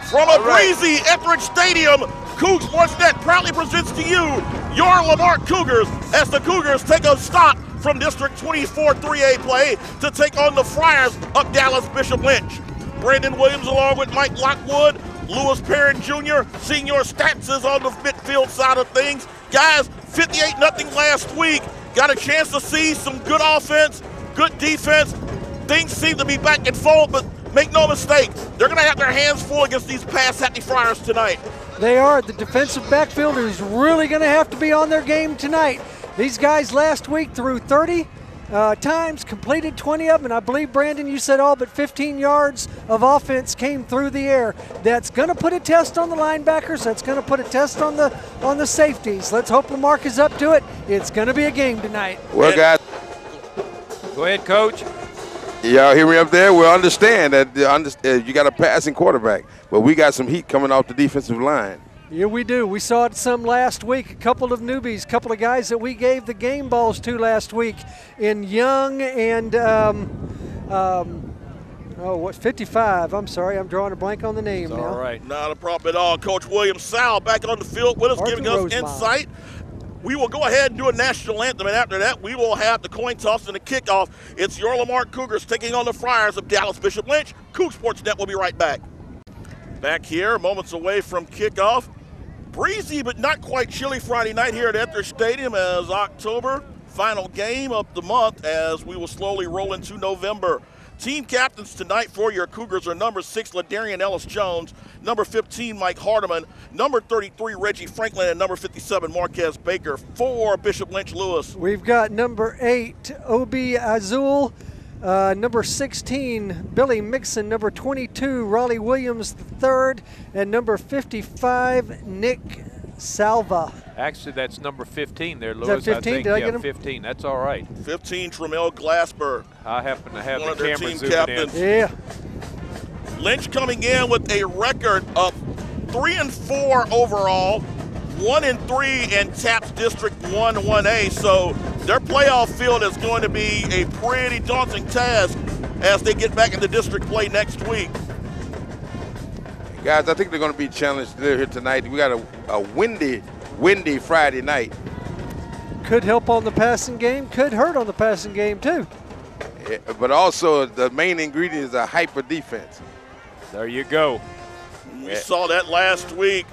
From a breezy Etheridge Stadium, Cougs Sportsnet proudly presents to you your Lamarque Cougars as the Cougars take a stop from District 24 3A play to take on the Friars of Dallas Bishop Lynch. Brandon Williams along with Mike Lockwood, Lewis Perrin Jr., Senior Stats is on the midfield side of things. Guys, 58-0 last week. Got a chance to see some good offense, good defense. Things seem to be back and forth, but make no mistake, they're going to have their hands full against these pass-happy Friars tonight. They are. The defensive backfield is really going to have to be on their game tonight. These guys last week threw 30 times, completed 20 of them, and I believe, Brandon, you said all but 15 yards of offense came through the air. That's going to put a test on the linebackers. That's going to put a test on the safeties. Let's hope Lamarque is up to it. It's going to be a game tonight. Well, guys. Go ahead, Coach. Y'all hear me up there? We'll understand that you got a passing quarterback, but we got some heat coming off the defensive line. Yeah, we do. We saw it some last week. A couple of newbies, a couple of guys that we gave the game balls to last week in Young and 55. I'm sorry, I'm drawing a blank on the name now. All right. Not a problem at all. Coach William Sal back on the field with us, giving us insight. We will go ahead and do a national anthem, and after that, we will have the coin toss and the kickoff. It's your Lamarque Cougars taking on the Friars of Dallas Bishop Lynch. Cougs Sportsnet will be right back. Back here, moments away from kickoff. Breezy but not quite chilly Friday night here at Etheridge Stadium as October, final game of the month as we will slowly roll into November. Team captains tonight for your Cougars are number 6, Ladarian Ellis-Jones, number 15, Mike Hardeman, number 33, Reggie Franklin, and number 57, Marquez Baker. For Bishop Lynch Lewis, we've got number 8, Obi Azul, number 16, Billy Mixon, number 22, Raleigh Williams III, and number 55, Nick Salva. Actually, that's number 15 there, Lewis. Is that 15? I think, Did I get him? 15. That's all right. 15, Tramel Glassberg. I happen to have one the of their camera team zooming captains. in. Yeah. Lynch coming in with a record of 3-4 overall, 1-3 in TAPS District 1 1A. So their playoff field is going to be a pretty daunting task as they get back into district play next week. Guys, I think they're going to be challenged here tonight. We got a windy Friday night. Could help on the passing game, could hurt on the passing game too. Yeah, but also the main ingredient is a hyper defense. There you go. We saw that last week.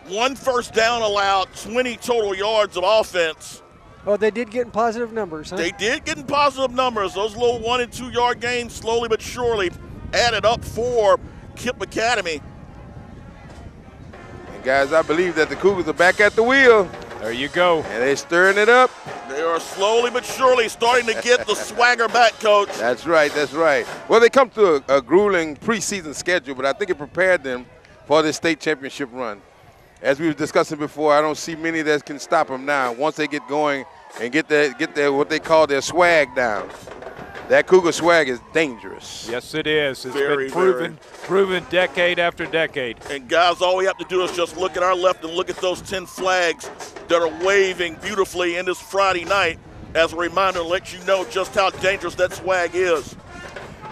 1 first down allowed, 20 total yards of offense. Oh, they did get in positive numbers, huh? They did get in positive numbers. Those little 1- and 2-yard gains slowly but surely added up for Kip Academy. And guys, I believe that the Cougars are back at the wheel. There you go. And they're stirring it up. They are slowly but surely starting to get the swagger back, Coach. That's right, that's right. Well, they come to a grueling preseason schedule, but I think it prepared them for this state championship run. As we were discussing before, I don't see many that can stop them now once they get going and get their what they call their swag down. That Cougar swag is dangerous. Yes, it is. It's Very, been proven decade after decade. And guys, all we have to do is just look at our left and look at those 10 flags that are waving beautifully in this Friday night as a reminder to let you know just how dangerous that swag is.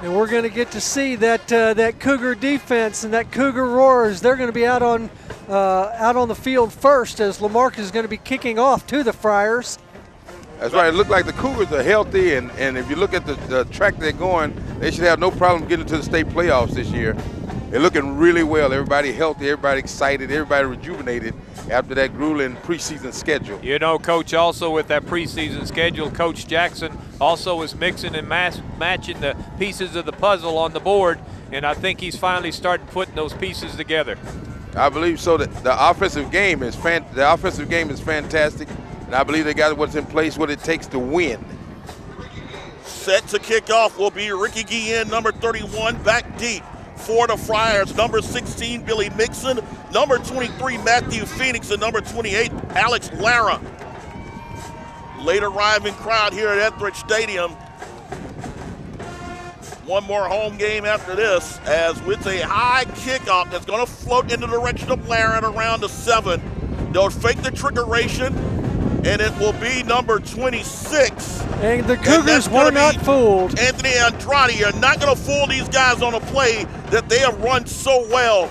And we're going to get to see that that Cougar defense and that Cougar Roars. They're going to be out on the field first as Lamarque is going to be kicking off to the Friars. That's right. It looked like the Cougars are healthy, and if you look at the track they're going, they should have no problem getting to the state playoffs this year. They're looking really well. Everybody healthy, everybody excited, everybody rejuvenated after that grueling preseason schedule. You know, Coach, also with that preseason schedule, Coach Jackson also is mixing and matching the pieces of the puzzle on the board, and I think he's finally started putting those pieces together. I believe so. That the offensive game is fantastic. And I believe they got what's in place, what it takes to win. Set to kick off will be Ricky Guillen, number 31, back deep for the Friars. Number 16, Billy Mixon. Number 23, Matthew Phoenix. And number 28, Alex Lara. Late arriving crowd here at Etheridge Stadium. One more home game after this, as with a high kickoff that's going to float in the direction of Lara at around the 7. They'll fake the trickeration, and it will be number 26. And the Cougars were not fooled. Anthony Andrade, you're not going to fool these guys on a play that they have run so well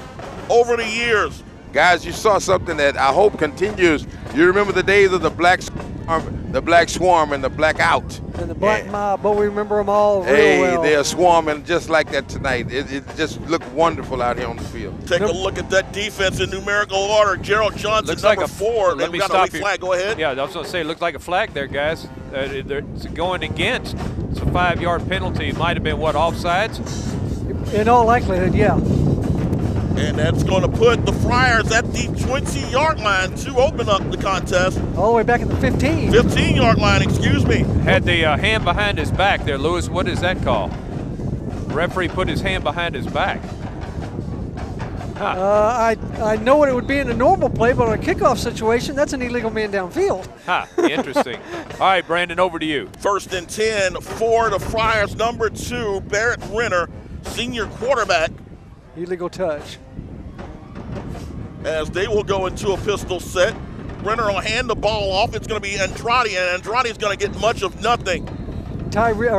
over the years. Guys, you saw something that I hope continues. You remember the days of the Black Swarm and the Blackout. And the Black Mob, but we remember them all real well. They're swarming just like that tonight. It just looked wonderful out here on the field. Take a look at that defense in numerical order. Gerald Johnson, looks number like 4. Let me got stop a flag. Go ahead. Yeah, I was going to say, it looks like a flag there, guys. It's going against. It's a 5-yard penalty. It might have been, what, offsides? In all likelihood, yeah. And that's going to put the Friars at the 20-yard line to open up the contest. All the way back at the 15. 15-yard line, excuse me. Had the hand behind his back there, Lewis. What is that call? The referee put his hand behind his back. Huh. I know what it would be in a normal play, but on a kickoff situation, that's an illegal man downfield. Interesting. All right, Brandon, over to you. 1st and 10 for the Friars. Number 2, Barrett Renner, senior quarterback. Illegal touch. As they will go into a pistol set. Renner will hand the ball off. It's going to be Andrade, and Andrade's going to get much of nothing. Tyree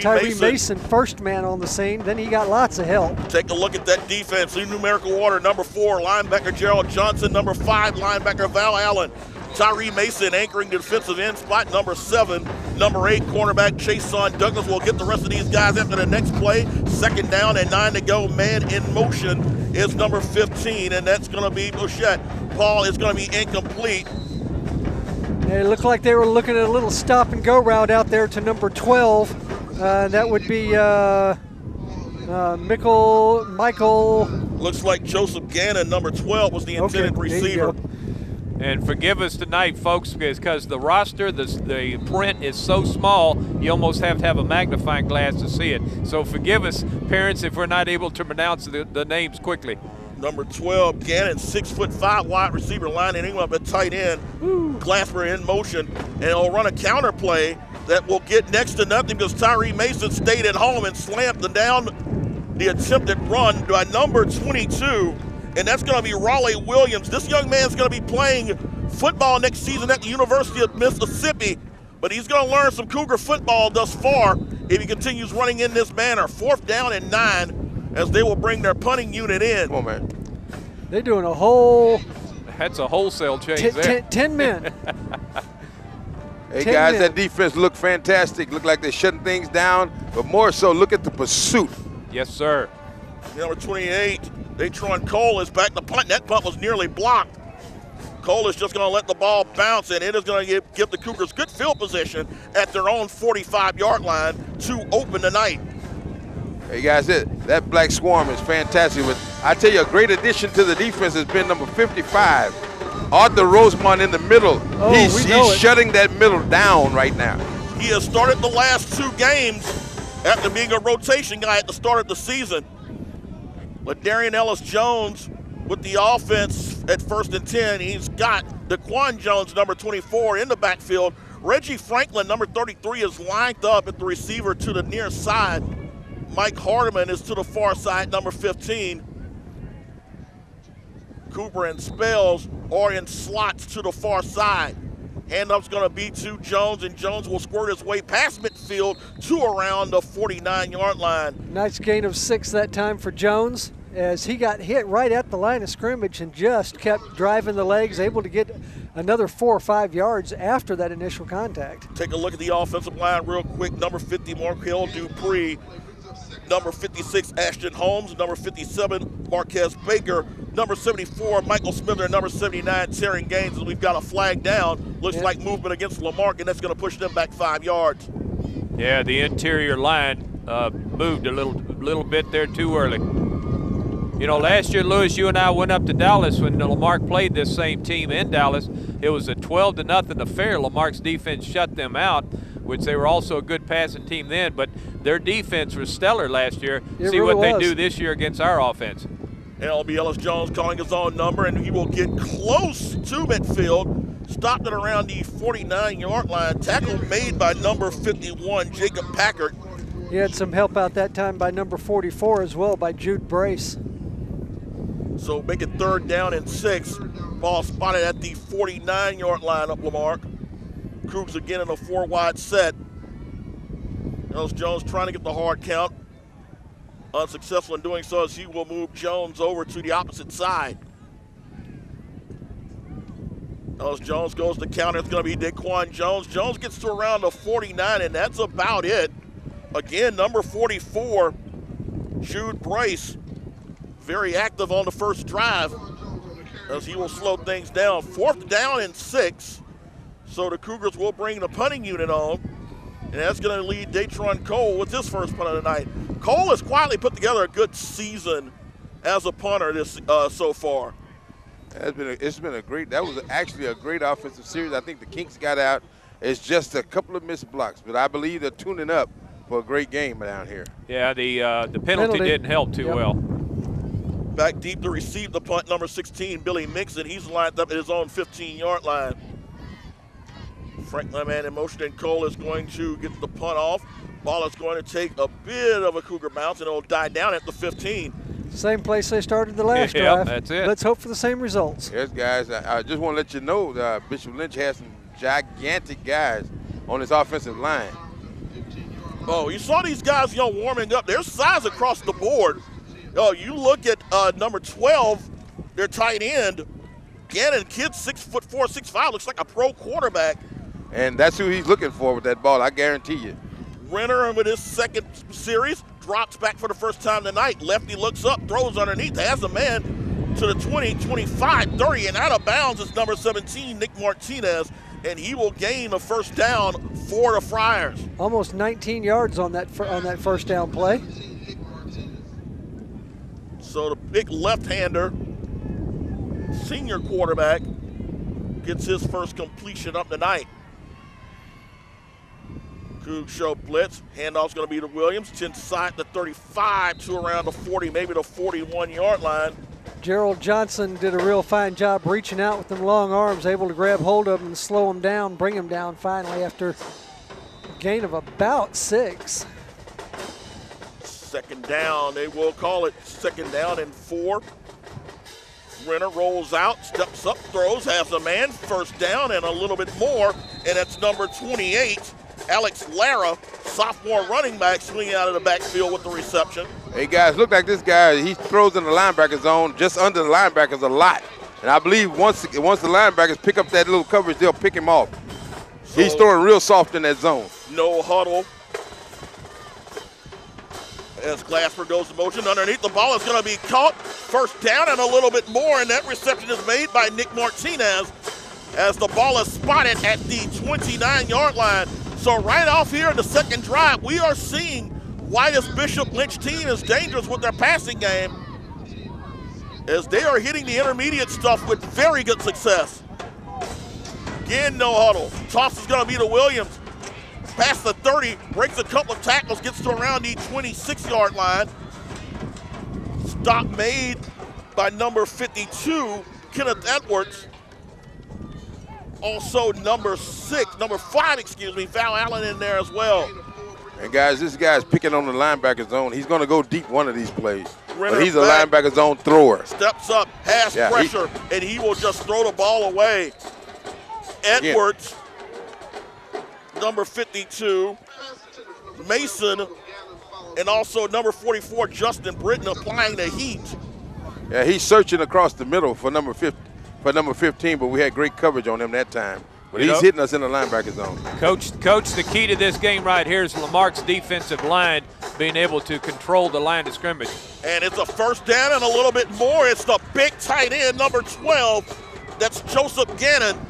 Mason. Mason, first man on the scene. Then he got lots of help. Take a look at that defense in numerical order. Number 4, linebacker Gerald Johnson. Number 5, linebacker Val Allen. Tyree Mason anchoring the defensive end spot. Number 7, number 8, cornerback Chason Douglas. Will get the rest of these guys after the next play. 2nd down and 9 to go. Man in motion is number 15, and that's going to be Bouchette. Paul is going to be incomplete. It looked like they were looking at a little stop and go route out there to number 12. That would be Michael. Looks like Joseph Gannon, number 12, was the intended receiver. And forgive us tonight, folks, because the roster, the print is so small, you almost have to have a magnifying glass to see it. So forgive us, parents, if we're not able to pronounce the names quickly. Number 12, Gannon, 6'5" wide receiver, lining him up at tight end. Glasper in motion, and he'll run a counter play that will get next to nothing because Tyree Mason stayed at home and slammed down the attempted run by number 22. And that's going to be Raleigh Williams. This young man's going to be playing football next season at the University of Mississippi, but he's going to learn some Cougar football thus far if he continues running in this manner. 4th down and 9 as they will bring their punting unit in. Come on, man. They're doing a whole. That's a wholesale change there. 10 men. Hey, guys, that defense looked fantastic. Looked like they're shutting things down, but more so, look at the pursuit. Yes, sir. Number 28, Datron Cole is back to punt. That punt was nearly blocked. Cole is just going to let the ball bounce, and it is going to give the Cougars good field position at their own 45-yard line to open the night. Hey, guys, that Black Swarm is fantastic. But I tell you, a great addition to the defense has been number 55, Arthur Rosemont in the middle. Oh, he's shutting that middle down right now. He has started the last 2 games after being a rotation guy at the start of the season. LaDarian Ellis-Jones with the offense at 1st and 10. He's got Daquan Jones, number 24, in the backfield. Reggie Franklin, number 33, is lined up at the receiver to the near side. Mike Hardiman is to the far side, number 15. Cooper and Spells are in slots to the far side. Handoff's going to be to Jones, and Jones will squirt his way past midfield to around the 49-yard line. Nice gain of 6 that time for Jones as he got hit right at the line of scrimmage and just kept driving the legs, able to get another 4 or 5 yards after that initial contact. Take a look at the offensive line real quick. Number 50, Markel Dupree. Number 56, Ashton Holmes. Number 57, Marquez Baker. Number 74, Michael Smither. And number 79, Taryn Gaines. And we've got a flag down. Looks like movement against Lamarck, and that's going to push them back 5 yards. Yeah, the interior line moved a little bit there too early. You know, last year, Lewis, you and I went up to Dallas when Lamarck played this same team in Dallas. It was a 12-0 affair. Lamarck's defense shut them out, which they were also a good passing team then, but their defense was stellar last year. It See really what they was. do this year against our offense. And it'll be Ellis-Jones calling his own number, and he will get close to midfield. Stopped it around the 49-yard line. Tackle made by number 51, Jacob Packard. He had some help out that time by number 44 as well, by Jude Brace. So make it 3rd down and 6. Ball spotted at the 49-yard line up Lamarck. Cougs again in a 4-wide set. Ellis-Jones trying to get the hard count. Unsuccessful in doing so as he will move Jones over to the opposite side. As Jones goes to counter, it's going to be Daquan Jones. Jones gets to around the 49, and that's about it. Again, number 44, Jude Brace, very active on the first drive as he will slow things down. 4th down and 6, so the Cougars will bring the punting unit on, and that's going to lead Datron Cole with his first punt of the night. Cole has quietly put together a good season as a punter this so far. It's been a great. That was actually a great offensive series. I think the kinks got out. It's just a couple of missed blocks, but I believe they're tuning up for a great game down here. Yeah, the penalty didn't help too well. Back deep to receive the punt, number 16, Billy Mixon. He's lined up at his own 15-yard line. Franklin man in motion, and Cole is going to get the punt off. Ball is going to take a bit of a Cougar bounce, and it'll die down at the 15. Same place they started the last drive. Yeah, that's it. Let's hope for the same results. Yes, guys. I just want to let you know Bishop Lynch has some gigantic guys on his offensive line. Oh, you saw these guys, warming up. There's size across the board. Oh, you look at number 12, their tight end, Gannon, kid 6'4", 6'5", looks like a pro quarterback. And that's who he's looking for with that ball, I guarantee you. Renner with his second series drops back for the first time tonight. Lefty looks up, throws underneath, has a man to the 20, 25, 30, and out of bounds is number 17, Nick Martinez, and he will gain a first down for the Friars. Almost 19 yards on that first down play. So the big left-hander, senior quarterback, gets his first completion up tonight. Coug show blitz. Handoff's going to be to Williams. It's inside the 35 to around the 40, maybe the 41-yard line. Gerald Johnson did a real fine job reaching out with them long arms, able to grab hold of him and slow him down, bring him down finally after a gain of about 6. Second down, they will call it 2nd down and 4. Renner rolls out, steps up, throws, has a man, first down and a little bit more, and it's number 28, Alex Lara, sophomore running back, swinging out of the backfield with the reception. Hey, guys, look like this guy, he throws in the linebacker zone, just under the linebackers a lot. And I believe once the linebackers pick up that little coverage, they'll pick him off. So he's throwing real soft in that zone. No huddle. As Glasper goes to motion underneath, the ball is going to be caught. First down and a little bit more, and that reception is made by Nick Martinez as the ball is spotted at the 29-yard line. So right off here in the second drive, we are seeing why this Bishop Lynch team is dangerous with their passing game, as they are hitting the intermediate stuff with very good success. Again, no huddle. Toss is going to be to Williams. Past the 30, breaks a couple of tackles, gets to around the 26-yard line. Stop made by number 52, Kenneth Edwards. Also number 5, Val Allen in there as well. And guys, this guy's picking on the linebacker zone. He's going to go deep one of these plays. But he's a back, linebacker zone thrower. Steps up, has pressure, and he will just throw the ball away. Edwards, number 52, Mason, and also number 44, Justin Britton, applying the heat. Yeah, he's searching across the middle for number 15, but we had great coverage on him that time. But he's hitting us in the linebacker zone. Coach, the key to this game right here is Lamarck's defensive line being able to control the line of scrimmage. And it's a first down and a little bit more. It's the big tight end, number 12. That's Joseph Gannon.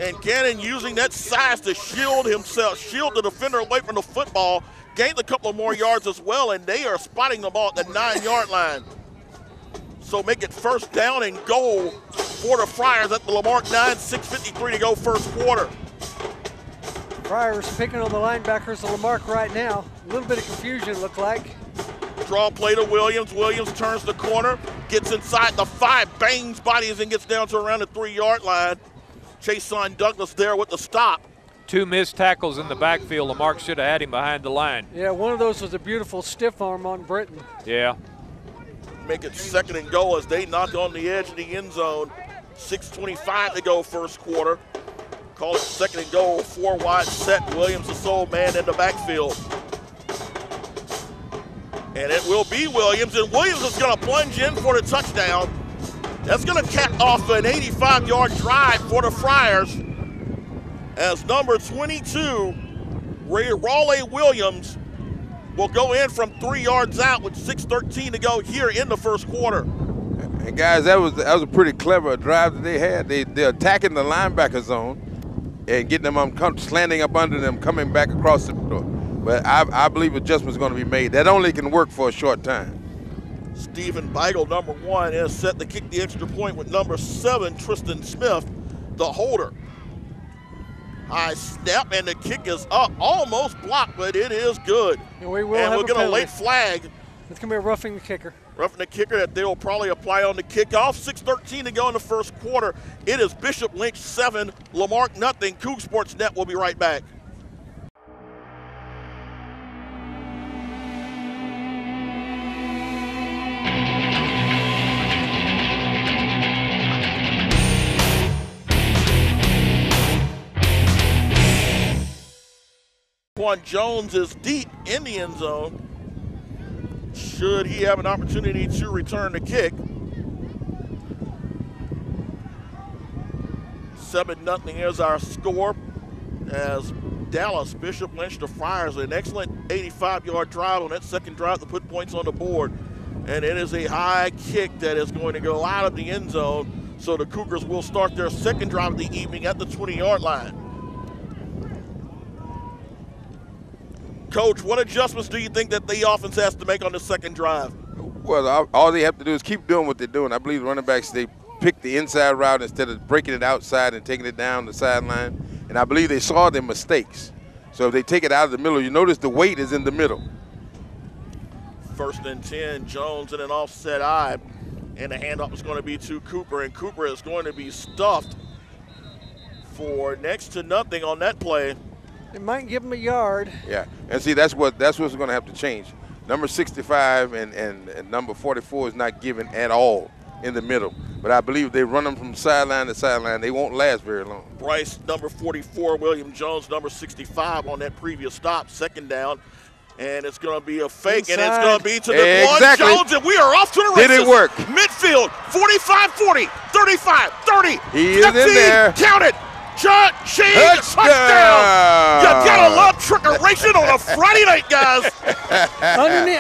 And Gannon using that size to shield himself, shield the defender away from the football, gained a couple of more yards as well, and they are spotting the ball at the 9-yard line. So make it first down and goal for the Friars at the Lamarque 9, 6:53 to go first quarter. Friars picking on the linebackers of Lamarque right now. A little bit of confusion, look like. Draw play to Williams. Williams turns the corner, gets inside the 5, bangs bodies, and gets down to around the 3-yard line. Chason Douglas there with the stop. 2 missed tackles in the backfield. Lamarque should have had him behind the line. Yeah, one of those was a beautiful stiff arm on Britton. Yeah. Make it second and goal as they knock on the edge of the end zone. 6:25 to go first quarter. Call it second and goal, 4 wide set. Williams the sole man in the backfield. And it will be Williams, and Williams is going to plunge in for the touchdown. That's going to cap off an 85-yard drive for the Friars as number 22, Raleigh Williams, will go in from 3 yards out with 6:13 to go here in the first quarter. And guys, that was a pretty clever drive that they had. They're attacking the linebacker zone and getting them slanting up under them, coming back across the floor. But I believe adjustments going to be made. That only can work for a short time. Stephen Beigel, number 1, is set to kick the extra point with number 7, Tristan Smith, the holder. High snap, and the kick is up, almost blocked, but it is good. And we'll get a late flag. It's going to be a roughing the kicker. Roughing the kicker that they will probably apply on the kickoff. 6:13 to go in the first quarter. It is Bishop Lynch 7, Lamarck nothing. Coug Sports Net will be right back. Quan Jones is deep in the end zone. Should he have an opportunity to return the kick. 7-0 is our score as Dallas, Bishop Lynch, the Friars, an excellent 85-yard drive on that second drive to put points on the board. And it is a high kick that is going to go out of the end zone. So the Cougars will start their second drive of the evening at the 20-yard line. Coach, what adjustments do you think that the offense has to make on the second drive? Well, all they have to do is keep doing what they're doing. I believe running backs, they pick the inside route instead of breaking it outside and taking it down the sideline. And I believe they saw their mistakes. So if they take it out of the middle, you notice the weight is in the middle. 1st and 10, Jones in an offset eye. And the handoff is going to be to Cooper. And Cooper is going to be stuffed for next to nothing on that play. It might give him a yard. Yeah, and see, that's what's going to have to change. Number 65 and number 44 is not given at all in the middle. But I believe they run them from sideline to sideline. They won't last very long. Bryce, number 44, William Jones, number 65 on that previous stop, second down. And it's going to be a fake, inside. And it's going to be to the exactly. Jones, and we are off to the races. Did it work? Midfield, 45-40, 35-30. He is in there. Count it. Touchdown! You gotta love trickeration on a Friday night, guys.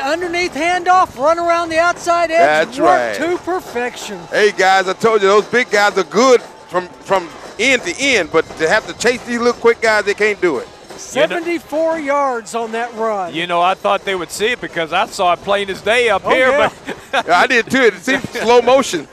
Underneath handoff, run around the outside edge. That's right. To perfection. Hey guys, I told you those big guys are good from end to end, but to have to chase these little quick guys, they can't do it. 74 yards on that run. You know, I thought they would see it because I saw it plain as day up here. Yeah. But I did too. It seemed slow motion.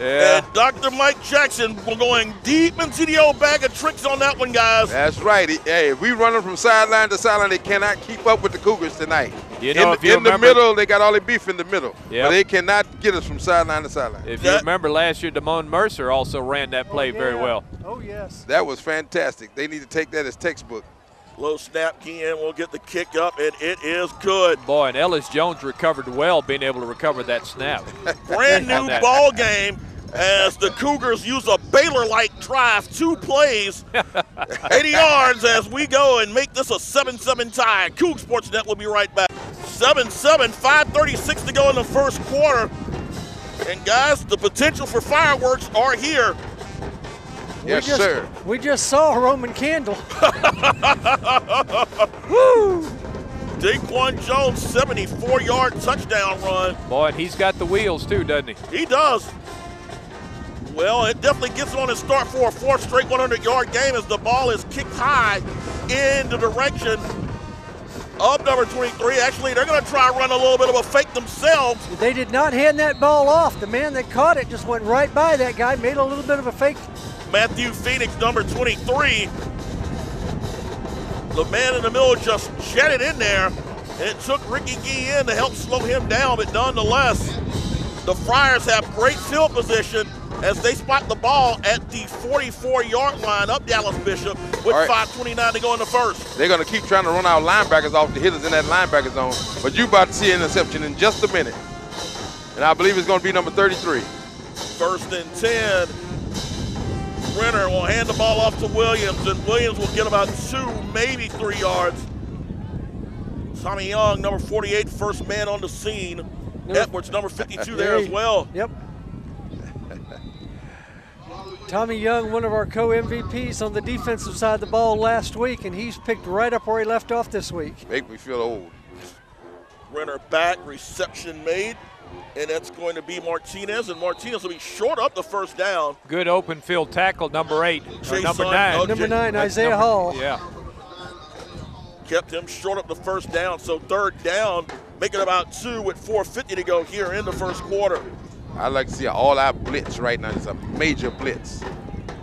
Yeah. And Dr. Mike Jackson, we're going deep into the old bag of tricks on that one, guys. That's right. Hey, if we run them from sideline to sideline, they cannot keep up with the Cougars tonight. You know, in the middle, they got all the beef in the middle. Yep. But they cannot get us from sideline to sideline. If you remember last year, Damone Mercer also ran that play very well. Oh, yes. That was fantastic. They need to take that as textbook. Low snap, Kean will get the kick up, and it is good. Boy, and Ellis Jones recovered well, being able to recover that snap. Brand new ball game. As the Cougars use a Baylor-like drive, 2 plays, 80 yards as we go and make this a 7-7 tie. Coug Sports Net will be right back. 7-7, 5:36 to go in the first quarter. And guys, the potential for fireworks are here. Yes, sir. We just saw a Roman candle. Woo! Daquan Jones, 74-yard touchdown run. Boy, and he's got the wheels too, doesn't he? He does. Well, it definitely gets on his start for a 4th straight 100-yard game as the ball is kicked high in the direction of number 23. Actually, they're going to try to run a little bit of a fake themselves. They did not hand that ball off. The man that caught it just went right by that guy, made a little bit of a fake. Matthew Phoenix, number 23. The man in the middle just jetted in there. It took Ricky Gee in to help slow him down, but nonetheless, the Friars have great field position as they spot the ball at the 44-yard line up Dallas Bishop with 5:29 to go in the first. They're going to keep trying to run our linebackers off to hit us in that linebacker zone, but you're about to see an interception in just a minute. And I believe it's going to be number 33. 1st and 10. Renner will hand the ball off to Williams, and Williams will get about 2, maybe 3 yards. Tommy Young, number 48, first man on the scene. Edwards, number 52 there as well. Yep. Tommy Young, one of our co-MVPs on the defensive side of the ball last week, and he's picked right up where he left off this week. Make me feel old. Renner back, reception made, and that's going to be Martinez, and Martinez will be short up the first down. Good open field tackle, number 8, or number 9. Number 9, Isaiah Hall. Yeah. Kept him short up the first down, so third down, making about 2 with 4:50 to go here in the first quarter. I'd like to see an all-out blitz right now. It's a major blitz.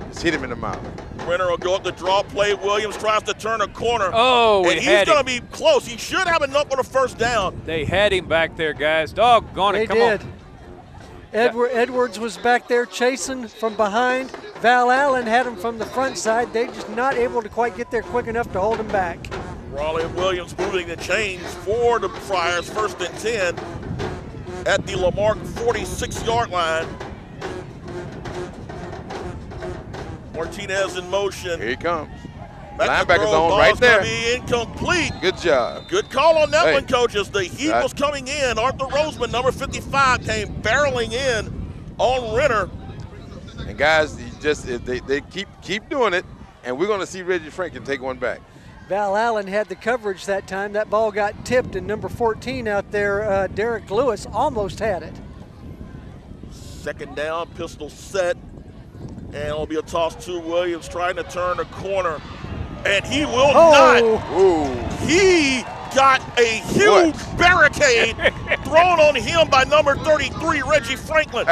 Just hit him in the mouth. Renner will go up the draw play. Williams tries to turn a corner. Oh, and he's going to be close. He should have enough for the first down. They had him back there, guys. Doggone it, come on. They did. Edwards was back there chasing from behind. Val Allen had him from the front side. They just not able to quite get there quick enough to hold him back. Raleigh Williams moving the chains for the Friars, 1st and 10 at the Lamarck 46-yard line. Martinez in motion. Here he comes. Back Linebacker's on right there. Be incomplete. Good job. Good call on that one, coaches. The heat was coming in. Arthur Roseman, number 55, came barreling in on Renner. And guys, they keep doing it, and we're going to see Reggie Franklin take one back. Val Allen had the coverage that time. That ball got tipped, and number 14 out there, Derek Lewis, almost had it. Second down, pistol set, and it'll be a toss to Williams trying to turn a corner, and he will not. Ooh. He got a huge barricade thrown on him by number 33, Reggie Franklin.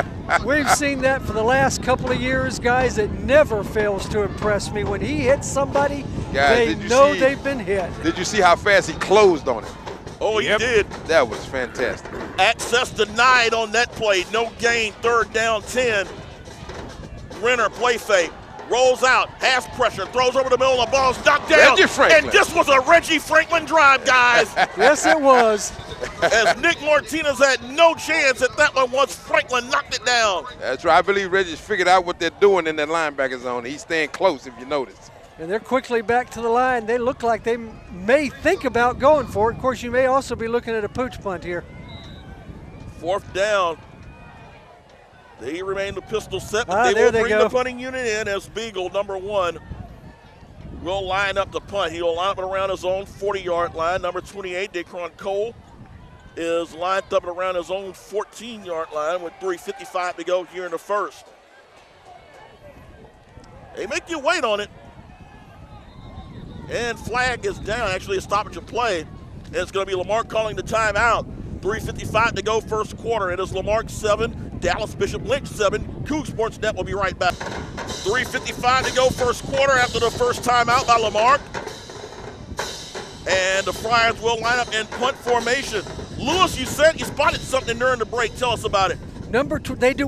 We've seen that for the last couple of years, guys. It never fails to impress me. When he hits somebody, they know they've been hit. Did you see how fast he closed on it? Oh, he did. That was fantastic. Access denied on that play. No gain, 3rd down 10. Renner play fake. Rolls out, half pressure, throws over the middle, the ball's knocked down. Reggie Franklin. And this was a Reggie Franklin drive, guys. Yes, it was. As Nick Martinez had no chance at that one once Franklin knocked it down. That's right. I believe Reggie's figured out what they're doing in that linebacker zone. He's staying close, if you notice. And they're quickly back to the line. They look like they may think about going for it. Of course, you may also be looking at a pooch punt here. 4th down. They remain the pistol set, but they will bring the punting unit in as Beagle, number 1, will line up the punt. He will line up around his own 40-yard line. Number 28, Dacron Cole, is lined up around his own 14-yard line with 3:55 to go here in the first. They make you wait on it. And flag is down, actually a stoppage of play. And it's going to be Lamarck calling the timeout. 3:55 to go first quarter. It is Lamarck 7, Dallas Bishop Lynch 7. Coug Sports Net will be right back. 3:55 to go first quarter after the first timeout by Lamarck. And the Friars will line up in punt formation. Lewis, you said you spotted something during the break. Tell us about it.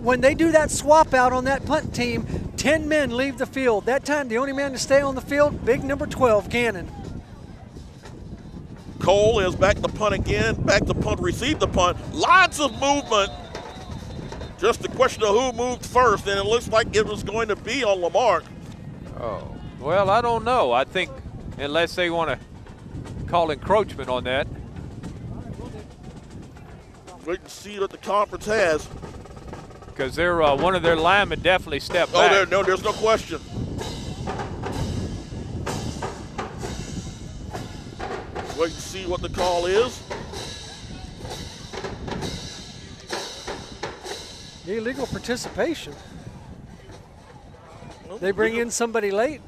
When they do that swap out on that punt team, 10 men leave the field. That time, the only man to stay on the field, big number 12, Cannon. Cole is back to punt again, back to punt, receive the punt. Lots of movement. Just a question of who moved first, and it looks like it was going to be on Lamarck. Oh, well, I don't know. I think unless they want to call encroachment on that. Wait and see what the conference has. Because they're one of their linemen definitely stepped back. Oh, there's no question. Wait and see what the call is. Illegal participation. Well, they bring in somebody late?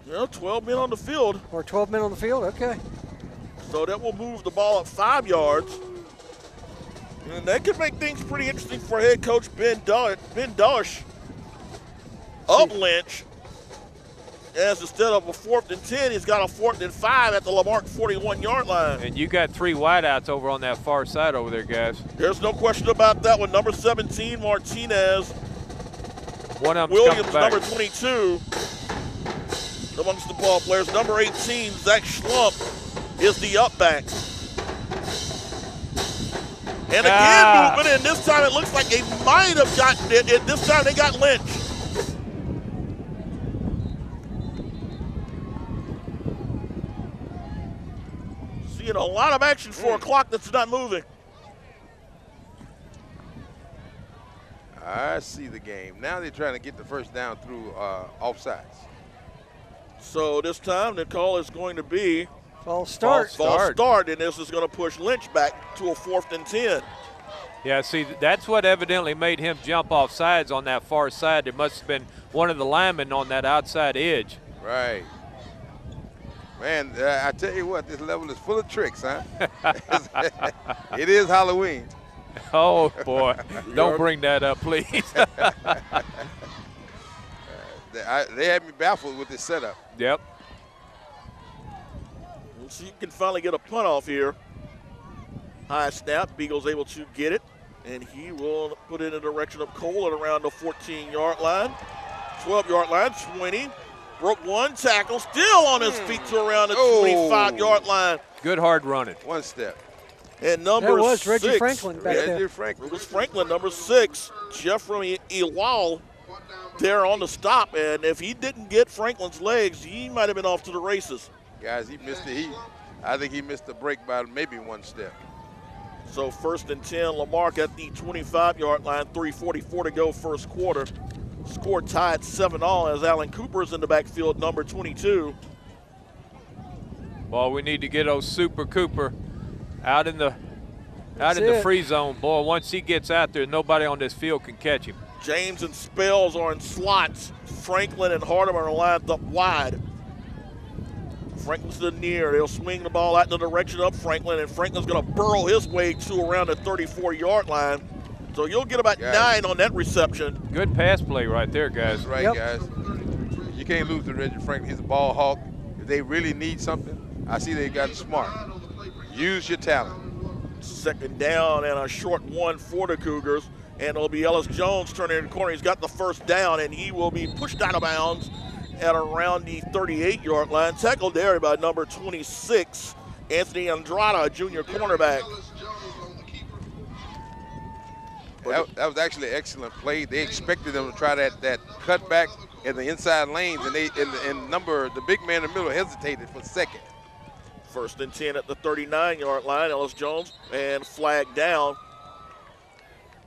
Yeah, 12 men on the field. Or 12 men on the field, okay. So that will move the ball up 5 yards. And that could make things pretty interesting for head coach Ben Dush of Lynch. As instead of a 4th and 10, he's got a 4th and 5 at the Lamarck 41-yard line. And you got 3 wideouts over on that far side over there, guys. There's no question about that one. Number 17, Martinez. One of Williams, number 22, amongst the ball players. Number 18, Zach Schlump, is the up back. And again, movement, and this time it looks like they might have gotten it. This time they got Lynch. See seeing a lot of action for a clock that's not moving. I see the game. Now they're trying to get the first down through offsides. So this time the call is going to be false start. False start, and this is going to push Lynch back to a 4th and 10. Yeah, see, that's what evidently made him jump off sides on that far side. There must have been one of the linemen on that outside edge. Right. Man, I tell you what, this level is full of tricks, huh? It is Halloween. Oh, boy. Don't bring that up, please. They had me baffled with this setup. Yep. We'll see if you can finally get a punt off here. High snap. Beagle's able to get it, and he will put it in the direction of Cole at around the 14-yard line. 12-yard line, 20. Broke one tackle, still on his feet to around the 25-yard line. Good hard running. One step. And number that was 6. Reggie Franklin back there. Reggie Franklin. It was Franklin, number 6. Jeffrey Iwal there on the stop. And if he didn't get Franklin's legs, he might have been off to the races. Guys, he missed it. I think he missed the break by maybe one step. So 1st and 10, Lamarque at the 25-yard line, 3:44 to go first quarter. Score tied 7-all as Alan Cooper's in the backfield, number 22. Well, we need to get old Super Cooper out in the free zone. Boy, once he gets out there, nobody on this field can catch him. James and Spells are in slots. Franklin and Hardeman are lined up wide. Franklin's to the near. They'll swing the ball out in the direction of Franklin, and Franklin's going to burrow his way to around the 34-yard line. So you'll get about 9 on that reception. Good pass play right there, guys. That's right, guys. You can't lose to Reggie Franklin. He's a ball hawk. If they really need something, I see they got smart. Use your talent. 2nd down and a short one for the Cougars. And it'll be Ellis Jones turning in the corner. He's got the first down, and he will be pushed out of bounds at around the 38-yard line. Tackled there by number 26, Anthony Andrada, a junior cornerback. That was actually an excellent play. They expected them to try that cutback in the inside lanes, and the big man in the middle hesitated for a second. 1st and 10 at the 39-yard line. Ellis Jones and flag down.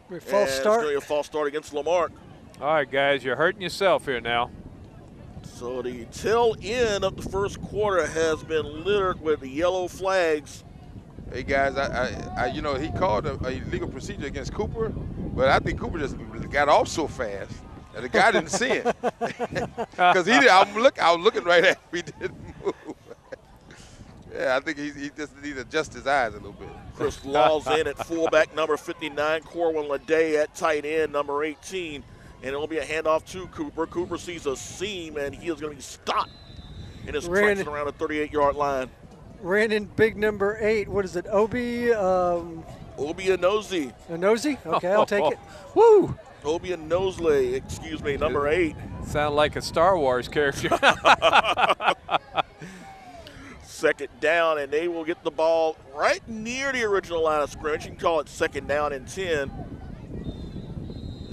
False start. It's going to be a false start against Lamarque. All right, guys, you're hurting yourself here now. So the tail end of the first quarter has been littered with yellow flags. Hey guys, he called a illegal procedure against Cooper, but I think Cooper just got off so fast that the guy didn't see it. Because I was looking right at him, he didn't move. Yeah, I think he just needs to adjust his eyes a little bit. Chris Law's in at fullback, number 59. Corwin Lede at tight end, number 18. And it'll be a handoff to Cooper. Cooper sees a seam, and he is going to be stopped in his tracks around the 38-yard line. Ran in big number 8. What is it? Obi Anozie. Anozie? Okay, I'll take it. Woo! Obi Anozie, excuse me, number 8. Sound like a Star Wars character. 2nd down, and they will get the ball right near the original line of scrimmage. You can call it 2nd down and 10.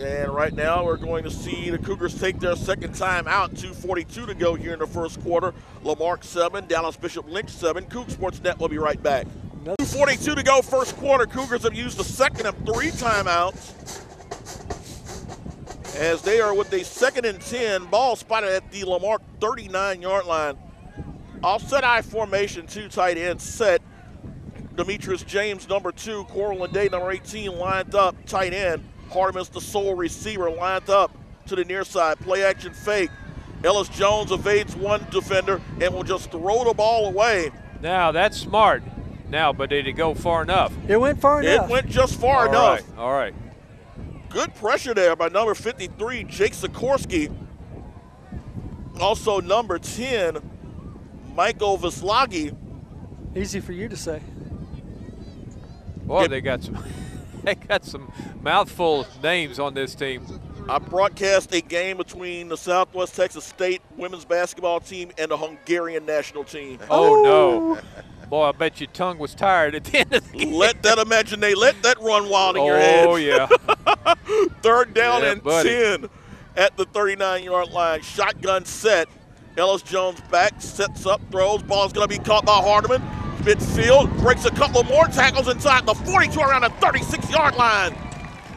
And right now we're going to see the Cougars take their second time out. 2:42 to go here in the first quarter. Lamarque 7, Dallas Bishop Lynch 7. Coug Sports Net will be right back. 2:42 to go first quarter. Cougars have used the second of 3 timeouts as they are with a 2nd and 10. Ball spotted at the Lamarque 39-yard line. Offset I formation, 2 tight ends set. Demetrius James, number 2. Corwin Lede, number 18, lined up, tight end. Hardeman's the sole receiver, lined up to the near side. Play action fake. Ellis Jones evades one defender and will just throw the ball away. Now, that's smart. Now, but did it go far enough? It went far enough. It went just far enough. All right. Good pressure there by number 53, Jake Sikorsky. Also number 10, Michael Vislagi. Easy for you to say. Boy, they got some mouthful names on this team. I broadcast a game between the Southwest Texas State women's basketball team and the Hungarian national team. Oh, no. Boy, I bet your tongue was tired at the end of the game. Let that run wild in your head. Oh, yeah. 3rd down and buddy. 10 at the 39-yard line. Shotgun set. Ellis Jones back, sets up, throws. Ball's going to be caught by Hardeman. Midfield breaks a couple more tackles inside the 42 around the 36-yard line.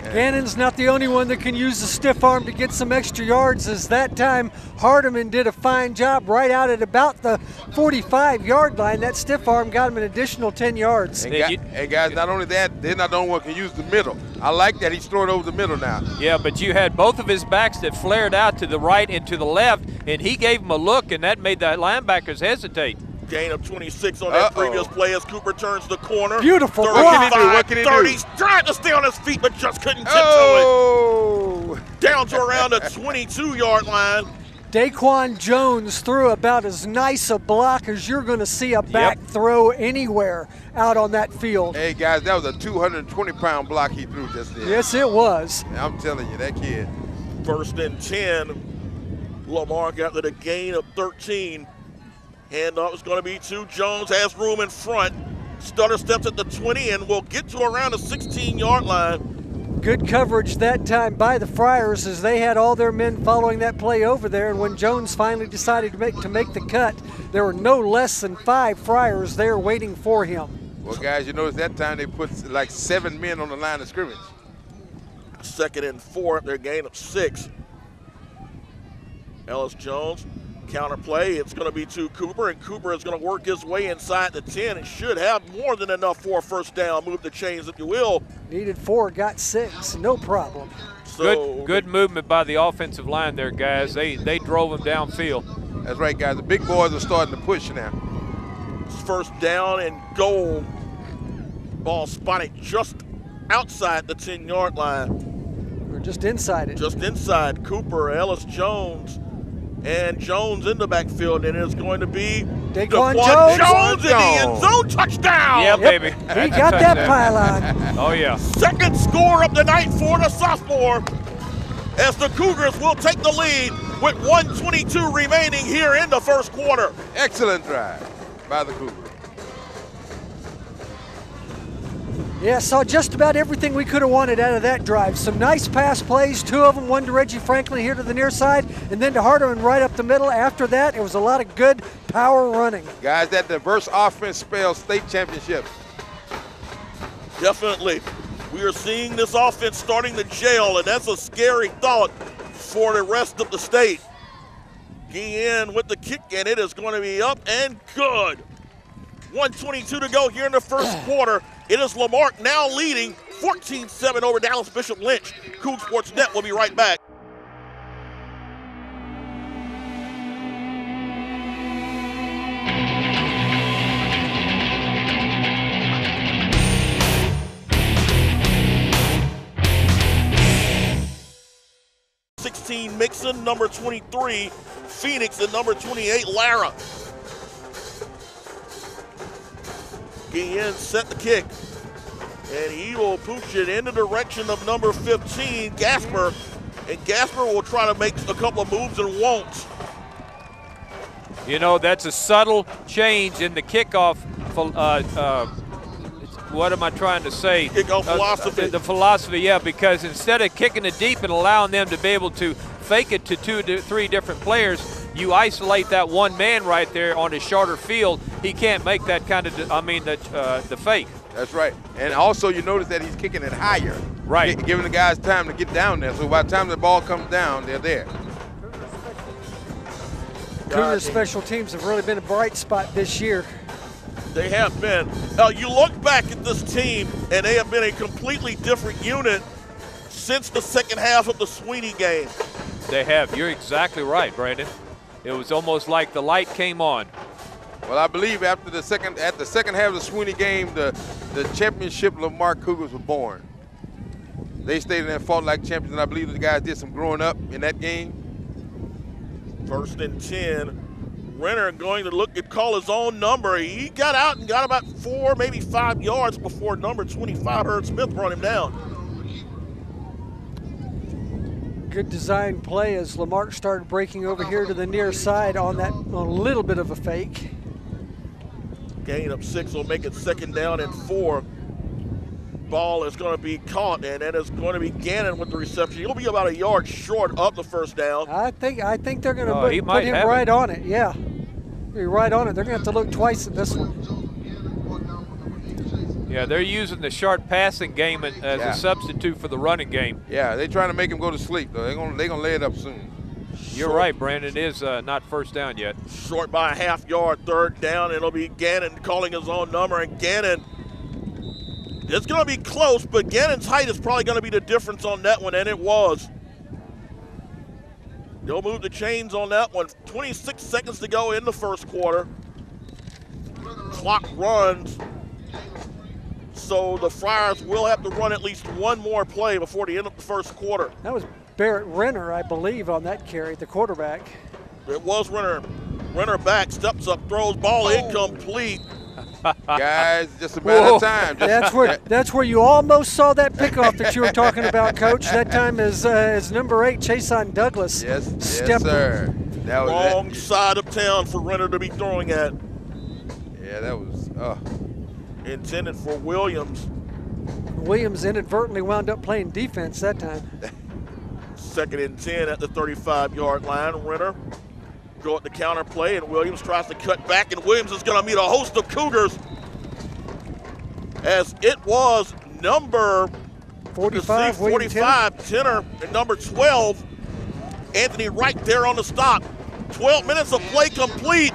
Gannon's not the only one that can use the stiff arm to get some extra yards, as that time Hardeman did a fine job right out at about the 45-yard line. That stiff arm got him an additional 10 yards. And guys, not only that, they're not the only one who can use the middle. I like that he's throwing over the middle now. Yeah, but you had both of his backs that flared out to the right and to the left, and he gave him a look, and that made the linebackers hesitate. Gain of 26 on that previous play as Cooper turns the corner. Beautiful. What can he do? 30s, trying to stay on his feet, but just couldn't get to it. Down to around the 22-yard line. Daquan Jones threw about as nice a block as you're going to see a back throw anywhere out on that field. Hey, guys, that was a 220-pound block he threw just there. Yes, it was. I'm telling you, that kid. 1st and 10. Lamarck after the gain of 13. Handoff is going to be to Jones, has room in front. Stutter steps at the 20 and will get to around the 16-yard line. Good coverage that time by the Friars, as they had all their men following that play over there, and when Jones finally decided to make the cut, there were no less than 5 Friars there waiting for him. Well, guys, you notice that time they put like 7 men on the line of scrimmage. 2nd and 4, their gain of 6. Ellis Jones. Counter play, it's going to be to Cooper, and Cooper is going to work his way inside the 10 and should have more than enough for a first down. Move the chains, if you will. Needed 4, got 6, no problem. So good movement by the offensive line there, guys. They drove him downfield. That's right, guys. The big boys are starting to push now. First down and goal. Ball spotted just outside the 10-yard line. Or just inside it. Just inside. Cooper, Ellis Jones, and Jones in the backfield, and it's going to be Daquan Jones in the end zone. Touchdown! Yeah, baby. He got that pylon. Oh, yeah. 2nd score of the night for the sophomore, as the Cougars will take the lead with 1:22 remaining here in the 1st quarter. Excellent drive by the Cougars. Yeah, saw just about everything we could have wanted out of that drive. Some nice pass plays, 2 of them, one to Reggie Franklin here to the near side, and then to Hardeman right up the middle. After that, it was a lot of good power running. Guys, that diverse offense spells state championship. Definitely. We are seeing this offense starting to gel, and that's a scary thought for the rest of the state. Guillen with the kick, and it is going to be up and good. 1:22 to go here in the 1st quarter. It is Lamarck now leading 14-7 over Dallas Bishop Lynch. Coug Sports Net will be right back. Mixon, number 23, Phoenix, and number 28, Lara. Guillen set the kick, and he will pooch it in the direction of number 15, Gasper, and Gasper will try to make a couple of moves and won't. You know, that's a subtle change in the kickoff. What am I trying to say? Kickoff philosophy. The philosophy, yeah, because instead of kicking it deep and allowing them to be able to fake it to 2 to 3 different players, you isolate that one man right there on a shorter field. He can't make that kind of, the fake. That's right. And also you notice that he's kicking it higher. Right. Giving the guys time to get down there. So by the time the ball comes down, they're there. Cougars special teams have really been a bright spot this year. They have been. You look back at this team, and they have been a completely different unit since the second half of the Sweeney game. They have. You're exactly right, Brandon. It was almost like the light came on. Well, I believe at the second half of the Sweeney game, the championship Marque Cougars were born. They stayed in there and fought like champions, and I believe the guys did some growing up in that game. 1st and 10. Renner going to look at call his own number. He got out and got about 4, maybe 5 yards before number 25, Herb Smith, brought him down. Good design play as Lamarck started breaking over here to the near side on a little bit of a fake. Gain of 6 will make it 2nd down and 4. Ball is going to be caught, and that is going to be Gannon with the reception. He'll be about a yard short of the 1st down. I think they're going to put him right on it. Yeah, be right on it. They're going to have to look twice at this one. Yeah, they're using the short passing game as a substitute for the running game. Yeah, they're trying to make him go to sleep, though. They're gonna lay it up soon. You're right, Brandon. It is not first down yet. Short by a half-yard, third down. It'll be Gannon calling his own number, and Gannon, it's going to be close, but Gannon's height is probably going to be the difference on that one, and it was. They'll move the chains on that one. 26 seconds to go in the first quarter. Clock runs. So the Friars will have to run at least one more play before the end of the first quarter. That was Barrett Renner, I believe, on that carry, the quarterback. It was Renner. Renner back, steps up, throws, ball incomplete. Guys, just a matter of time. That's where you almost saw that pickoff that you were talking about, Coach. That time is number 8, Chason Douglas. Yes, sir. That was wrong side of town for Renner to be throwing at. Yeah, that was intended for Williams. Williams inadvertently wound up playing defense that time. 2nd and 10 at the 35-yard line. Renner go at the counter play, and Williams tries to cut back, and Williams is going to meet a host of Cougars, as it was number 45, 10er, and number 12, Anthony Wright there on the stop. 12 minutes of play complete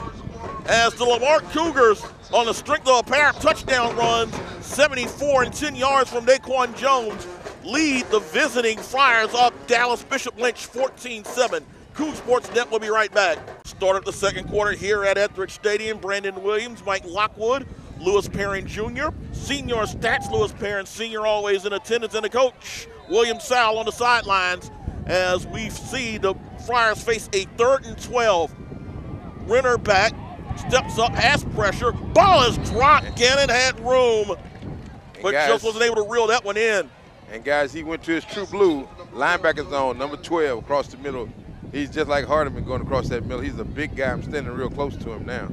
as the Lamar Cougars, on the strength of a pair of touchdown runs, 74 and 10 yards from Daquan Jones, lead the visiting Friars up Dallas Bishop Lynch 14-7. Coug Sports Net will be right back. Start of the second quarter here at Etheridge Stadium. Brandon Williams, Mike Lockwood, Lewis Perrin Jr., Senior Stats, Lewis Perrin Sr. always in attendance, and the coach, William Sowell, on the sidelines as we see the Friars face a 3rd and 12. Renner back, steps up, has pressure, ball is dropped. Gannon had room, but just wasn't able to reel that one in. And guys, he went to his true blue linebacker zone, number 12, across the middle. He's just like Hardeman going across that middle. He's a big guy. I'm standing real close to him now.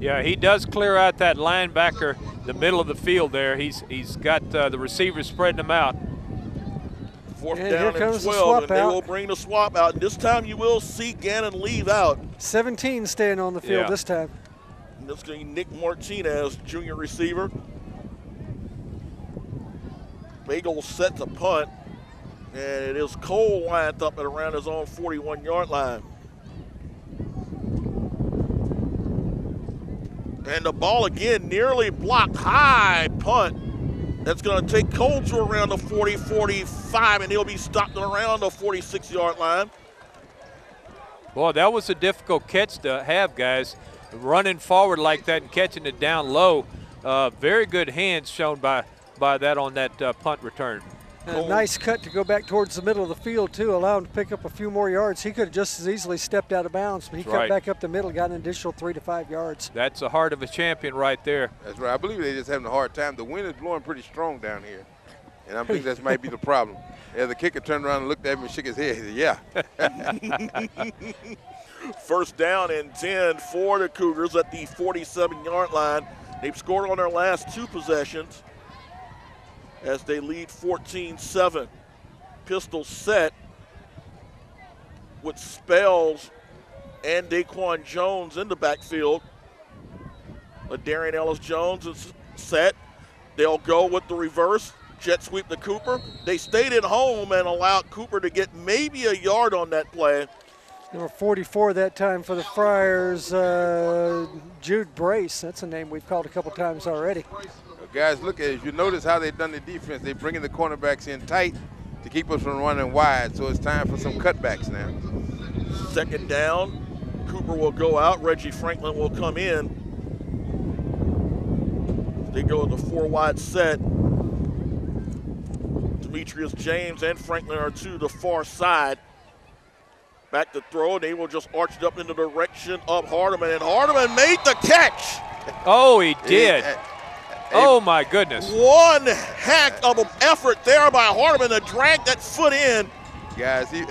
Yeah, he does clear out that linebacker, the middle of the field there. He's got the receivers spreading them out. 4th down and 12, and they will bring the swap out. And this time you will see Gannon leave out. 17 staying on the field this time. And this is going to be Nick Martinez, junior receiver. Bagel sets a punt, and it is Cole lined up at around his own 41-yard line. And the ball again nearly blocked, high punt. That's going to take Cole to around the 40, 45, and he'll be stopped at around the 46-yard line. Boy, that was a difficult catch to have, guys. Running forward like that and catching it down low. Very good hands shown by that on that punt return. And a nice cut to go back towards the middle of the field, too, allow him to pick up a few more yards. He could have just as easily stepped out of bounds, but he cut back up the middle, got an additional 3 to 5 yards. That's the heart of a champion right there. That's right. I believe they're just having a hard time. The wind is blowing pretty strong down here, and I think that might be the problem. Yeah, the kicker turned around and looked at me and shook his head. He said, yeah. 1st down and 10 for the Cougars at the 47-yard line. They've scored on their last 2 possessions as they lead 14-7. Pistol set with Spells and Daquan Jones in the backfield. Darian Ellis-Jones is set. They'll go with the reverse, jet sweep to Cooper. They stayed at home and allowed Cooper to get maybe a yard on that play. Number 44 that time for the Friars, Jude Brace. That's a name we've called a couple times already. Guys, look at it. You notice how they've done the defense. They're bringing the cornerbacks in tight to keep us from running wide, so it's time for some cutbacks now. 2nd down. Cooper will go out. Reggie Franklin will come in. They go with the 4-wide set. Demetrius James and Franklin are to the far side. Back to throw, and they will just arch it up in the direction of Hardeman, and Hardeman made the catch. Oh, he did. Oh, my goodness. One heck of an effort there by Hardeman to drag that foot in. Guys, he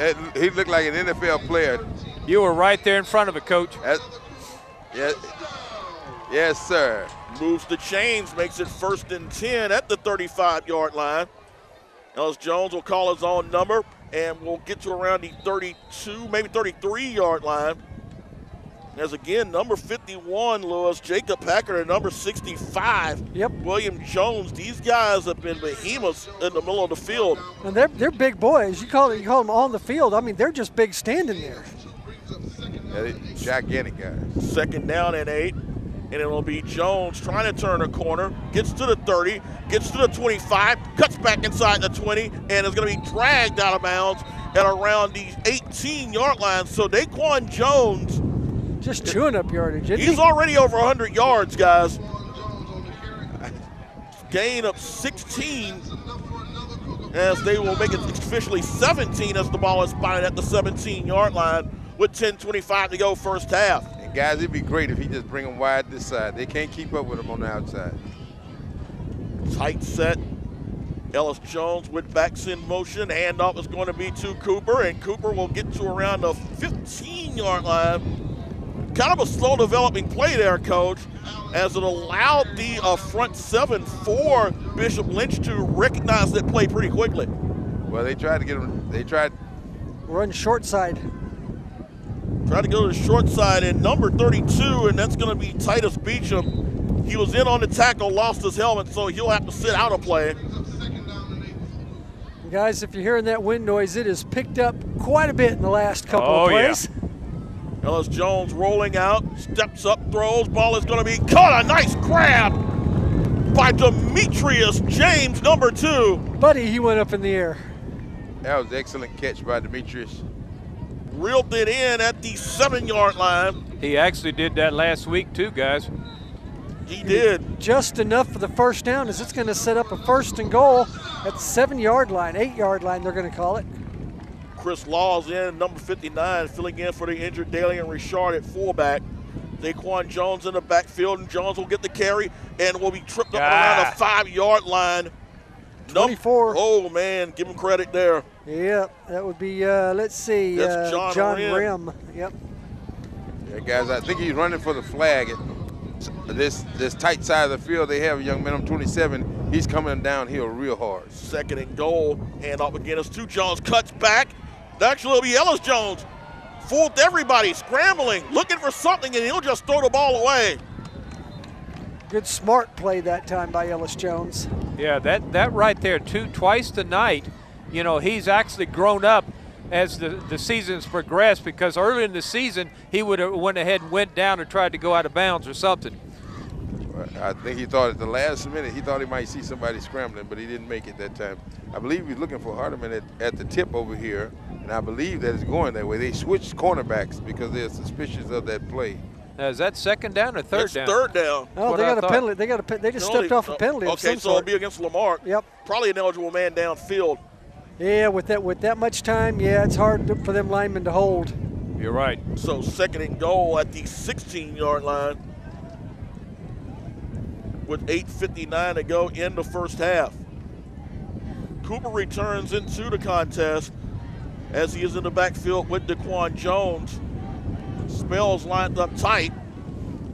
looked like an NFL player. You were right there in front of it, Coach. Yes, sir. Moves the chains, makes it 1st and 10 at the 35-yard line. Ellis Jones will call his own number, and we'll get to around the 32, maybe 33-yard line. As again, number 51, Lewis, Jacob Packard, and number 65, William Jones. These guys have been behemoths in the middle of the field. And they're big boys. You call them on the field. I mean, they're just big standing there. Yeah, gigantic guys. Second down and 8. And it'll be Jones trying to turn a corner, gets to the 30, gets to the 25, cuts back inside the 20, and is going to be dragged out of bounds at around the 18-yard line. So Daquan Jones just chewing up yardage, isn't he? He's already over 100 yards, guys. Gain of 16 as they will make it officially 17 as the ball is spotted at the 17-yard line with 10:25 to go first half. Guys, it'd be great if he just bring them wide this side. They can't keep up with him on the outside. Tight set. Ellis Jones with backs in motion. Handoff is going to be to Cooper, and Cooper will get to around the 15-yard line. Kind of a slow developing play there, Coach, as it allowed the front seven for Bishop Lynch to recognize that play pretty quickly. Well, they tried to get him. They tried. Run short side. Tried to go to the short side, and number 32, and that's going to be Titus Beecham. He was in on the tackle, lost his helmet, so he'll have to sit out a play. Guys, if you're hearing that wind noise, it has picked up quite a bit in the last couple of plays. Yeah. Ellis Jones rolling out, steps up, throws. Ball is going to be caught. A nice grab by Demetrius James, number 2. Buddy, he went up in the air. That was an excellent catch by Demetrius. Reeled it in at the 7-yard line. He actually did that last week too, guys. He did. Just enough for the first down, as it's going to set up a 1st and goal at the 7-yard line, 8-yard line they're going to call it. Chris Law's in, number 59, filling in for the injured Dalian Richard at fullback. Daquan Jones in the backfield, and Jones will get the carry and will be tripped up around the 5-yard line. 24. Oh, man, give him credit there. Yep, that would be, let's see, that's John Rim. Yep. Yeah, guys, I think he's running for the flag. This tight side of the field, they have a young man on 27. He's coming downhill real hard. 2nd and goal, and up again is to Jones. Cuts back. Actually, it'll be Ellis Jones. Fooled everybody, scrambling, looking for something, and he'll just throw the ball away. Good smart play that time by Ellis Jones. Yeah, that right there, twice tonight, you know, he's actually grown up as the season's progressed, because early in the season he would have went ahead and went down and tried to go out of bounds or something. I think he thought at the last minute, he thought he might see somebody scrambling, but he didn't make it that time. I believe he's looking for Hardeman at the tip over here, and I believe that it's going that way. They switched cornerbacks because they're suspicious of that play. Now, is that 2nd down or 3rd down? 3rd down. Oh, they got a penalty. They just stepped off a penalty. Okay, so it'll be against Lamarck. Yep. Probably an eligible man downfield. Yeah, with that much time, yeah, it's hard for them linemen to hold. You're right. So 2nd and goal at the 16-yard line with 8:59 to go in the first half. Cooper returns into the contest as he is in the backfield with Daquan Jones. Spells lined up tight,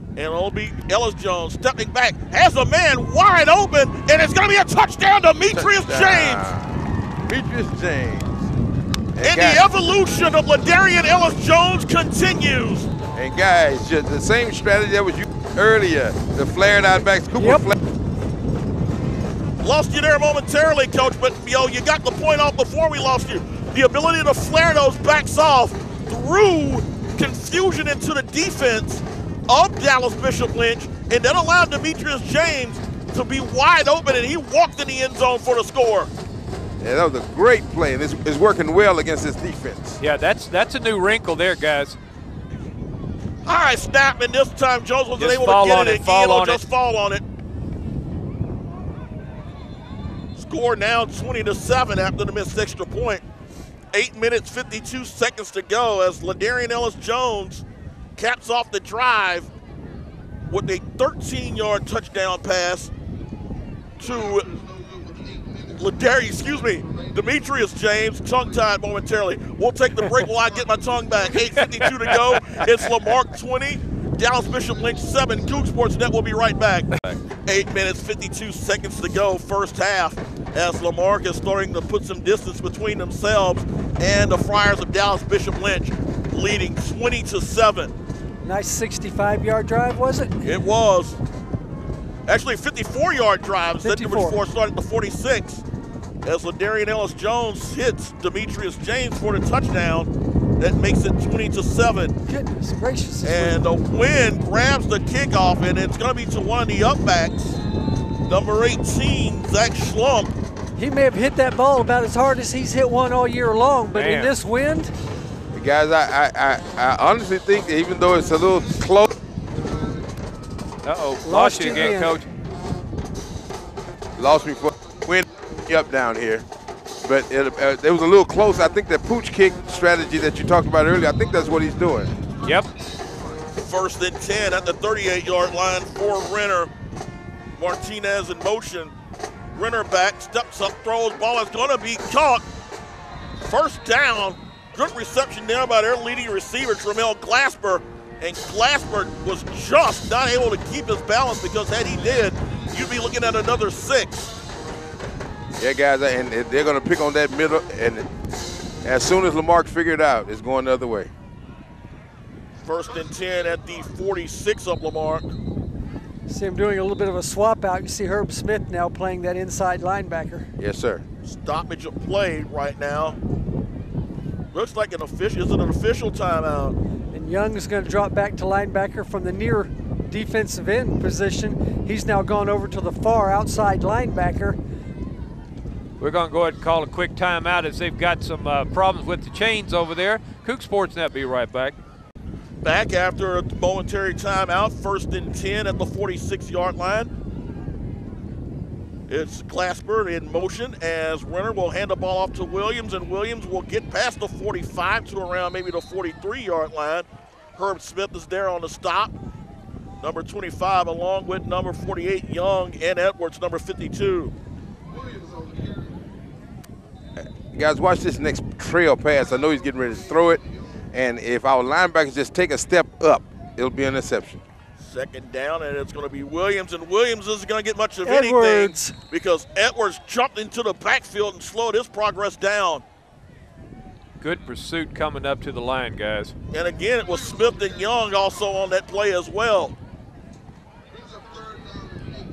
and it'll be Ellis Jones stepping back, has a man wide open, and it's going to be a touchdown to Demetrius James. Demetrius James. And the evolution of Ladarian Ellis Jones continues. And guys, just the same strategy that was used earlier, the flared out backs. Cooper Lost you there momentarily, Coach, but you got the point off before we lost you. The ability to flare those backs off through confusion into the defense of Dallas Bishop Lynch, and that allowed Demetrius James to be wide open, and he walked in the end zone for the score. Yeah, that was a great play, and it's working well against this defense. Yeah, that's a new wrinkle there, guys. All right, snap, and this time Jones wasn't able to get it, and Gilo just fall on it. Score now 20-7 after the missed extra point. 8 minutes, 52 seconds to go as Ladarian Ellis Jones caps off the drive with a 13-yard touchdown pass to Demetrius James, tongue-tied momentarily. We'll take the break while I get my tongue back. 8:52 to go. It's Lamarck 20, Dallas Bishop Lynch 7. Coug Sports Net will be right back. 8 minutes, 52 seconds to go, first half, as Lamarck is starting to put some distance between themselves and the Friars of Dallas Bishop Lynch, leading 20-7. Nice 65-yard drive, was it? It was. Actually, 54-yard drive. That number 4 started at the 46. As LaDarian Ellis-Jones hits Demetrius James for the touchdown. That makes it 20-7. Goodness gracious. And the Win grabs the kickoff, and it's going to be to one of the upbacks. Number 18, Zach Schlump. He may have hit that ball about as hard as he's hit one all year long, but in this wind. Guys, I honestly think that even though it's a little close. Uh-oh, lost you again, Coach. Lost me for win up down here. But it was a little close. I think the pooch kick strategy that you talked about earlier, I think that's what he's doing. Yep. 1st and 10 at the 38-yard line for Renner. Martinez in motion. Renner back, steps up, throws, ball is going to be caught. 1st down. Good reception there by their leading receiver, Tramel Glasper. And Glasper was just not able to keep his balance, because had he did, you'd be looking at another 6. Yeah, guys, and they're going to pick on that middle, and as soon as Lamarck figured it out, it's going the other way. 1st and 10 at the 46 of Lamarck. See him doing a little bit of a swap out. You see Herb Smith now playing that inside linebacker. Yes, sir. Stoppage of play right now. Looks like an official. Is it an official timeout? And Young is going to drop back to linebacker from the near defensive end position. He's now gone over to the far outside linebacker. We're going to go ahead and call a quick timeout as they've got some problems with the chains over there. Kook Sports Net be right back. Back after a momentary timeout, 1st and 10 at the 46-yard line. It's Glasper in motion as Renner will hand the ball off to Williams, and Williams will get past the 45 to around maybe the 43-yard line. Herb Smith is there on the stop. Number 25 along with number 48, Young, and Edwards, number 52. Guys, watch this next trail pass. I know he's getting ready to throw it. And if our linebackers just take a step up, it'll be an interception. 2nd down, and it's going to be Williams, and Williams isn't going to get much of Edwards. anything because Edwards jumped into the backfield and slowed his progress down. Good pursuit coming up to the line, guys. And again, it was Smith and Young also on that play as well.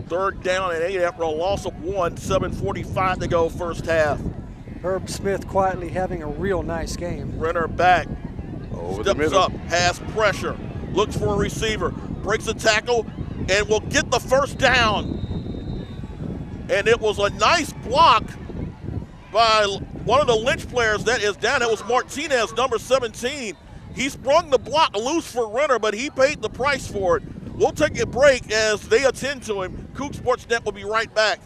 3rd down and 8 after a loss of 1, 7:45 to go 1st half. Herb Smith quietly having a real nice game. Renner back, steps up, has pressure, looks for a receiver, breaks a tackle, and will get the 1st down. And it was a nice block by one of the Lynch players that is down. It was Martinez, number 17. He sprung the block loose for Renner, but he paid the price for it. We'll take a break as they attend to him. Kook Sports Net will be right back.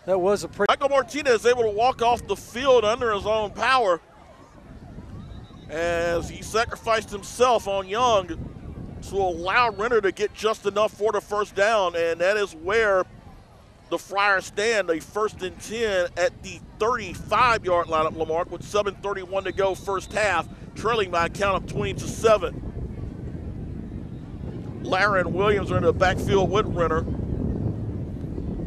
That was a pretty. Michael Martinez able to walk off the field under his own power as he sacrificed himself on Young to allow Renner to get just enough for the 1st down, and that is where the Friars stand, a 1st and 10 at the 35-yard line at Lamarck with 7:31 to go 1st half, trailing by a count of 20-7. Lara and Williams are in the backfield with Renner.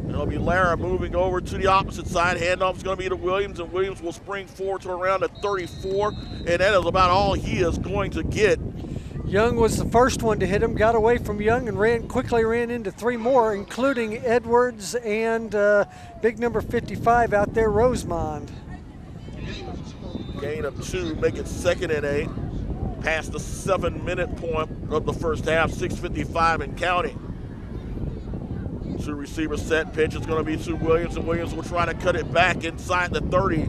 It'll be Lara moving over to the opposite side. Handoff is going to be to Williams, and Williams will spring forward to around the 34, and that is about all he is going to get. Young was the first one to hit him, got away from Young and quickly ran into 3 more, including Edwards and big number 55 out there, Rosemond. Gain of 2, make it 2nd and 8. Past the 7-minute point of the 1st half, 6:55 and counting. 2 receiver set pitch is going to be to Williams, and Williams will try to cut it back inside the 30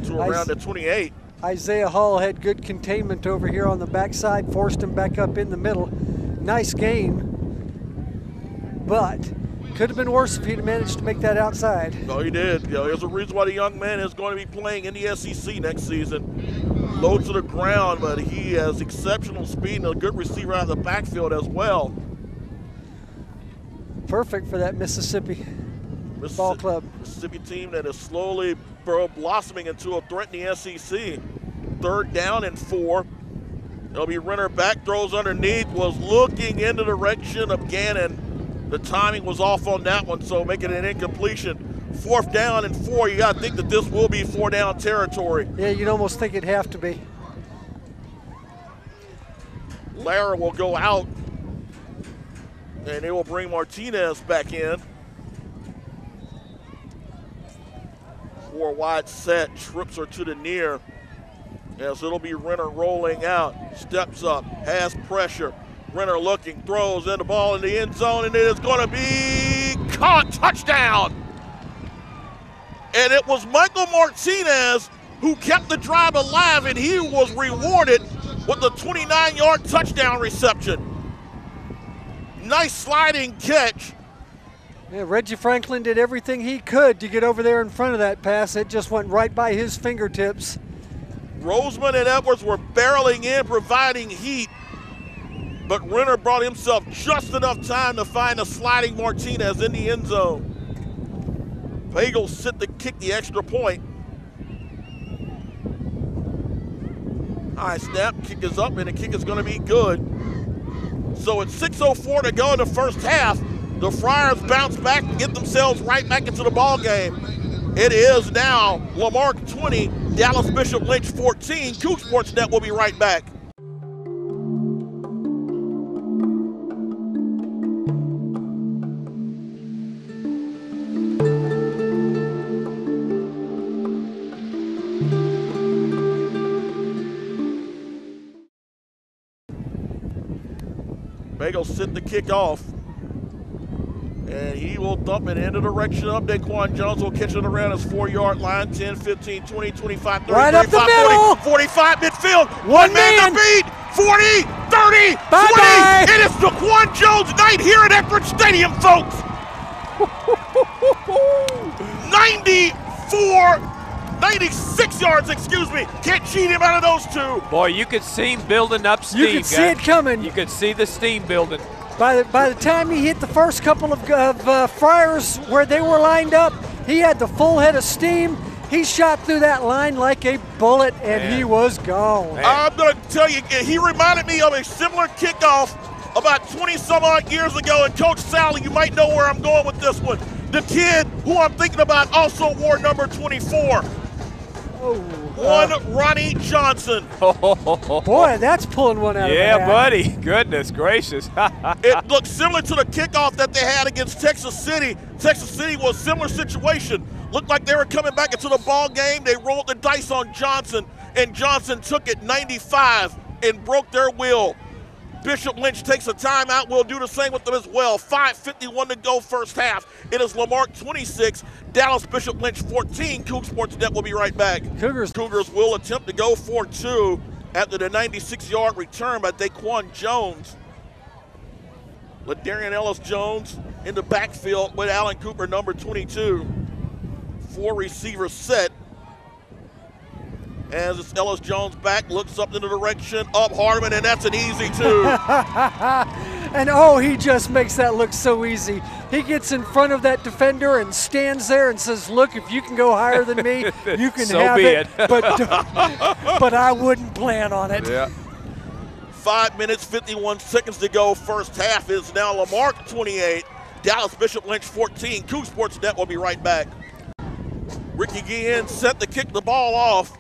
to around the 28. Isaiah Hall had good containment over here on the backside, forced him back up in the middle. Nice gain, but could have been worse if he'd managed to make that outside. No, he did. You know, there's a reason why the young man is going to be playing in the SEC next season. Low to the ground, but he has exceptional speed and a good receiver out of the backfield as well. Perfect for that Mississippi ball club. Mississippi team that is slowly blossoming into a threat in the SEC. 3rd down and 4. It'll be Renner back, throws underneath, was looking in the direction of Gannon. The timing was off on that one, so making an incompletion. 4th down and 4. You got to think that this will be 4-down territory. Yeah, you'd almost think it'd have to be. Lara will go out, and they will bring Martinez back in. 4 wide set, trips her to the near. As it'll be Renner rolling out, steps up, has pressure. Renner looking, throws in the ball in the end zone, and it is going to be caught, touchdown. And it was Michael Martinez who kept the drive alive, and he was rewarded with the 29-yard touchdown reception. Nice sliding catch. Yeah, Reggie Franklin did everything he could to get over there in front of that pass. It just went right by his fingertips. Roseman and Edwards were barreling in, providing heat, but Renner brought himself just enough time to find a sliding Martinez in the end zone. Bagels sit to kick the extra point. High snap, kick is up, and the kick is going to be good. So it's 6:04 to go in the first half. The Friars bounce back and get themselves right back into the ball game. It is now Lamarque 20, Dallas Bishop Lynch 14. Coug Sports Net will be right back. Bagels sit the kick off. And he will dump it in the direction of Daquan Jones. Will catch it around his 4-yard line. 10, 15, 20, 25, 30, right 35, up the middle. 40, 45 midfield. One man to beat. 40, 30, Bye-bye. 20. It is Daquan Jones night here at Eckford Stadium, folks. 96 yards, excuse me. Can't cheat him out of those two. Boy, you could see him building up steam. You could see it coming. You could see the steam building. By the time he hit the first couple of Friars where they were lined up, he had the full head of steam. He shot through that line like a bullet, and he was gone. Man. I'm going to tell you, he reminded me of a similar kickoff about 20-some-odd years ago. And Coach Sally, you might know where I'm going with this one. The kid who I'm thinking about also wore number 24. Ronnie Johnson. Boy, that's pulling one out of the hat. Yeah, buddy. Goodness gracious. It looks similar to the kickoff that they had against Texas City. Texas City was a similar situation. Looked like they were coming back into the ball game. They rolled the dice on Johnson, and Johnson took it 95 and broke their will. Bishop Lynch takes a timeout. We'll do the same with them as well. 5:51 to go first half. It is Lamarque 26, Dallas Bishop Lynch 14. Coug Sports Net will be right back. Cougars will attempt to go for 2 after the 96-yard return by Daquan Jones. LaDarian Ellis-Jones in the backfield with Allen Cooper, number 22. 4 receivers set. As it's Ellis-Jones back, looks up in the direction of Hardeman, and that's an easy 2. And oh, he just makes that look so easy. He gets in front of that defender and stands there and says, look, if you can go higher than me, you can So have be it. But I wouldn't plan on it. Yeah. 5 minutes, 51 seconds to go first half. Is now Lamarque 28, Dallas Bishop Lynch 14. Coug Sports Net will be right back. Ricky Guillen set to kick the ball off.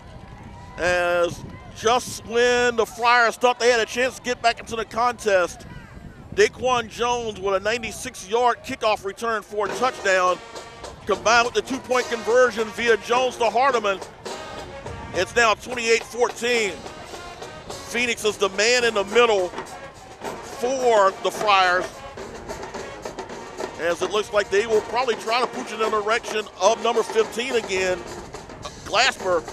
As just when the Friars thought they had a chance to get back into the contest, Daquan Jones with a 96-yard kickoff return for a touchdown, combined with the 2-point conversion via Jones to Hardeman. It's now 28-14. Phoenix is the man in the middle for the Friars, as it looks like they will probably try to push it in the direction of number 15 again, Glasper.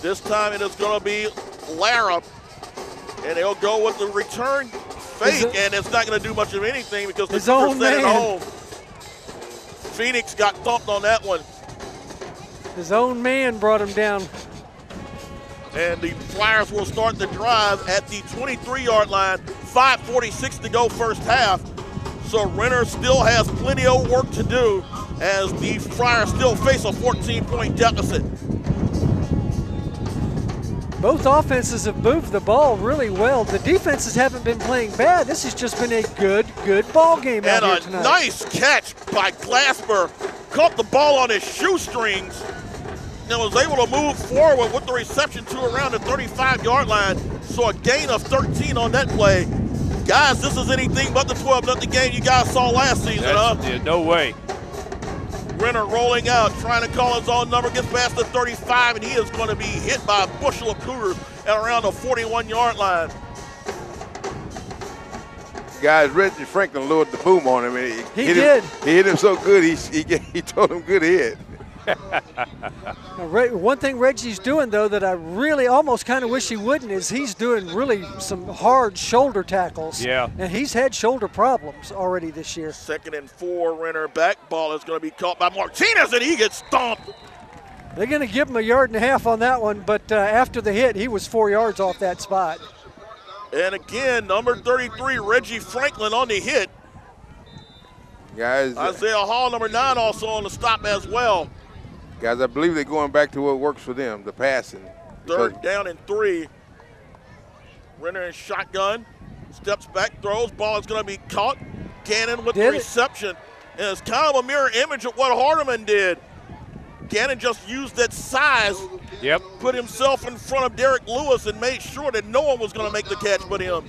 This time it is going to be Lara, and they'll go with the return fake, and it's not going to do much of anything because the Cougars set it home. Phoenix got thumped on that one. His own man brought him down. And the Flyers will start the drive at the 23-yard line. 5:46 to go first half. So Renner still has plenty of work to do as the Flyers still face a 14-point deficit. Both offenses have moved the ball really well. The defenses haven't been playing bad. This has just been a good ball game out here tonight. And a nice catch by Glasper. Caught the ball on his shoestrings and was able to move forward with the reception to around the 35-yard line. So a gain of 13 on that play. Guys, this is anything but the 12-0 game you guys saw last season, huh? Yeah, no way. Renner rolling out, trying to call his own number, gets past the 35, and he is going to be hit by a bushel of Cougars at around the 41-yard line. Guys, Reggie Franklin lured the boom on him. He did. He hit him so good, he told him good hit. One thing Reggie's doing, though, that I really almost kind of wish he wouldn't, is he's doing really some hard shoulder tackles. Yeah. And he's had shoulder problems already this year. 2nd and 4, Renner back. Ball is going to be caught by Martinez, and he gets stomped. They're going to give him a yard and a half on that one, but after the hit, he was 4 yards off that spot. And again, number 33, Reggie Franklin on the hit. Guys, Isaiah Hall, number 9, also on the stop as well. Guys, I believe they're going back to what works for them, the passing. 3rd down and 3. Renner in shotgun, steps back, throws, ball is going to be caught. Gannon with the reception. And it's kind of a mirror image of what Hardeman did. Gannon just used that size, put himself in front of Derek Lewis and made sure that no one was going to make the catch but him.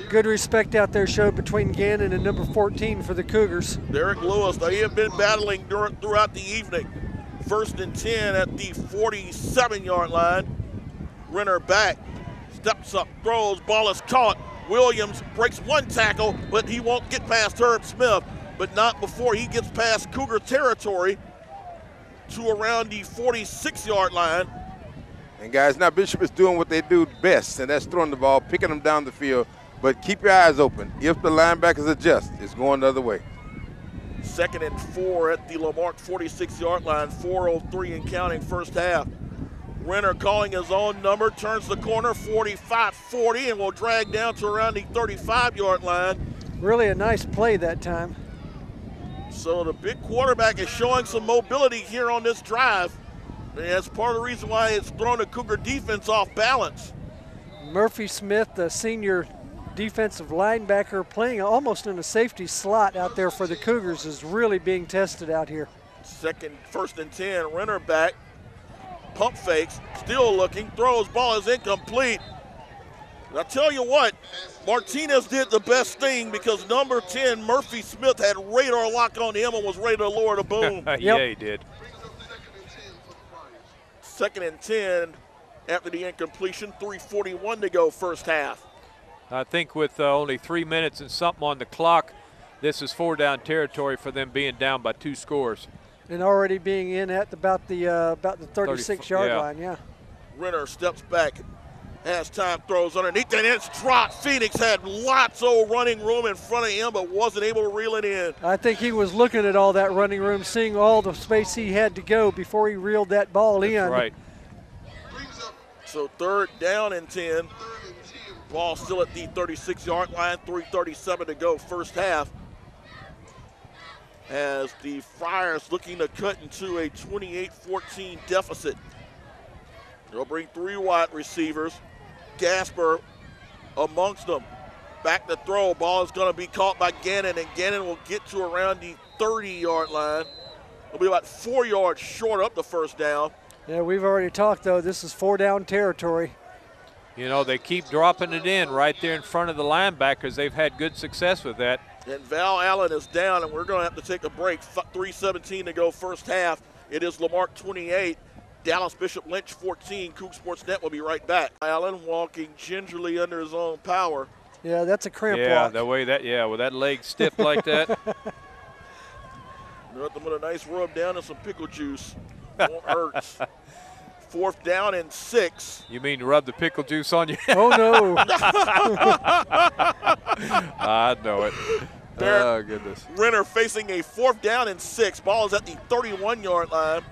Good respect out there showed between Gannon and number 14 for the Cougars. Derek Lewis, they have been battling throughout the evening. 1st and 10 at the 47-yard line. Renner back, steps up, throws, ball is caught. Williams breaks one tackle, but he won't get past Herb Smith, but not before he gets past Cougar territory to around the 46-yard line. And guys, now Bishop is doing what they do best, and that's throwing the ball, picking them down the field. But keep your eyes open. If the linebackers adjust, it's going the other way. 2nd and 4 at the Lamarck 46-yard line, 4:03 and counting first half. Renner calling his own number, turns the corner, 45-40, and will drag down to around the 35-yard line. Really a nice play that time. So the big quarterback is showing some mobility here on this drive. And that's part of the reason why it's thrown the Cougar defense off balance. Murphy Smith, the senior defensive linebacker, playing almost in a safety slot out there for the Cougars, is really being tested out here. 1st and 10, Renner back, pump fakes, still looking, throws, ball is incomplete. And I tell you what, Martinez did the best thing because number 10, Murphy Smith, had radar lock on him and was ready to lower the boom. Yeah, he did. 2nd and 10 after the incompletion, 3:41 to go first half. I think with only 3 minutes and something on the clock, this is 4-down territory for them, being down by 2 scores. And already being in at about the 36-yard line, yeah. Renner steps back, has time, throws underneath, and it's dropped. Phoenix had lots of running room in front of him, but wasn't able to reel it in. I think he was looking at all that running room, seeing all the space he had to go before he reeled that ball in. That's right. So 3rd down and 10. Ball still at the 36-yard line, 3:37 to go first half. As the Friars looking to cut into a 28-14 deficit. They'll bring 3 wide receivers. Gasper amongst them. Back to throw. Ball is going to be caught by Gannon, and Gannon will get to around the 30-yard line. It'll be about 4 yards short up the first down. Yeah, we've already talked, though. This is 4-down territory. You know, they keep dropping it in right there in front of the linebackers. They've had good success with that. And Val Allen is down, and we're going to have to take a break. 3:17 to go first half. It is Lamarck 28, Dallas Bishop Lynch 14. Coug Sports Net will be right back. Allen walking gingerly under his own power. Yeah, that's a cramp walk. Yeah, the way that, with that leg stiff like that. Nothing but a nice rub down and some pickle juice. Won't hurt. 4th down and 6. You mean rub the pickle juice on you? Oh, no. I know it. Oh, goodness. Renner facing a 4th down and 6. Ball is at the 31-yard line.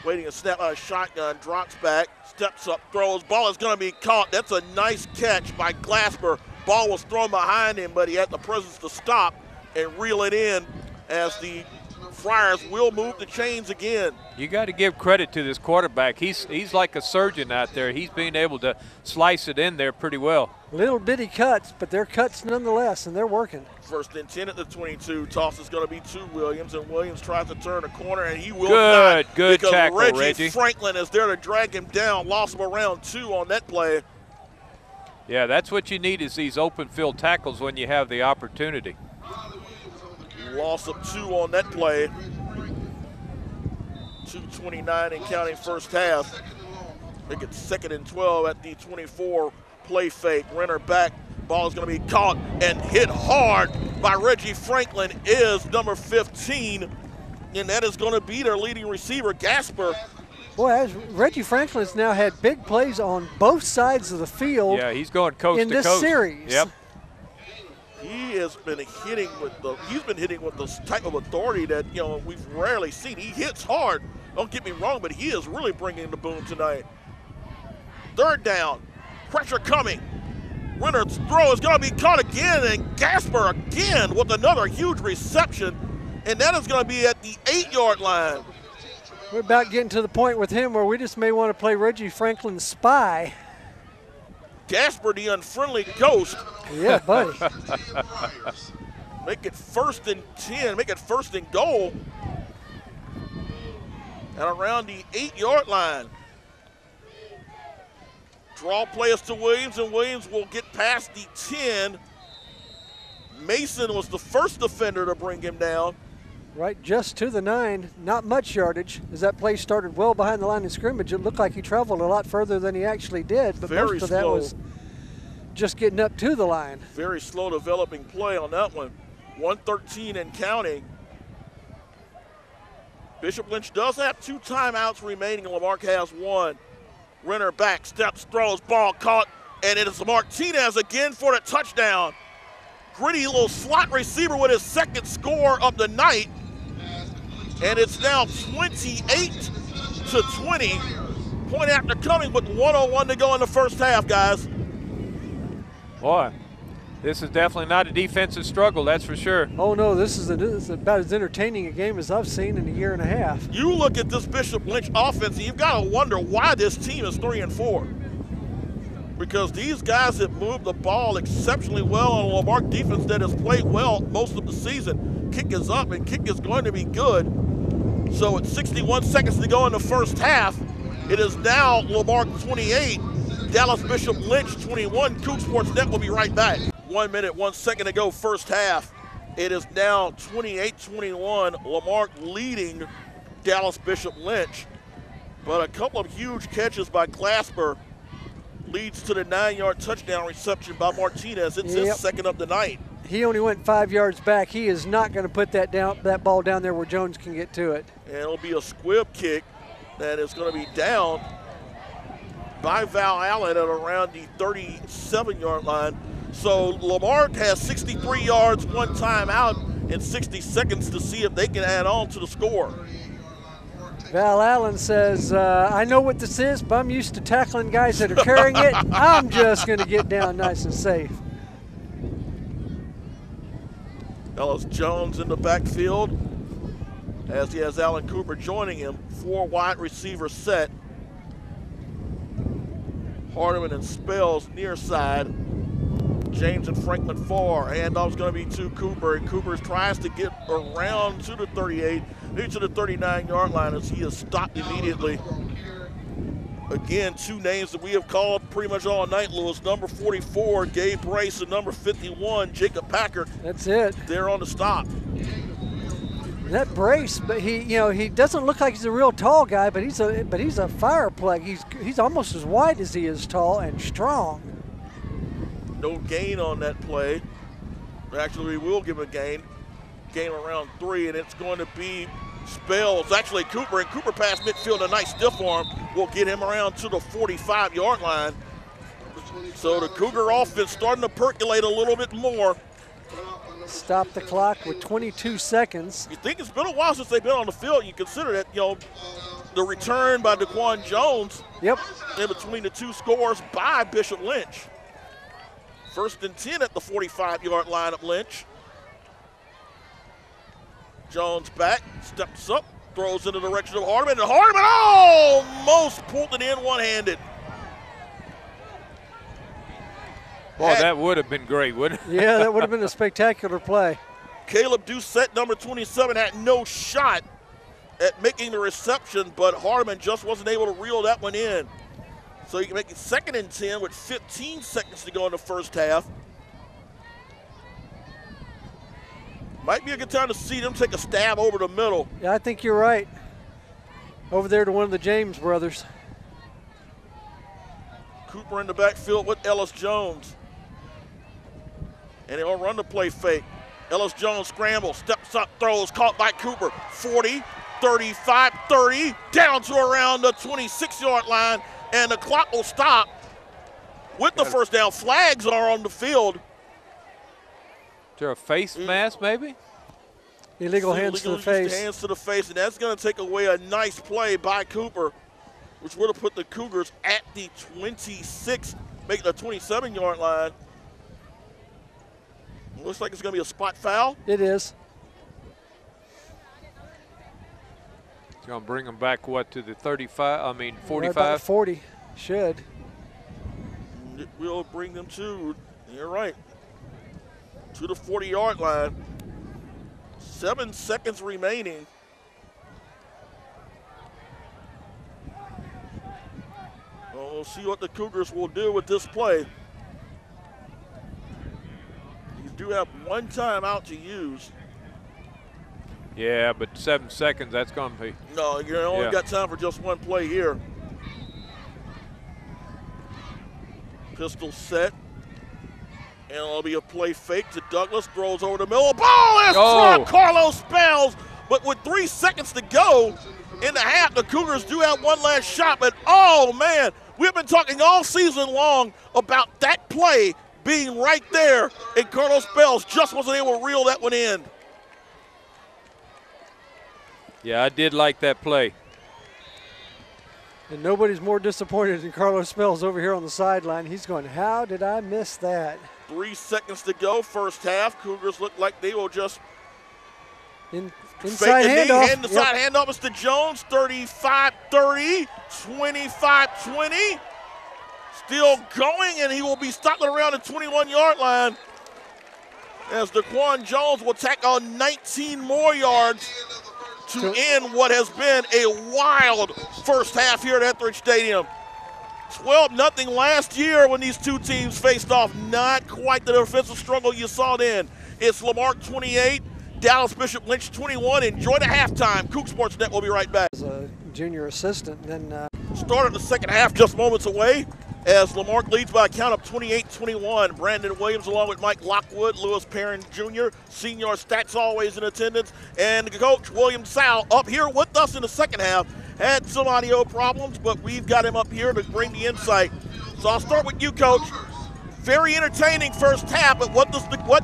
Waiting a snap out of shotgun, drops back, steps up, throws. Ball is going to be caught. That's a nice catch by Glasper. Ball was thrown behind him, but he had the presence to stop and reel it in as the Friars will move the chains again. You got to give credit to this quarterback. He's like a surgeon out there. He's being able to slice it in there pretty well. Little bitty cuts, but they're cuts nonetheless, and they're working. 1st and 10 at the 22. Toss is going to be to Williams, and Williams tries to turn a corner, and he will not. Good because tackle, Reggie Franklin is there to drag him down. Loss of around 2 on that play. Yeah, that's what you need is these open field tackles when you have the opportunity. Loss of 2 on that play. 2:29 and counting first half. Make it 2nd and 12 at the 24. Play fake. Renner back. Ball is going to be caught and hit hard by Reggie Franklin is number 15. And that is going to be their leading receiver, Gasper. Boy, Reggie Franklin's now had big plays on both sides of the field. Yeah, he's going coast in to this coast. Series. Yep. He has been hitting with the type of authority that we've rarely seen. He hits hard. Don't get me wrong, but he is really bringing the boom tonight. 3rd down, pressure coming. Renner's throw is going to be caught again, and Gasper again with another huge reception, and that is going to be at the 8-yard line. We're about getting to the point with him where we just may want to play Reggie Franklin's spy. Gasper, the unfriendly ghost. Yeah, buddy. Make it 1st and 10. Make it 1st and goal. And around the 8-yard line. Draw players to Williams, and Williams will get past the 10. Mason was the first defender to bring him down. Right, just to the 9. Not much yardage. As that play started well behind the line of scrimmage, it looked like he traveled a lot further than he actually did. But Very most of that slow. was just getting up to the line. Very slow developing play on that one. 1:13 and counting. Bishop Lynch does have 2 timeouts remaining. Lamarck has 1. Renner back, steps, throws, ball caught, and it is Martinez again for the touchdown. Gritty little slot receiver with his 2nd score of the night. And it's now 28-20. Point after coming with 1:01 to go in the first half, guys. Boy, this is definitely not a defensive struggle, that's for sure. Oh, no, this is about as entertaining a game as I've seen in a year and a half. You look at this Bishop Lynch offense, and you've got to wonder why this team is 3-4. Because these guys have moved the ball exceptionally well on a Lamarck defense that has played well most of the season. Kick is up, and kick is going to be good. So at 61 seconds to go in the first half, it is now Lamarck 28, Dallas Bishop Lynch 21. Coug Sports Net will be right back. 1 minute, 1 second to go first half. It is now 28-21. Lamarck leading Dallas Bishop Lynch. But a couple of huge catches by Glasper leads to the 9-yard touchdown reception by Martinez. It's his 2nd of the night. He only went 5 yards back. He is not going to put that ball down there where Jones can get to it. And it'll be a squib kick that is going to be down by Val Allen at around the 37-yard line. So Lamarck has 63 yards, 1 timeout, and 60 seconds to see if they can add on to the score. Val Allen says, I know what this is, but I'm used to tackling guys that are carrying it. I'm just going to get down nice and safe. Ellis Jones in the backfield as he has Alan Cooper joining him. 4 wide receiver set. Hardeman and Spells near side. James and Franklin far. Handoff's going to be to Cooper, and Cooper tries to get around to the 38, maybe to the 39-yard line as he is stopped immediately. Again, 2 names that we have called pretty much all night, Lewis. Number 44, Gabe Brace, and number 51, Jacob Packard. That's it. They're on the stop. That Brace, but he doesn't look like he's a real tall guy, but he's a fire plug. He's almost as wide as he is tall and strong. No gain on that play. Actually, we will give him a gain. Gain around 3, and it's going to be Spells. Actually, Cooper, and Cooper past midfield, a nice stiff arm will get him around to the 45-yard line. So the Cougar offense starting to percolate a little bit more. Stop the clock with 22 seconds. You think it's been a while since they've been on the field. You consider that, the return by Daquan Jones. Yep. In between the 2 scores by Bishop Lynch. 1st and 10 at the 45-yard line of Lynch. Jones back, steps up, throws in the direction of Hardiman, and Hardiman almost pulled it in one-handed. Boy, that would have been great, wouldn't it? Yeah, that would have been a spectacular play. Caleb Doucette, number 27, had no shot at making the reception, but Hardiman just wasn't able to reel that one in. So you can make it 2nd and 10 with 15 seconds to go in the first half. Might be a good time to see them take a stab over the middle. Yeah, I think you're right. Over there to one of the James brothers. Cooper in the backfield with Ellis Jones. And he'll run the play fake. Ellis Jones scrambles, steps up, throws, caught by Cooper. 40, 35, 30, down to around the 26-yard line, and the clock will stop with the first down. Flags are on the field. Is there a face mask, maybe? Illegal hands to the face. Hands to the face, and that's going to take away a nice play by Cooper, which would have put the Cougars at the 26, making the 27-yard line. Looks like it's going to be a spot foul. It is. It's going to bring them back, what, to the 35? 45? Right about 40, should. It will bring them to, you're right, to the 40-yard line. 7 seconds remaining. Well, we'll see what the Cougars will do with this play. You do have one timeout to use. Yeah, but 7 seconds, that's going to be. No, you only got time for just one play here. Pistol set. And it'll be a play fake to Douglas. Throws over the middle. Ball is from Carlos Spells. But with 3 seconds to go in the half, the Cougars do have one last shot. But, oh, man, we've been talking all season long about that play being right there. And Carlos Spells just wasn't able to reel that one in. Yeah, I did like that play. And nobody's more disappointed than Carlos Spells over here on the sideline. He's going, how did I miss that? 3 seconds to go, first half. Cougars look like they will just inside handoff. Inside handoff is to Jones, 35-30, 25-20. Still going, and he will be stopped around the 21-yard line as Daquan Jones will tack on 19 more yards to end what has been a wild first half here at Etheridge Stadium. 12-0 last year when these two teams faced off. Not quite the defensive struggle you saw then. It's Lamarque 28, Dallas Bishop Lynch 21. Enjoy the halftime. Coug Sports Net will be right back. As a junior assistant, then Start of the second half just moments away as Lamarque leads by a count of 28-21. Brandon Williams along with Mike Lockwood, Lewis Perrin Jr., senior stats always in attendance, and Coach William Sal up here with us in the second half. Had some audio problems, but we've got him up here to bring the insight. So I'll start with you, Coach. Very entertaining first half, but what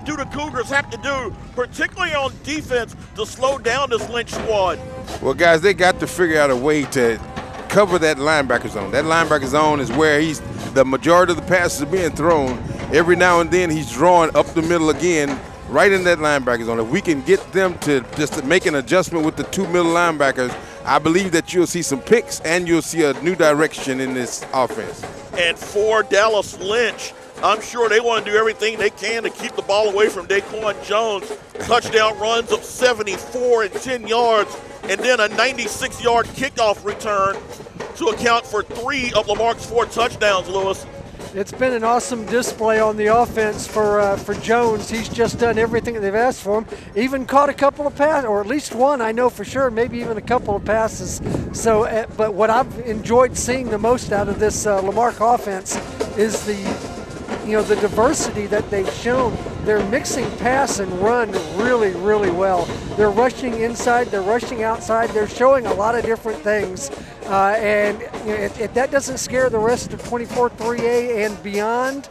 do the Cougars have to do, particularly on defense, to slow down this Lynch squad? Well, guys, they got to figure out a way to cover that linebacker zone. That linebacker zone is where the majority of the passes are being thrown. Every now and then he's drawing up the middle again, right in that linebacker zone. If we can get them to just make an adjustment with the 2 middle linebackers, I believe that you'll see some picks and you'll see a new direction in this offense. And for Dallas Lynch, I'm sure they want to do everything they can to keep the ball away from Daquan Jones. Touchdown runs of 74 and 10 yards, and then a 96-yard kickoff return to account for 3 of Lamarque's 4 touchdowns, Lewis. It's been an awesome display on the offense for Jones. He's just done everything that they've asked for him. Even caught a couple of passes, or at least one, I know for sure, maybe even a couple of passes. So, but what I've enjoyed seeing the most out of this Lamarque offense is the diversity that they've shown. They're mixing pass and run really, really well. They're rushing inside, they're rushing outside, they're showing a lot of different things. And if that doesn't scare the rest of 24-3A and beyond,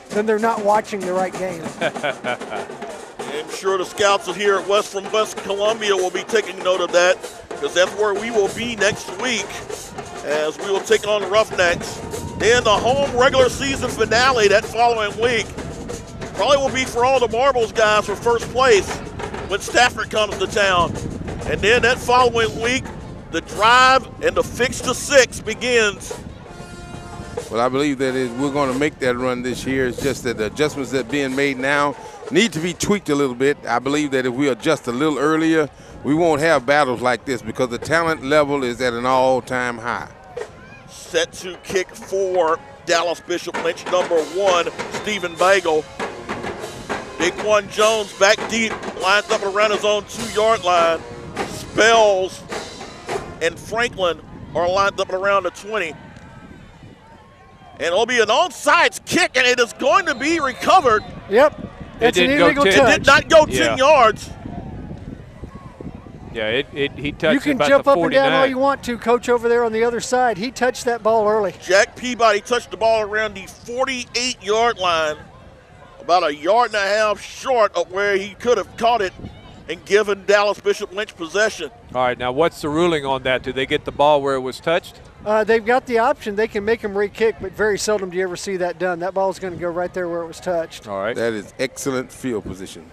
then they're not watching the right game. I'm sure the scouts here at West Columbia will be taking note of that, because that's where we will be next week as we will take on the Roughnecks. Then the home regular season finale that following week probably will be for all the Marbles guys for first place. when Stafford comes to town. And then that following week, the drive and the fix to 6 begins. Well, I believe that we're going to make that run this year. It's just that the adjustments that are being made now need to be tweaked a little bit. I believe that if we adjust a little earlier, we won't have battles like this because the talent level is at an all-time high. Set to kick for Dallas Bishop Lynch, number 1, Stephen Bagel. Daquan Jones back deep, lines up around his own 2-yard line. Spells and Franklin are lined up around the 20. And it'll be an onside kick, and it is going to be recovered. Yep. That's an illegal touch. It did not go 10 yards. Yeah, he touched You can about jump the up and 49. down all you want to, Coach, over there on the other side. He touched that ball early. Jack Peabody touched the ball around the 48-yard line, about a yard and a half short of where he could have caught it and given Dallas Bishop Lynch possession. All right, now what's the ruling on that? Did they get the ball where it was touched? They've got the option. They can make him re-kick, but very seldom do you ever see that done. That ball's going to go right there where it was touched. All right. That is excellent field position.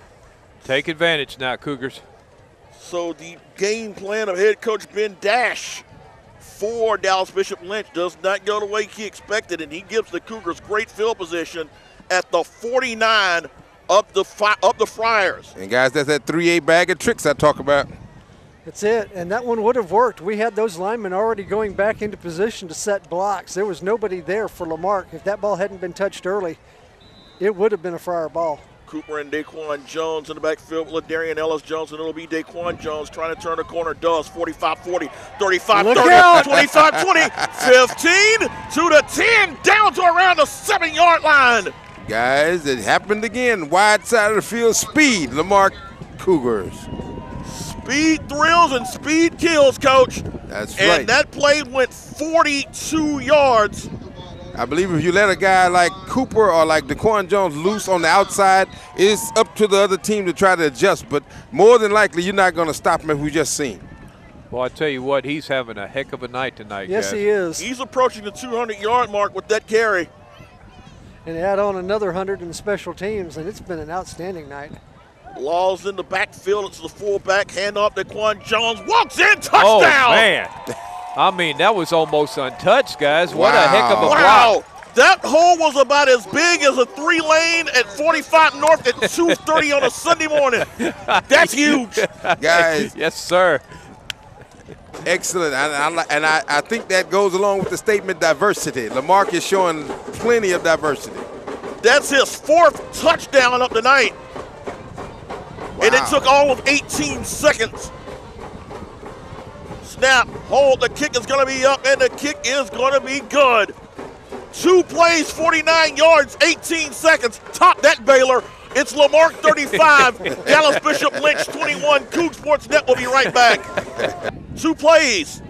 Take advantage now, Cougars. So the game plan of head coach Ben Dash for Dallas Bishop Lynch does not go the way he expected, and he gives the Cougars great field position at the 49 up the Friars. And, guys, that's that 3-8 bag of tricks I talk about. That's it, and that one would have worked. We had those linemen already going back into position to set blocks. There was nobody there for Lamarque. If that ball hadn't been touched early, it would have been a Friar ball. Cooper and Daquan Jones in the backfield with Darian Ellis Jones, and it'll be Daquan Jones trying to turn the corner. Does 45-40, 35-30, 25-20, 15 to the 10, down to around the 7-yard line. Guys, it happened again. Wide side of the field, speed, Lamarque Cougars. Speed thrills and speed kills, Coach. That's right. And that play went 42 yards. I believe if you let a guy like Cooper or like Daquan Jones loose on the outside, it's up to the other team to try to adjust. But more than likely, you're not going to stop him as we just seen. Well, I tell you what, he's having a heck of a night tonight, Yes, guys. he is. He's approaching the 200-yard mark with that carry. And add on another 100 in special teams, and it's been an outstanding night. Law's in the backfield. It's the fullback. Hand off to Daquan Jones. Walks in. Touchdown. Oh, man. I mean, that was almost untouched, guys. What a heck of a block. That hole was about as big as a 3-lane at 45 North at 2:30 on a Sunday morning. That's huge. Guys. Yes, sir. Excellent. And I think that goes along with the statement diversity. Lamarque is showing plenty of diversity. That's his 4th touchdown of the night. Wow. And it took all of 18 seconds. Snap, hold, the kick is going to be up, and the kick is going to be good. 2 plays, 49 yards, 18 seconds. Top that, Baylor. It's Lamarque 35, Dallas Bishop Lynch 21. Coug Sports Net will be right back. 2 plays,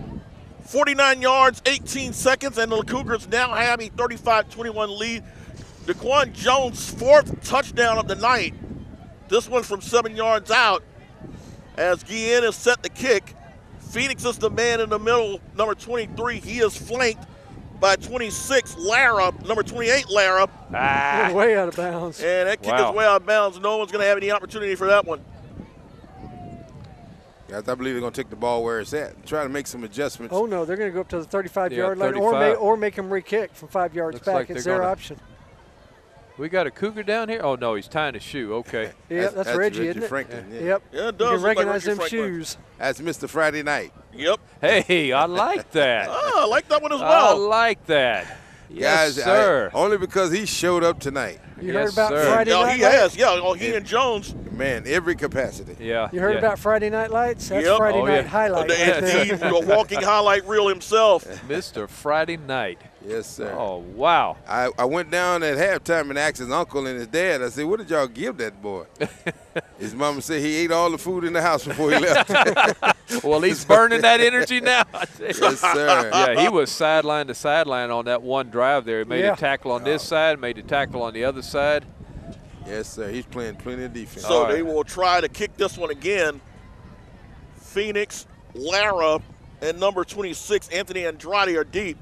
49 yards, 18 seconds, and the Cougars now have a 35-21 lead. Daquan Jones' 4th touchdown of the night. This one from 7 yards out as Guillen is set the kick. Phoenix is the man in the middle, number 23. He is flanked by 26, Lara, number 28, Lara. Way out of bounds. And that kick is way out of bounds. No one's going to have any opportunity for that one. Guys, I believe they're going to take the ball where it's at. Try to make some adjustments. Oh, no, they're going to go up to the 35-yard line or make him re-kick from 5 yards Looks back. like it's their option. We got a Cougar down here? Oh, no, he's tying a shoe. Okay. Yeah, that's Reggie, isn't it? Franklin, yeah. Yep. Yeah, it does. You can recognize like them shoes. That's Mr. Friday Night. Yep. Hey, I like that. I like that one as well. I like that. Yes, Guys, sir. Only because he showed up tonight. You heard about Friday Night Night Lights? Has. Yeah, he and Jones. Man, every capacity. Yeah. You heard about Friday Night Lights? That's Yep. Friday Night Highlight. He's a walking highlight reel himself. Mr. Friday Night. Yes, sir. Oh, wow. I went down at halftime and asked his uncle and his dad, I said, what did y'all give that boy? His mama said he ate all the food in the house before he left. Well, he's burning that energy now. Yes, sir. Yeah, he was sideline to sideline on that one drive there. He made a tackle on this side, made a tackle on the other side. Yes, sir. He's playing plenty of defense. So they will try to kick this one again. Phoenix, Lara, and number 26, Anthony Andrade, are deep.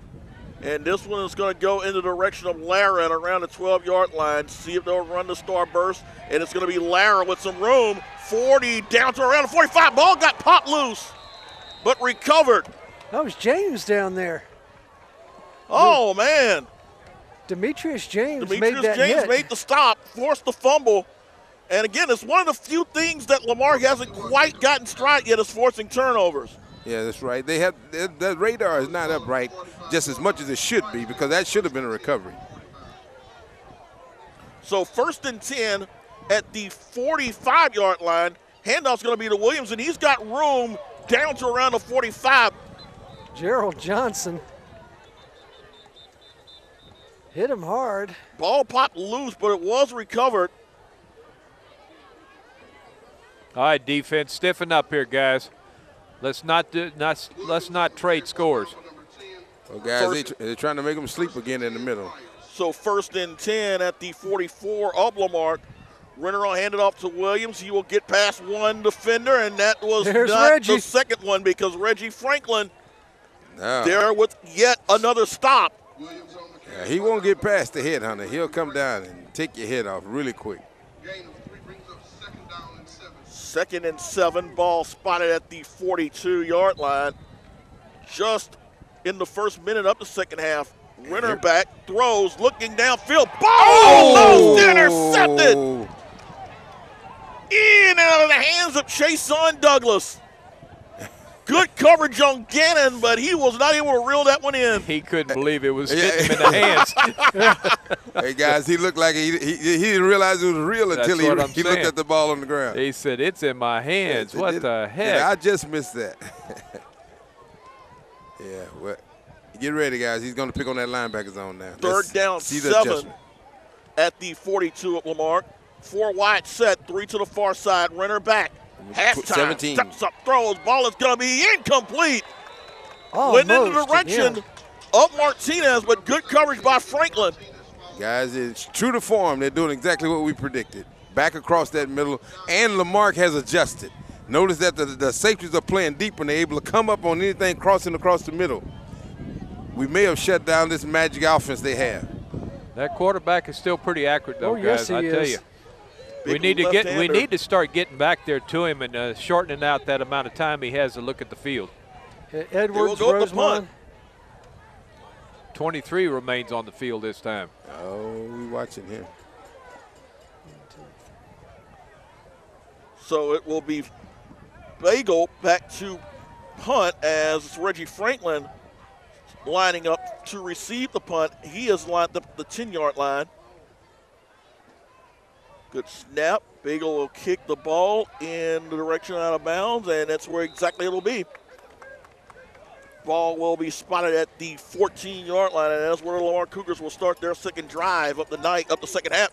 And this one is going to go in the direction of Lara at around the 12-yard line. See if they'll run the star burst. And it's going to be Lara with some room. 40 down to around the 45. Ball got popped loose, but recovered. That was James down there. Oh, man. Demetrius James made that James hit. made the stop, forced the fumble. And again, it's one of the few things that Lamarque hasn't quite gotten straight yet is forcing turnovers. Yeah, that's right. They have that radar is not upright just as much as it should be, because that should have been a recovery. So 1st and 10 at the 45-yard line. Handoff's going to be to Williams, and he's got room down to around the 45. Gerald Johnson hit him hard. Ball popped loose, but it was recovered. All right, defense, stiffen up here, guys. Let's not trade scores. Well, guys, they're trying to make them sleep again in the middle. So 1st and 10 at the 44 of Lamarque. Renner will hand it off to Williams. He will get past one defender, and that was not Reggie. the second one, because Reggie Franklin there with yet another stop. Yeah, he won't get past the headhunter. He'll come down and take your head off really quick. 2nd and 7, ball spotted at the 42-yard line. Just in the first minute of the second half. Renner back, throws, looking downfield. Ball intercepted. In and out of the hands of Chason Douglas. Good coverage on Gannon, but he was not able to reel that one in. He couldn't believe it was hitting him in the hands. Hey, guys, he looked like he didn't realize it was real until he looked at the ball on the ground. He said, it's in my hands. What the heck? Yeah, I just missed that. Yeah, well, get ready, guys. He's going to pick on that linebacker zone now. 3rd down, 7 at the 42 of Lamarque. 4 wide set, 3 to the far side. Renner back. Halftime, 17. Steps up, throws. Ball is going to be incomplete. Almost, went in the direction of Martinez, but good coverage by Franklin. Guys, it's true to form. They're doing exactly what we predicted. Back across that middle, and Lamarque has adjusted. Notice that the safeties are playing deep, and they're able to come up on anything crossing across the middle. We may have shut down this magic offense they have. That quarterback is still pretty accurate, though, guys. Yes, he I tell is. you. We need to start getting back there to him and shortening out that amount of time he has to look at the field. Edwards, Rosemont. 23 remains on the field this time. Oh, we watching him. So it will be Bagel back to punt as Reggie Franklin lining up to receive the punt. He has lined up the 10-yard line. Good snap. Bagel will kick the ball in the direction out of bounds, and that's where exactly it'll be. Ball will be spotted at the 14-yard line, and that's where the Lamarque Cougars will start their second drive of the night, up the second half,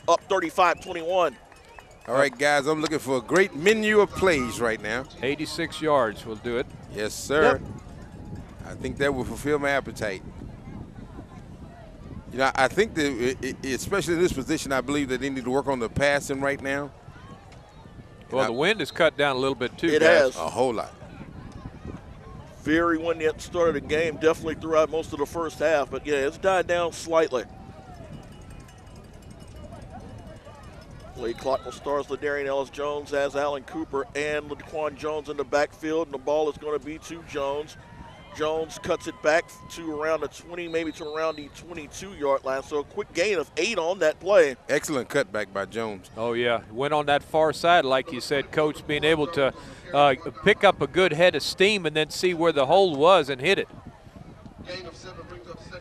up 35-21. All right, guys, I'm looking for a great menu of plays right now. 86 yards will do it. Yes, sir. Yep. I think that will fulfill my appetite. You know, I think that, especially in this position, I believe that they need to work on the passing right now. Well, the wind has cut down a little bit, too, It guys. has. A whole lot. Very windy at the start of the game, definitely throughout most of the first half, but yeah, it's died down slightly. Play clock will start as Ladarian Ellis-Jones as Allen Cooper and LaQuan Jones in the backfield, and the ball is going to be to Jones. Jones cuts it back to around the 20, maybe to around the 22-yard line. So a quick gain of 8 on that play. Excellent cutback by Jones. Oh, yeah. Went on that far side, like you said, Coach, being able to pick up a good head of steam and then see where the hole was and hit it.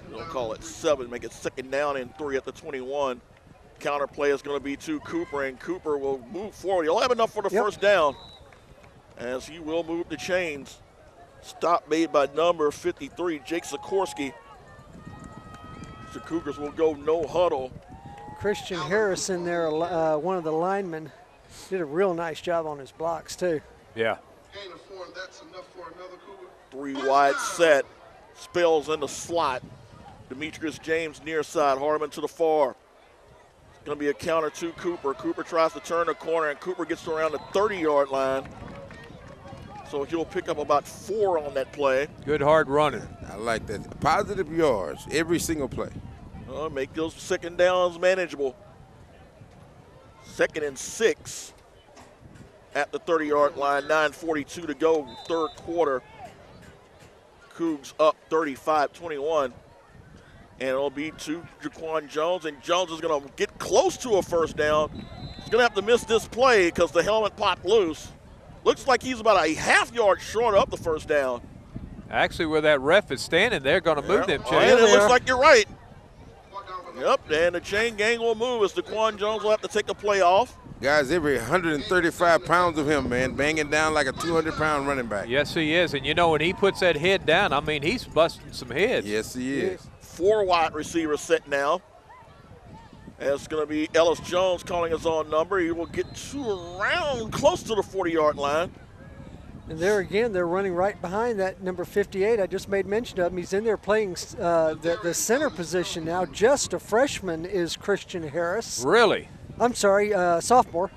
We'll call it 7, make it 2nd down and 3 at the 21. Counter play is going to be to Cooper, and Cooper will move forward. He'll have enough for the first down as he will move the chains. Stop made by number 53, Jake Sikorsky. The Cougars will go no huddle. Christian Harrison there, one of the linemen, did a real nice job on his blocks, too. Yeah. 3 wide set. Spells in the slot. Demetrius James near side. Hardeman to the far. It's going to be a counter to Cooper. Cooper tries to turn the corner, and Cooper gets to around the 30-yard line. So he'll pick up about 4 on that play. Good hard running. I like that. Positive yards every single play. Make those second downs manageable. 2nd and 6 at the 30-yard line. 9:42 to go, third quarter. Cougs up 35-21. And it'll be to Jaquan Jones. And Jones is going to get close to a first down. He's going to have to miss this play because the helmet popped loose. Looks like he's about a half-yard short of the first down. Actually, where that ref is standing, they're going to move them chains. And it looks like you're right. Yep, and the chain gang will move as Daquan Jones will have to take a play off. Guys, every 135 pounds of him, man, banging down like a 200-pound running back. Yes, he is. And, you know, when he puts that head down, I mean, he's busting some heads. Yes, he is. 4 wide receivers set now. And it's going to be Ellis Jones calling his own number. He will get to around close to the 40-yard line. And there again, they're running right behind that number 58. I just made mention of him. He's in there playing the center position now. Just a freshman is Christian Harris. Really? I'm sorry, sophomore.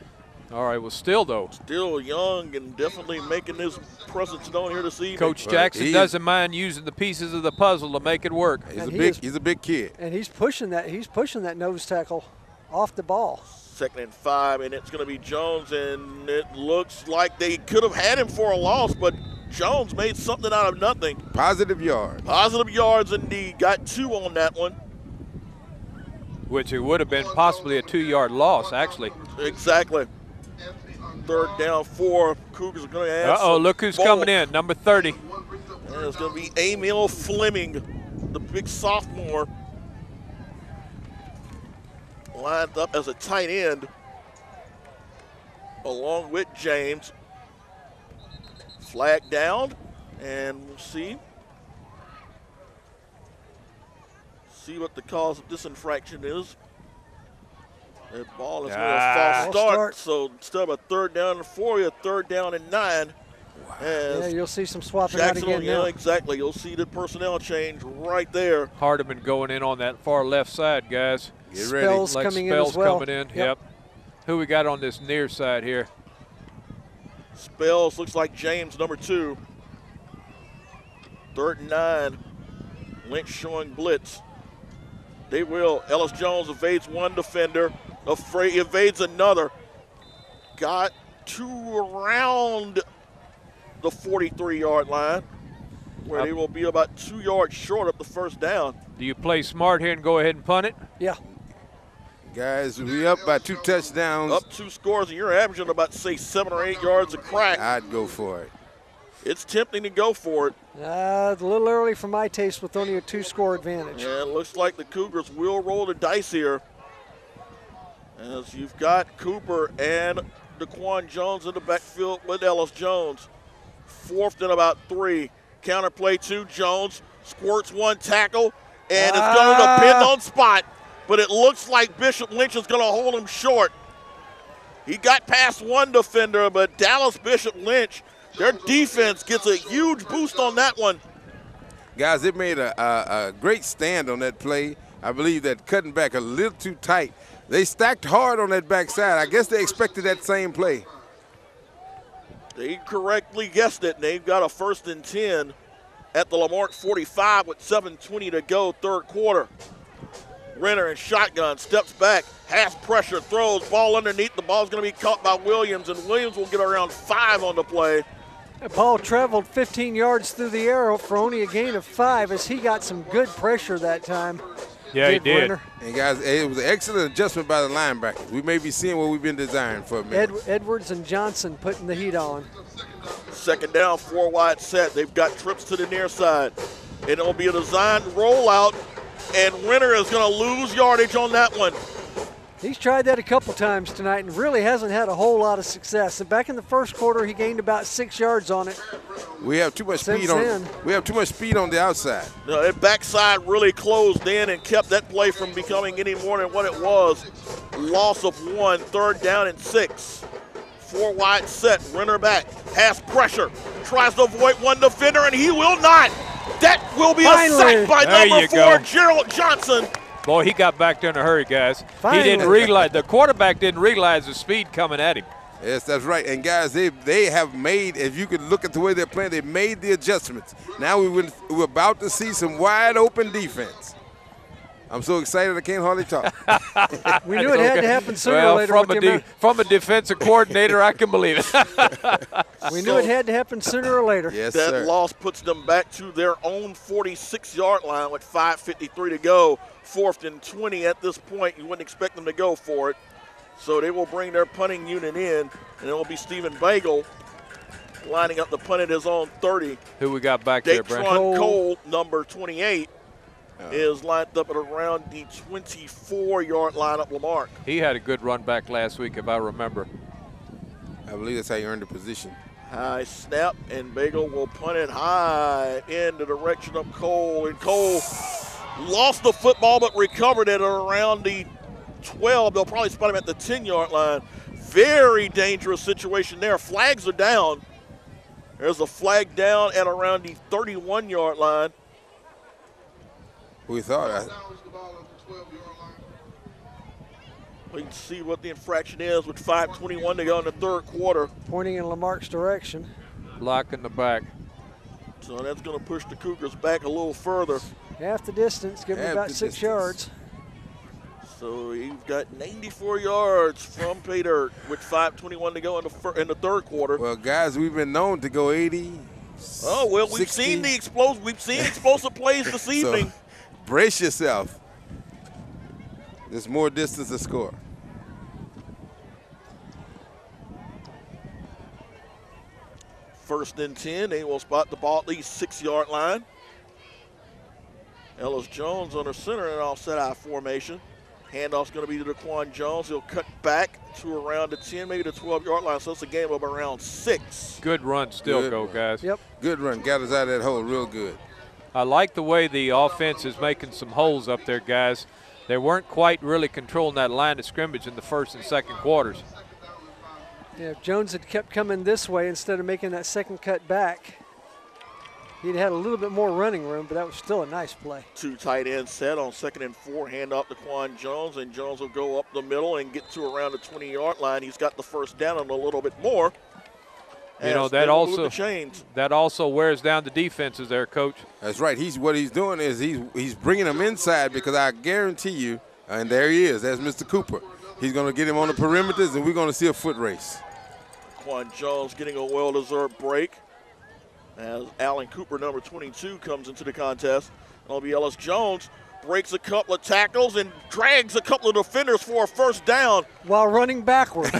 All right, well, still, though. Still young and definitely making his presence known here this evening. Coach Jackson doesn't mind using the pieces of the puzzle to make it work. He's a big kid. And he's pushing that nose tackle off the ball. 2nd and 5, and it's going to be Jones, and it looks like they could have had him for a loss, but Jones made something out of nothing. Positive yards. Positive yards indeed. Got 2 on that one. Which it would have been possibly a 2-yard loss, actually. Exactly. 3rd down 4. Cougars are going to have look who's coming in, number 30. And it's going to be Emil Fleming, the big sophomore. Lined up as a tight end along with James. Flag down, and we'll see what the cause of this infraction is. That ball is going to false start, so instead of a 3rd down and 4, a 3rd down and 9. Wow. Yeah, you'll see some swapping out again now. now. Exactly. You'll see the personnel change right there. Hardeman going in on that far left side, guys. Get ready. Spells coming in as well. Coming in. Yep. Who we got on this near side here? Spells looks like James, number 2. 3rd and 9. Lynch showing blitz. They will. Ellis Jones evades one defender. Evades another. Got to around the 43-yard line, where they will be about 2 yards short of the first down. Do you play smart here and go ahead and punt it? Yeah. Guys, we up by 2 touchdowns. Up 2 scores, and you're averaging about, say, 7 or 8 yards a crack. I'd go for it. It's tempting to go for it. A little early for my taste with only a 2-score advantage. Yeah, it looks like the Cougars will roll the dice here, as you've got Cooper and Daquan Jones in the backfield with Ellis Jones. 4th and about 3. Counter play 2. Jones squirts 1 tackle, and it's going to depend on spot. But it looks like Bishop Lynch is going to hold him short. He got past 1 defender, but Dallas Bishop Lynch, their defense gets a huge boost on that one. Guys, it made a great stand on that play. I believe that cutting back a little too tight. They stacked hard on that backside. I guess they expected that same play. They correctly guessed it, and they've got a 1st and 10 at the Lamarck 45 with 7:20 to go, 3rd quarter. Renner in shotgun, steps back, has pressure, throws, ball underneath. The ball's going to be caught by Williams, and Williams will get around 5 on the play. The ball traveled 15 yards through the air for only a gain of 5 as he got some good pressure that time. Yeah, he did. Renner. And guys, it was an excellent adjustment by the linebackers. We may be seeing what we've been desiring for a minute. Edwards and Johnson putting the heat on. 2nd down, 4 wide set. They've got trips to the near side. And it'll be a designed rollout, and Renner is going to lose yardage on that one. He's tried that a couple times tonight and really hasn't had a whole lot of success. And back in the 1st quarter, he gained about 6 yards on it. We have too much speed on. We have too much speed on the outside. No, that backside really closed in and kept that play from becoming any more than what it was. Loss of 1, 3rd down and 6. 4 wide set. Renner back, has pressure, tries to avoid 1 defender, and he will not. That will be a sack by number 4, Gerald Johnson. Boy, he got back there in a hurry, guys. He didn't realize, the quarterback didn't realize the speed coming at him. Yes, that's right. And guys, they have made, if you could look at the way they're playing, they made the adjustments. Now we're about to see some wide open defense. I'm so excited I can't hardly talk. We knew it had to happen sooner or later. From a defensive coordinator, I can believe it. We knew it had to happen sooner or later. Yes, that sir. loss puts them back to their own 46-yard line with 5:53 to go. 4th and 20 at this point. You wouldn't expect them to go for it. So they will bring their punting unit in, and it will be Stephen Bagel lining up the punt at his own 30. Who we got back there, Brandon? Cole, number 28, is lined up at around the 24-yard line of Lamarque. He had a good run back last week, if I remember. I believe that's how you earned the position. High snap, and Bagel will punt it high in the direction of Cole. And Cole lost the football but recovered it around the 12. They'll probably spot him at the 10-yard line. Very dangerous situation there. Flags are down. There's a flag down at around the 31-yard line. We thought. We can see what the infraction is with 5:21 to go in the third quarter. Pointing in Lamarque's direction. Lock in the back. So that's going to push the Cougars back a little further. Half the distance, give him about 6 yards. So you've got 94 yards from pay dirt with 5:21 to go in the third quarter. Well, guys, we've been known to go 80. Oh well, we've 60. seen the explosive plays this evening. So, brace yourself. There's more distance to score. First and 10, they will spot the ball at least 6-yard line. Ellis Jones under center in an offset eye formation. Handoff's going to be to Daquan Jones. He'll cut back to around the 10, maybe the 12-yard line. So it's a game of around 6. Good run still, guys. Yep. Good run. Got us out of that hole real good. I like the way the offense is making some holes up there, guys. They weren't quite really controlling that line of scrimmage in the first and second quarters. Yeah, if Jones had kept coming this way instead of making that second cut back, he'd had a little bit more running room, but that was still a nice play. 2 tight ends set on 2nd and 4. Hand off to Daquan Jones, and Jones will go up the middle and get to around the 20-yard line. He's got the first down and a little bit more. You know, that also wears down the defenses there, Coach. That's right. What he's doing is he's bringing them inside, because I guarantee you, and there he is. That's Mr. Cooper. He's going to get him on the perimeters, and we're going to see a foot race. Daquan Jones getting a well-deserved break as Alan Cooper, number 22, comes into the contest. It'll be Ellis Jones. Breaks a couple of tackles and drags a couple of defenders for a first down. While running backwards.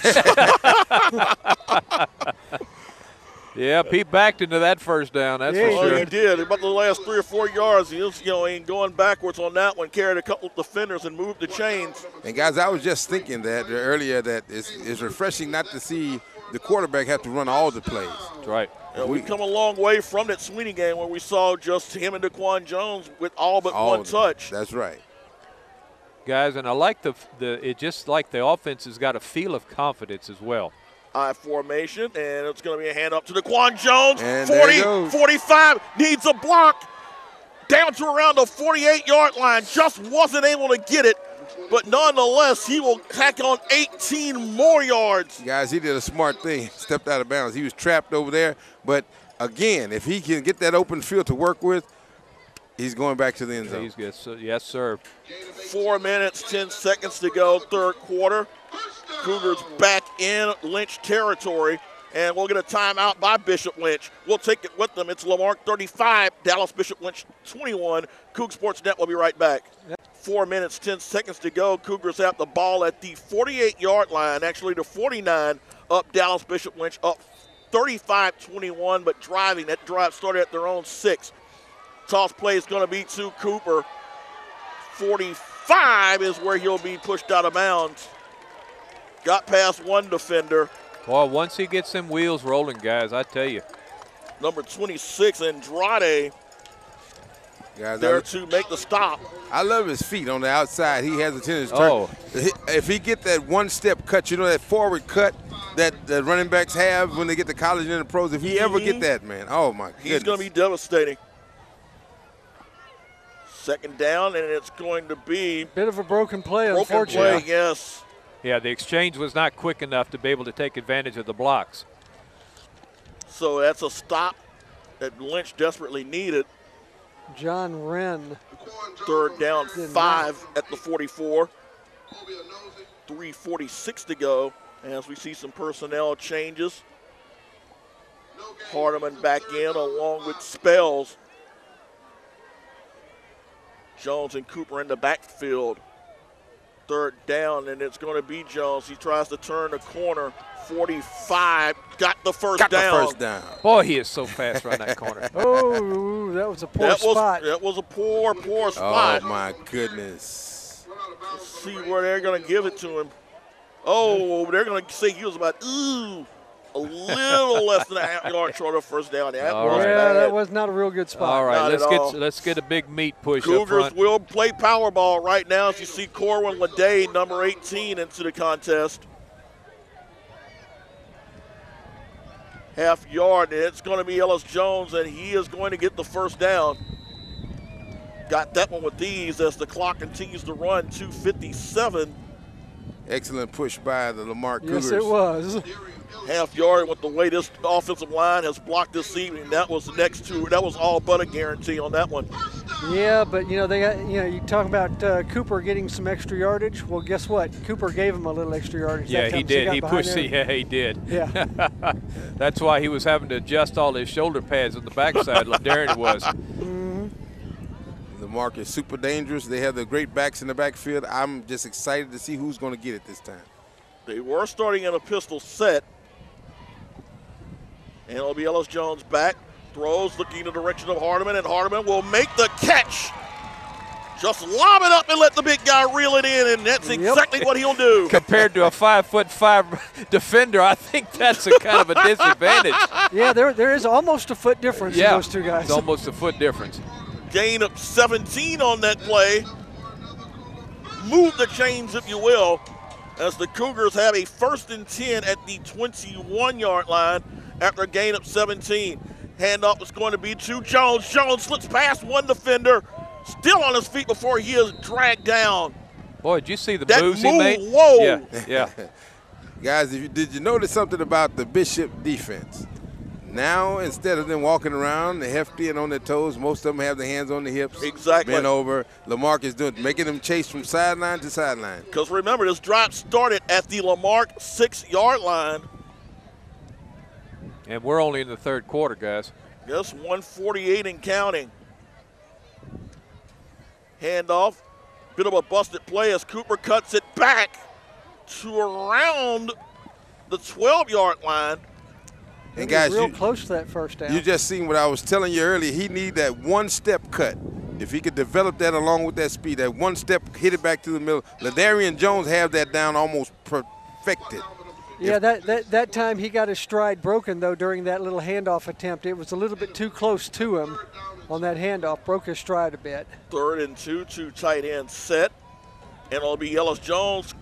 Yeah, he backed into that first down, that's for sure. He did. About the last 3 or 4 yards, he was, going backwards on that one, carried a couple of defenders and moved the chains. And, guys, I was just thinking that earlier that it's refreshing not to see the quarterback have to run all the plays. That's right. We've come a long way from that Sweeney game where we saw just him and Daquan Jones with all but one touch. That's right. Guys, and I like it's just like the offense has got a feel of confidence as well. I formation, and it's going to be a hand up to Daquan Jones. And 40, 45, needs a block. Down to around the 48-yard line. Just wasn't able to get it. But nonetheless, he will tack on 18 more yards. Guys, he did a smart thing. Stepped out of bounds. He was trapped over there. But, again, if he can get that open field to work with, he's going back to the end zone. Yes, sir. 4 minutes, 10 seconds to go, third quarter. Cougars back in Lynch territory, and we'll get a timeout by Bishop Lynch. We'll take it with them. It's Lamarque 35, Dallas Bishop Lynch 21. Coug Sports Net will be right back. 4 minutes, 10 seconds to go. Cougars have the ball at the 48-yard line, actually the 49, up Dallas Bishop Lynch, up 35-21, but driving. That drive started at their own 6. Toss play is going to be to Cooper. 45 is where he'll be pushed out of bounds. Got past one defender. Well, once he gets them wheels rolling, guys, I tell you. Number 26, Andrade, there to make the stop. I love his feet on the outside. He has a tendency to turn. If he get that one-step cut, that forward cut that the running backs have when they get to college and the pros, if he ever get that, man, oh, my goodness. He's going to be devastating. Second down, and it's going to be bit of a broken play, unfortunately. Yes. Yeah, the exchange was not quick enough to be able to take advantage of the blocks. So that's a stop that Lynch desperately needed. John Wren. 3rd down, 5 at the 44. 3:46 to go as we see some personnel changes. Hardeman back in along with Spells. Jones and Cooper in the backfield. 3rd down, and it's going to be Jones. He tries to turn the corner. 45, got the first down. Boy, he is so fast around that corner. Oh, that was a poor spot. That was a poor spot. Oh, my goodness. Let's see where they're going to give it to him. Oh, they're going to say he was about, a little less than a half-yard short of first down. That was not a real good spot. All right, let's get a big meat push Cougars up front. will play power ball right now as you see Corwin Leday, number 18, into the contest. Half yard, and it's going to be Ellis Jones, and he is going to get the first down. Got that one with ease as the clock continues to run. 2:57. Excellent push by the Lamar Cougars. Yes, it was. Half yard with the way this offensive line has blocked this evening. That was the next two. That was all but a guarantee on that one. Yeah, but they got, you talk about Cooper getting some extra yardage. Well, guess what? Cooper gave him a little extra yardage. Yeah, he did. He pushed it. Yeah, he did. Yeah. That's why he was having to adjust all his shoulder pads on the backside. Darren was. The Marque is super dangerous. They have the great backs in the backfield. I'm just excited to see who's going to get it this time. They were starting in a pistol set. And it'll be Ellis Jones back. Throws, looking in the direction of Hardeman, and Hardeman will make the catch. Just lob it up and let the big guy reel it in, and that's exactly what he'll do. Compared to a 5'5" defender, I think that's a kind of a disadvantage. Yeah, there is almost a foot difference in those two guys. It's almost a foot difference. Gain of 17 on that play. Move the chains, if you will, as the Cougars have a 1st and 10 at the 21-yard line after a gain of 17. Handoff is going to be to Jones. Jones slips past one defender, still on his feet before he is dragged down. Boy, did you see the that moves move, he made? Whoa. Yeah. Guys, did you notice something about the Bishop defense? Now, instead of them walking around, hefty and on their toes, most of them have their hands on the hips. Exactly. Bent over. Lamarck is making them chase from sideline to sideline. Because remember, this drive started at the Lamarck 6-yard line. And we're only in the 3rd quarter, guys. Just 1:48 and counting. Handoff. Bit of a busted play as Cooper cuts it back to around the 12-yard line. And guys, real close to that first down. You just seen what I was telling you earlier. He need that one-step cut. If he could develop that along with that speed, that one step, hit it back to the middle. Ladarian Jones have that down almost perfected. Yeah, that time he got his stride broken, though, during that little handoff attempt. It was a little bit too close to him on that handoff, broke his stride a bit. 3rd and 2, 2 tight ends set. And it'll be Ellis Jones.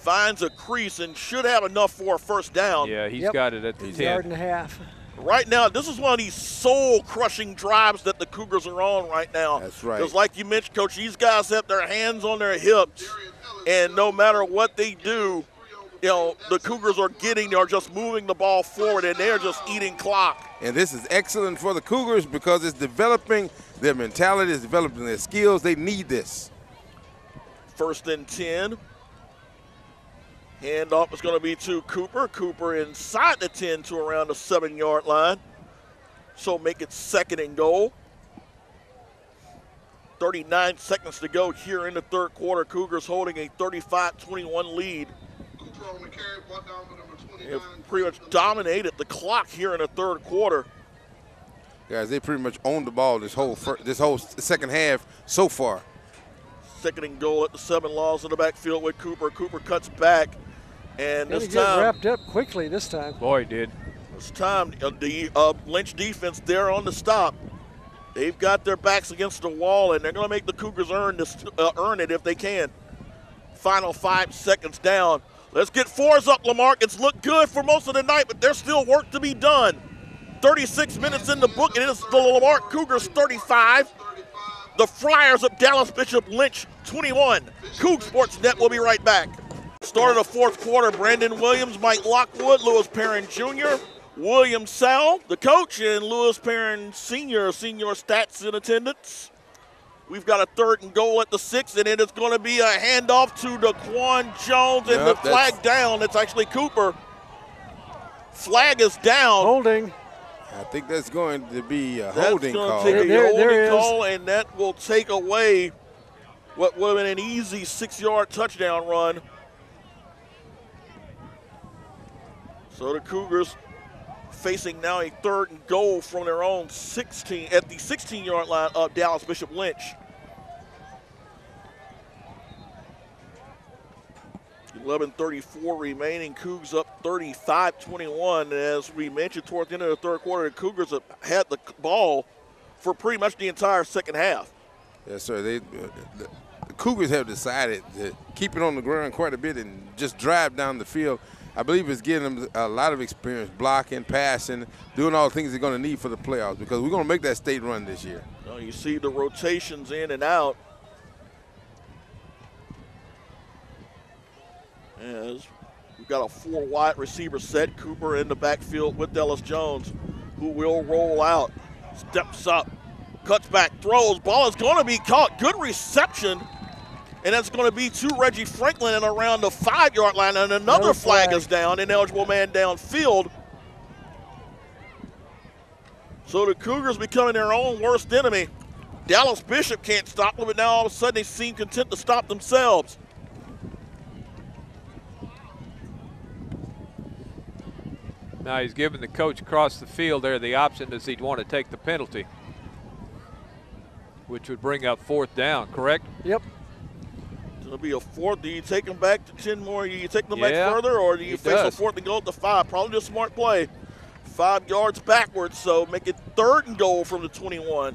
Finds a crease and should have enough for a first down. Yeah, he's got it at the 10. Yard and a half. Right now, this is one of these soul-crushing drives that the Cougars are on right now. That's right. Because like you mentioned, Coach, these guys have their hands on their hips, and no matter what they do, the Cougars are just moving the ball forward, and they're just eating clock. And this is excellent for the Cougars because it's developing their mentality, it's developing their skills. They need this. 1st and 10. Handoff is going to be to Cooper. Cooper inside the 10 to around the 7-yard line. So make it 2nd and goal. 39 seconds to go here in the 3rd quarter. Cougars holding a 35-21 lead. They've pretty much dominated the clock here in the 3rd quarter. Guys, they pretty much owned the ball this whole second half so far. 2nd and goal at the 7 Laws in the backfield with Cooper. Cooper cuts back, and this time wrapped up quickly this time. Boy, it did. This time the Lynch defense there on the stop. They've got their backs against the wall, and they're going to make the Cougars earn it if they can. Final 5 seconds down. Let's get 4s up, Lamarck. It's looked good for most of the night, but there's still work to be done. 36 minutes in the book, and it is the Lamarck Cougars 35. The Friars of Dallas Bishop Lynch 21. Coug Sports Net will be right back. Start of the fourth quarter, Brandon Williams, Mike Lockwood, Lewis Perrin Jr., William Sal, the coach, and Lewis Perrin Sr., senior stats in attendance. We've got a 3rd and goal at the 6, and it is going to be a handoff to Daquan Jones, and the flag down. It's actually Cooper. Flag is down. Holding. I think that's going to be a holding call. That's going to take a holding call, and that will take away what would have been an easy 6-yard touchdown run. So the Cougars facing now a 3rd and goal from their own 16 at the 16-yard line of Dallas Bishop Lynch. 11:34 remaining. Cougs up 35-21. As we mentioned toward the end of the third quarter, the Cougars have had the ball for pretty much the entire second half. Yes, sir. The Cougars have decided to keep it on the ground quite a bit and just drive down the field. I believe it's giving them a lot of experience blocking, passing, doing all the things they're going to need for the playoffs because we're going to make that state run this year. Well, you see the rotations in and out. As we've got a 4 wide receiver set. Cooper in the backfield with Ellis Jones, who will roll out, steps up, cuts back, throws. Ball is going to be caught. Good reception. And that's going to be to Reggie Franklin and around the 5-yard line. And another flag is down, ineligible man downfield. So the Cougars becoming their own worst enemy. Dallas Bishop can't stop them, but now all of a sudden they seem content to stop themselves. Now he's giving the coach across the field there the option as he'd want to take the penalty, which would bring up 4th down, correct? Yep. It'll be a 4th. Do you take them back to 10 more? Do you take them back further, or do you face a 4th and go up to 5? Probably a smart play. 5 yards backwards, so make it 3rd and goal from the 21.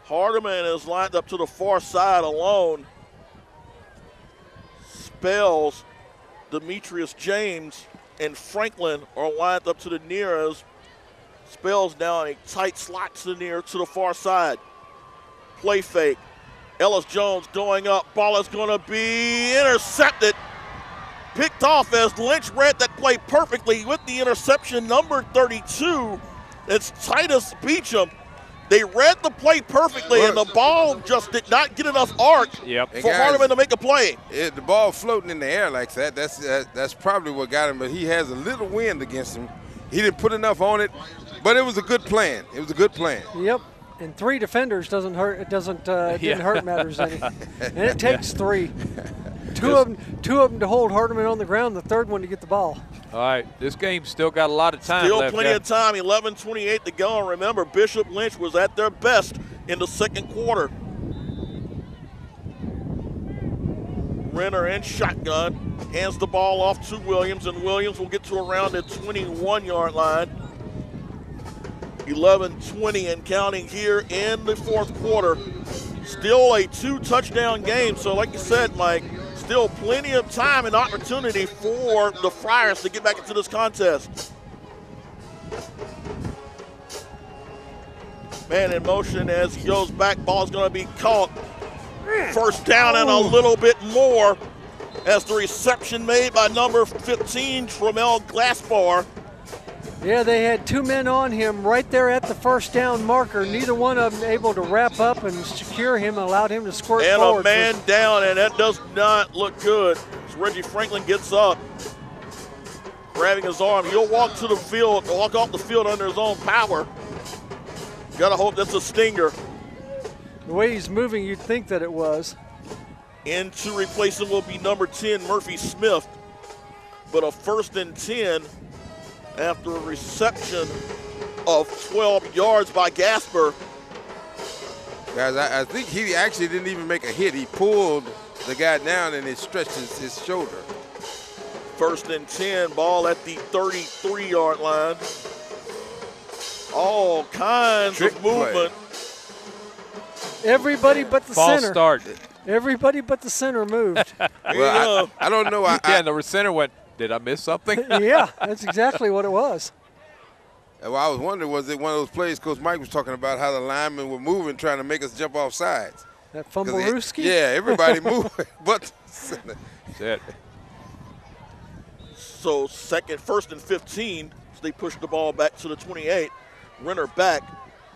Hardeman is lined up to the far side alone. Spells, Demetrius James, and Franklin are lined up to the near as Spells down a tight slot to the near to the far side. Play fake. Ellis Jones going up. Ball is going to be intercepted. Picked off as Lynch read that play perfectly with the interception, number 32. It's Titus Beecham. They read the play perfectly, and the ball just did not get enough arc for Hardeman to make a play. The ball floating in the air like that, that's probably what got him, but he has a little wind against him. He didn't put enough on it, but it was a good plan. It was a good plan. Yep. And 3 defenders doesn't hurt. It doesn't didn't hurt matters any. And it takes 3. Two of them to hold Hardeman on the ground. The 3rd one to get the ball. All right, this game's still got a lot of time left. Still plenty of time. 11:28 to go. And remember, Bishop Lynch was at their best in the second quarter. Renner in shotgun hands the ball off to Williams, and Williams will get to around the 21-yard line. 11:20 and counting here in the fourth quarter. Still a 2-touchdown game, so like you said, Mike, still plenty of time and opportunity for the Friars to get back into this contest. Man in motion as he goes back. Ball's going to be caught. First down and a little bit more as the reception made by number 15, Tremel Glassbar. Yeah, they had 2 men on him right there at the first down marker. Neither one of them able to wrap up and secure him, allowed him to squirt forward. And a man down, and that does not look good. As Reggie Franklin gets up, grabbing his arm. He'll walk to the field, walk off the field under his own power. Gotta hope that's a stinger. The way he's moving, you'd think that it was. In to replace him will be number 10, Murphy Smith. But a 1st and 10 after a reception of 12 yards by Gasper. Guys, I think he actually didn't even make a hit. He pulled the guy down and it stretched his shoulder. 1st and 10, ball at the 33-yard line. All kinds of movement. Everybody but the center. False start. Everybody but the center moved. Well, I don't know. The center went, did I miss something? Yeah, that's exactly what it was. Well, I was wondering, was it one of those plays Coach Mike was talking about, how the linemen were moving, trying to make us jump off sides? That fumble-rooski? Yeah, everybody moving. But That's it. So first and 15. So they push the ball back to the 28. Renner back,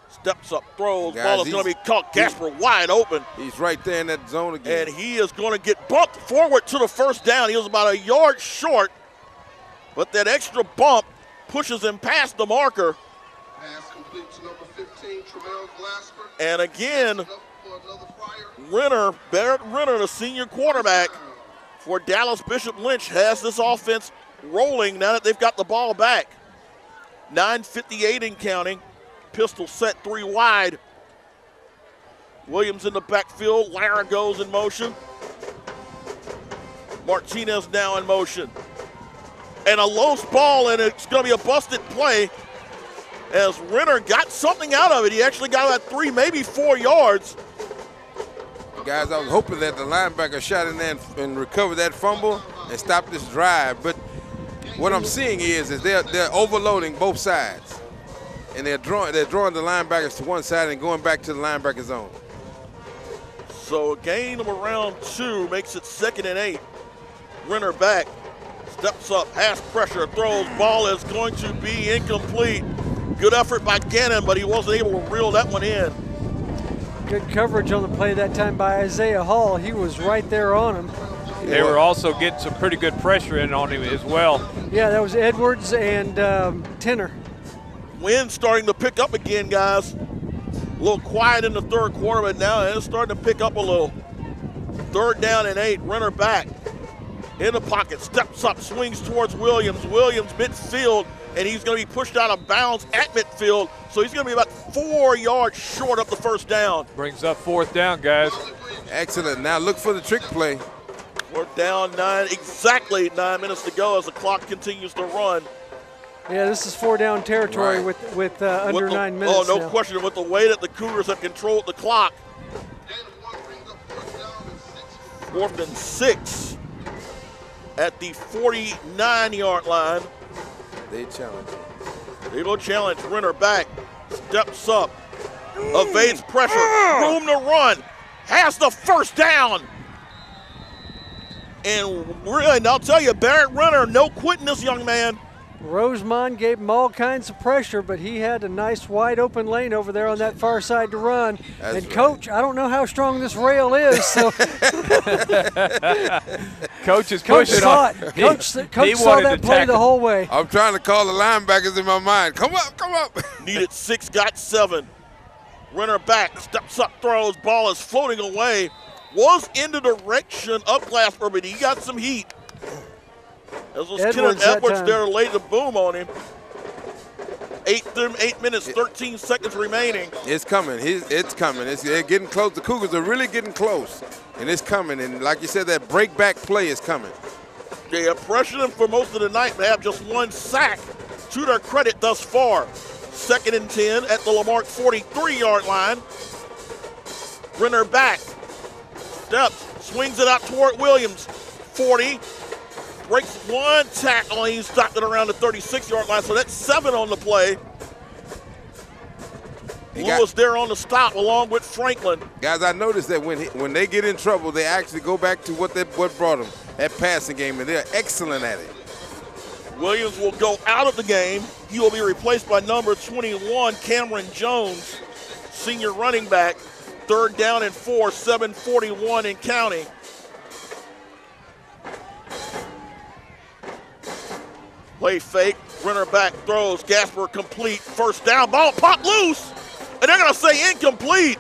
steps up, throws. Guys, ball is going to be caught. Gasper wide open. He's right there in that zone again. And he is going to get bumped forward to the first down. He was about a yard short, but that extra bump pushes him past the marker. Pass complete to number 15, Tremel Glasper. And again, Barrett Renner, the senior quarterback for Dallas Bishop Lynch, has this offense rolling now that they've got the ball back. 9:58 in counting. Pistol set 3 wide. Williams in the backfield. Lara goes in motion. Martinez now in motion. And a loose ball, and it's going to be a busted play as Renner got something out of it. He actually got about 3, maybe 4 yards. Guys, I was hoping that the linebacker shot in there and recovered that fumble and stopped this drive. But what I'm seeing is they're overloading both sides. And they're drawing the linebackers to one side and going back to the linebacker zone. So a gain of around 2 makes it 2nd and 8. Renner back, steps up, has pressure, throws, ball is going to be incomplete. Good effort by Gannon, but he wasn't able to reel that one in. Good coverage on the play that time by Isaiah Hall. He was right there on him. They were also getting some pretty good pressure in on him as well. Yeah, that was Edwards and Tenner. Wind starting to pick up again, guys. A little quiet in the third quarter, but now it's starting to pick up a little. 3rd down and 8, Renner back. In the pocket, steps up, swings towards Williams. Williams midfield, and he's going to be pushed out of bounds at midfield. So he's going to be about 4 yards short of the first down. Brings up 4th down, guys. Excellent. Now look for the trick play. We're down 9, exactly 9 minutes to go as the clock continues to run. Yeah, this is 4 down territory Right. with under 9 minutes. Oh, no now. question. With the way that the Cougars have controlled the clock. 4th and 6 at the 49-yard line. They challenge. They will challenge. Renner back, steps up, evades pressure, room to run, has the first down. And really, and I'll tell you, Barrett Renner, no quitting this young man. Rosemond gave him all kinds of pressure, but he had a nice wide open lane over there on that far side to run. That's and Coach, I don't know how strong this rail is, so Coach is Coach pushing saw on. it. Coach He saw wanted that to play tackle. the whole way. I'm trying to call the linebackers in my mind. Come up, come up. Needed 6, got 7. Renner back, steps up, throws, ball is floating away. Was in the direction of Glasper, but he got some heat. As was Kenneth Edwards there to lay the boom on him. 8 minutes, 13 seconds remaining. It's coming. It's coming. They're getting close. The Cougars are really getting close, and it's coming. And like you said, that break-back play is coming. They have pressured them for most of the night. They have just 1 sack to their credit thus far. 2nd and 10 at the Lamarque 43-yard line. Renner back. Steps, swings it out toward Williams. 40, breaks 1 tackle, and he stopped it around the 36-yard line. So that's 7 on the play. Lewis there on the stop along with Franklin. Guys, I noticed that when they get in trouble, they actually go back to what brought them, that passing game, and they're excellent at it. Williams will go out of the game. He will be replaced by number 21, Cameron Jones, senior running back. 3rd down and 4, 7:41 in counting. Play fake, Renner back, throws, Gasper complete, first down, ball popped loose, and they're gonna say incomplete.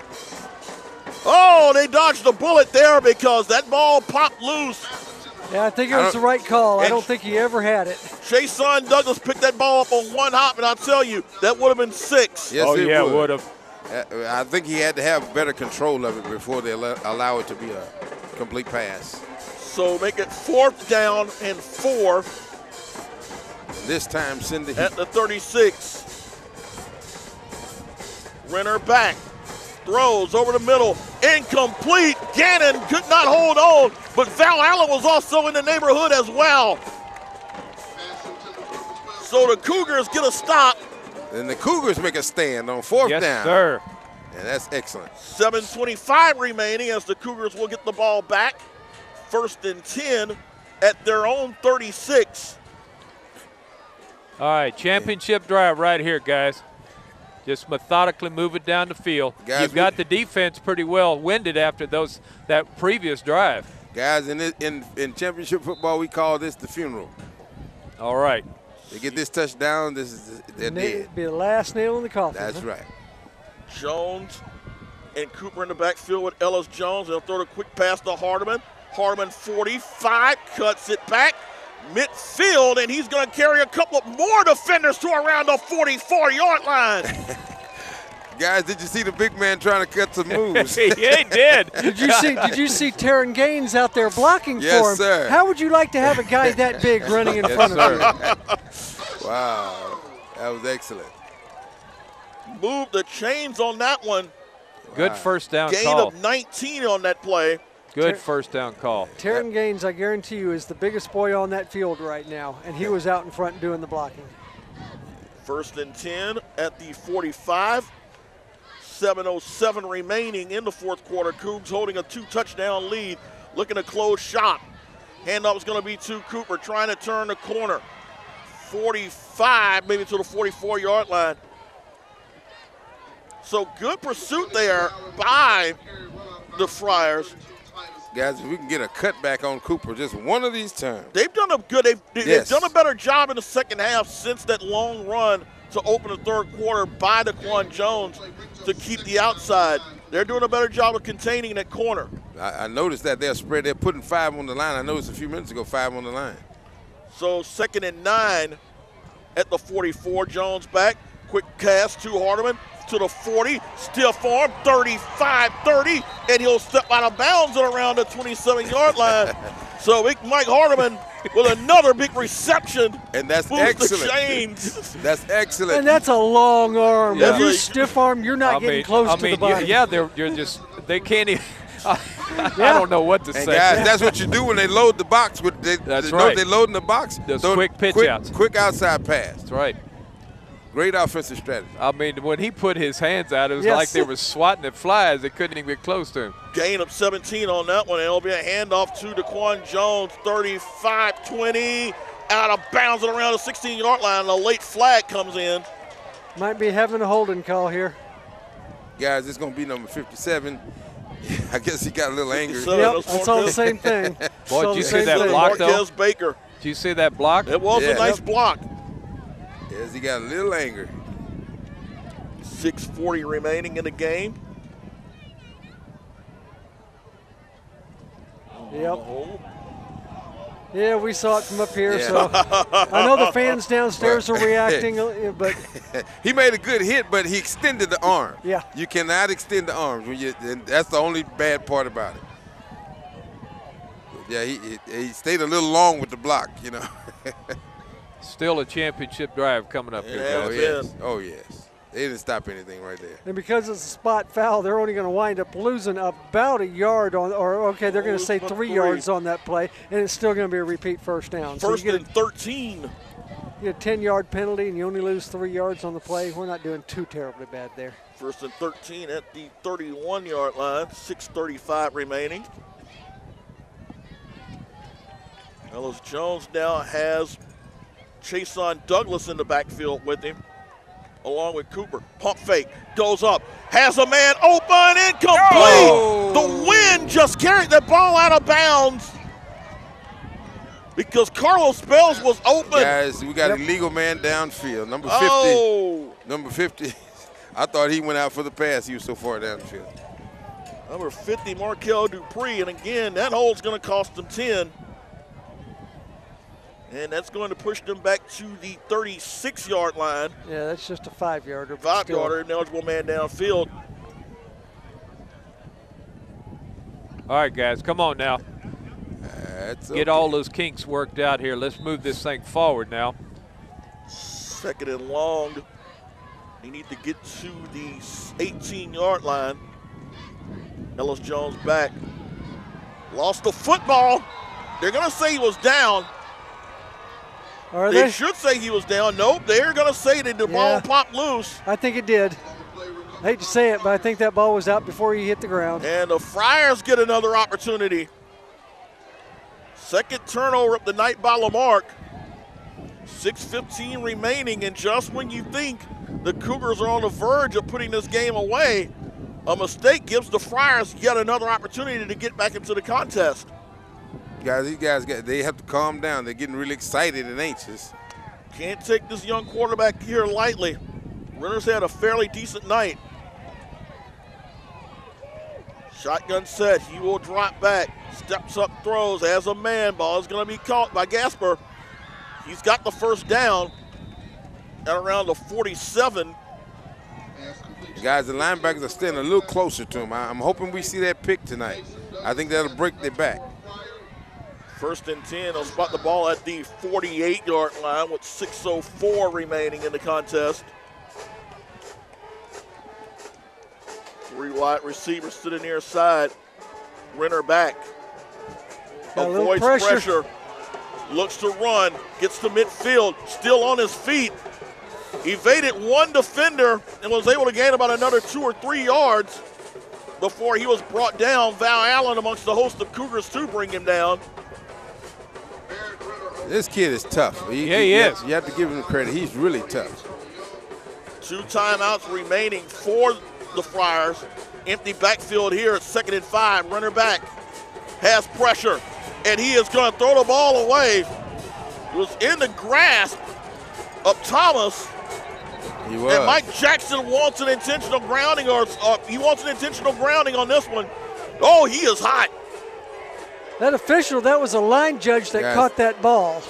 Oh, they dodged the bullet there because that ball popped loose. Yeah, I think it was the right call. I don't think he ever had it. Chason Douglas picked that ball up on 1 hop, and I'll tell you, that would have been 6. Yes, Oh, it yeah, would. would have. I think he had to have better control of it before they allow it to be a complete pass. So make it 4th down and 4 This time, send the at the 36. Renner back, throws over the middle, incomplete. Gannon could not hold on, but Val Allen was also in the neighborhood as well. So the Cougars get a stop. And the Cougars make a stand on 4th Yes, down. sir. And that's excellent. 7:25 remaining as the Cougars will get the ball back. 1st and 10 at their own 36. All right, championship drive right here, guys. Just methodically move it down the field. Guys, you've got the defense pretty well winded after that previous drive. Guys, in championship football, we call this the funeral. All right. They get this touchdown, they're dead. Be the last nail in the coffin. That's right. Jones and Cooper in the backfield with Ellis Jones. They'll throw a quick pass to Hardeman. Hardeman 45, cuts it back. Midfield, and he's going to carry a couple more defenders to around the 44-yard line. Guys, did you see the big man trying to cut some moves? Yeah, he did. Did you see Taryn Gaines out there blocking for him? Yes, sir. How would you like to have a guy that big running in front of you? Wow, that was excellent. Move the chains on that one. Good first down Gain call. of 19 on that play. Good first down call. Taryn Gaines, I guarantee you, is the biggest boy on that field right now, and he was out in front doing the blocking. 1st and 10 at the 45. 7:07 remaining in the 4th quarter. Cougs holding a 2-touchdown lead, looking to close shop. Handoff is going to be to Cooper, trying to turn the corner. 45, maybe to the 44-yard line. So good pursuit there by the Friars. Guys, if we can get a cutback on Cooper just one of these times. They've done a good. They've Yes. done a better job in the second half since that long run to open the 3rd quarter by Daquan Jones to keep the outside. They're doing a better job of containing that corner. I noticed that they're putting 5 on the line. I noticed a few minutes ago 5 on the line. So 2nd and 9 at the 44. Jones back. Quick cast to Hardeman to the 40. Stiff arm, 35-30, and he'll step out of bounds at around the 27-yard line. So Mike Hardeman with another big reception. And that's Moves excellent. the chains. That's excellent. And that's a long arm. Yeah. When you stiff arm, you're not getting close to the body. Yeah, they can't even. I don't know what to And say. guys, that's what you do when they load the box. That's right. They load in the box. Those throw quick pitch outs. Quick outside pass. That's right. Great offensive strategy. I mean, when he put his hands out, it was Yes. like they were swatting at flies. They couldn't even get close to him. Gain of 17 on that one, and it'll be a handoff to Daquan Jones, 35-20, out of bounds at around the 16-yard line. A late flag comes in. Might be having a holding call here. Guys, it's going to be number 57. I guess he got a little angry. 57. Yep, I saw the same thing. Boy, Saw did you the see same that thing. block, though? Marquez Baker. Did you see that block? It was Yeah. a nice block. Yes, he got a little angry. 6:40 remaining in the game. Yep. Yeah, we saw it from up here, Yeah. so I know the fans downstairs are reacting, but He made a good hit, but he extended the arm. Yeah. You cannot extend the arms. And that's the only bad part about it. Yeah, he stayed a little long with the block, you know. Still a championship drive coming up here, Yeah, Oh, guys. it yes. Oh, yes. They didn't stop anything right there. and because it's a spot foul, they're only going to wind up losing about a yard on, or okay, they're going to say 3 yards on that play, and it's still going to be a repeat first down. So First you and 13. get a 10-yard penalty, and you only lose 3 yards on the play. We're not doing too terribly bad there. First and 13 at the 31-yard line. 6:35 remaining. Ellis Jones now has Chason Douglas in the backfield with him, along with Cooper. Pump fake, goes up, has a man open, incomplete. Oh. The wind just carried the ball out of bounds because Carlos Bells was open. Guys, we got an illegal man downfield. Number 50. Oh, Number 50. I thought he went out for the pass. He was so far downfield. number 50, Markel Dupree, and again, that hole's going to cost them 10. And that's going to push them back to the 36-yard line. Yeah, that's just a 5-yarder. 5-yarder, an eligible man downfield. All right, guys, come on now. That's Get all those kinks worked out here. Let's move this thing forward now. 2nd and long. They need to get to the 18-yard line. Ellis Jones back. Lost the football. They're going to say he was down. Are They they? should say he was down. Nope, they're going to say that the ball Yeah. popped loose. I think it did. hate to say it, but I think that ball was out before he hit the ground. And the Friars get another opportunity. Second turnover of the night by Lamarque. 6:15 remaining, and just when you think the Cougars are on the verge of putting this game away, a mistake gives the Friars yet another opportunity to get back into the contest. Guys, these guys, they have to calm down. They're getting really excited and anxious. Can't take this young quarterback here lightly. Renner's had a fairly decent night. Shotgun set, he will drop back, steps up, throws, as a man. Ball is going to be caught by Gasper. He's got the first down at around the 47. Guys, the linebackers are staying a little closer to him. I'm hoping we see that pick tonight. I think that'll break their back. First and 10, they'll spot the ball at the 48-yard line with 6:04 remaining in the contest. Three wide receivers to the near side. Renner back. Avoids pressure. Looks to run. Gets to midfield. Still on his feet. Evaded one defender and was able to gain about another 2 or 3 yards before he was brought down. Val Allen amongst the host of Cougars to bring him down. This kid is tough. He is. You have to give him credit. He's really tough. 2 timeouts remaining for the Friars. Empty backfield here at 2nd and 5. Runner back has pressure, and he is going to throw the ball away. It was in the grasp of Thomas. He was. And Mike Jackson wants an intentional grounding, or he wants an intentional grounding on this one. Oh, he is hot. That official, that was a line judge that caught that ball.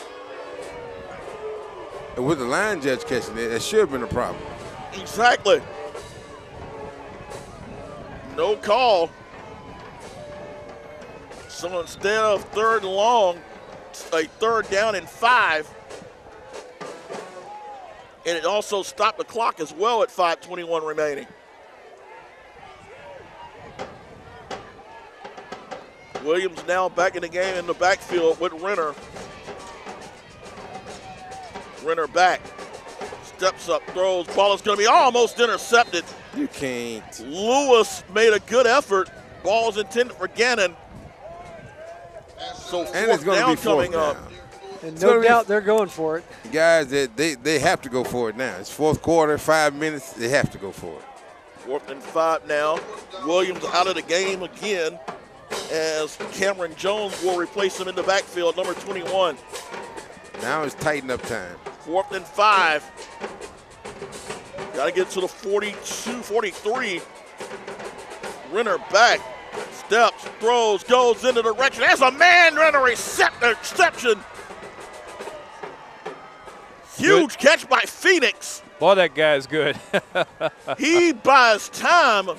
And with the line judge catching it, it should have been a problem. Exactly. No call. So instead of 3rd and long, a 3rd down and 5. And it also stopped the clock as well at 5:21 remaining. Williams now back in the game in the backfield with Renner. Renner back, steps up, throws, ball is going to be almost intercepted. You can't. Lewis made a good effort. Ball is intended for Gannon. So 4th down coming up. And no doubt they're going for it. Guys, they have to go for it now. It's 4th quarter, 5 minutes. They have to go for it. 4th and 5 now. Williams out of the game again as Cameron Jones will replace him in the backfield, number 21. Now it's tighten up time. 4th and 5. Got to get to the 42, 43. Renner back, steps, throws, goes in the direction. There's a man run a reception. Huge catch by Phoenix. Boy, that guy's good. He buys time.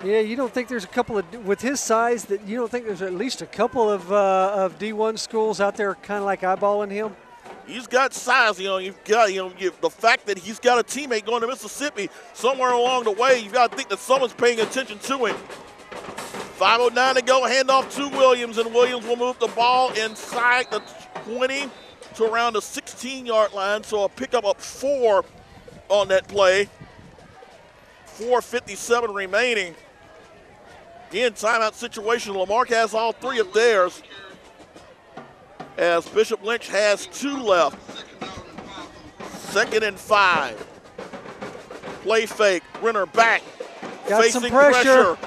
Yeah, you don't think there's a couple of, with his size, that you don't think there's at least a couple of D1 schools out there kind of like eyeballing him? He's got size, you've got, the fact that he's got a teammate going to Mississippi somewhere along the way, you've got to think that someone's paying attention to him. 5:09 to go, handoff to Williams, and Williams will move the ball inside the 20 to around the 16-yard line, so a pickup up 4 on that play. 4:57 remaining. Again, timeout situation. Lamarque has all 3 of theirs, as Bishop Lynch has 2 left. 2nd and 5. Play fake. Renner back. Got facing some pressure.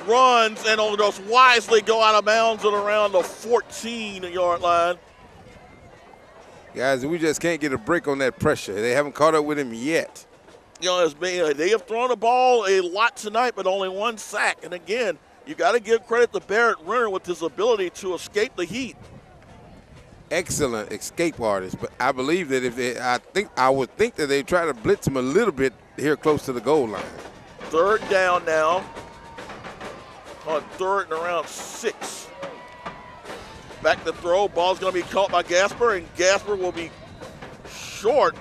Runs and will just wisely go out of bounds at around the 14-yard line. Guys, we just can't get a break on that pressure. They haven't caught up with him yet. They have thrown the ball a lot tonight, but only 1 sack. And again, you got to give credit to Barrett Renner with his ability to escape the heat. Excellent escape artist, but I believe that I would think that they try to blitz him a little bit here close to the goal line. 3rd down now. On 3rd and around 6. Back to throw. Ball's going to be caught by Gasper, and Gasper will be short.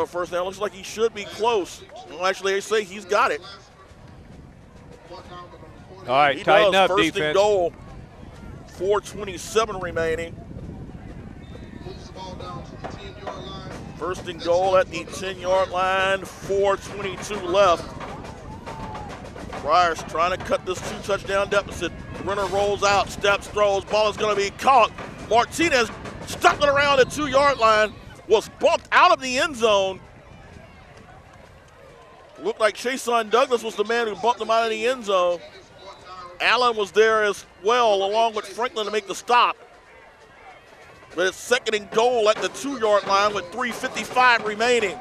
First down, looks like he should be close. Well, actually, they say he's got it. All right, tighten up, defense. First and goal. 4:27 remaining. First and goal at the 10-yard line, 4:22 left. Friars trying to cut this 2-touchdown deficit. Renner rolls out, steps, throws, ball is going to be caught. Martinez stuck it around the 2-yard line, was bumped out of the end zone. Looked like Chason Douglas was the man who bumped him out of the end zone. Allen was there as well, along with Franklin, to make the stop. But it's second and goal at the 2-yard line with 3:55 remaining.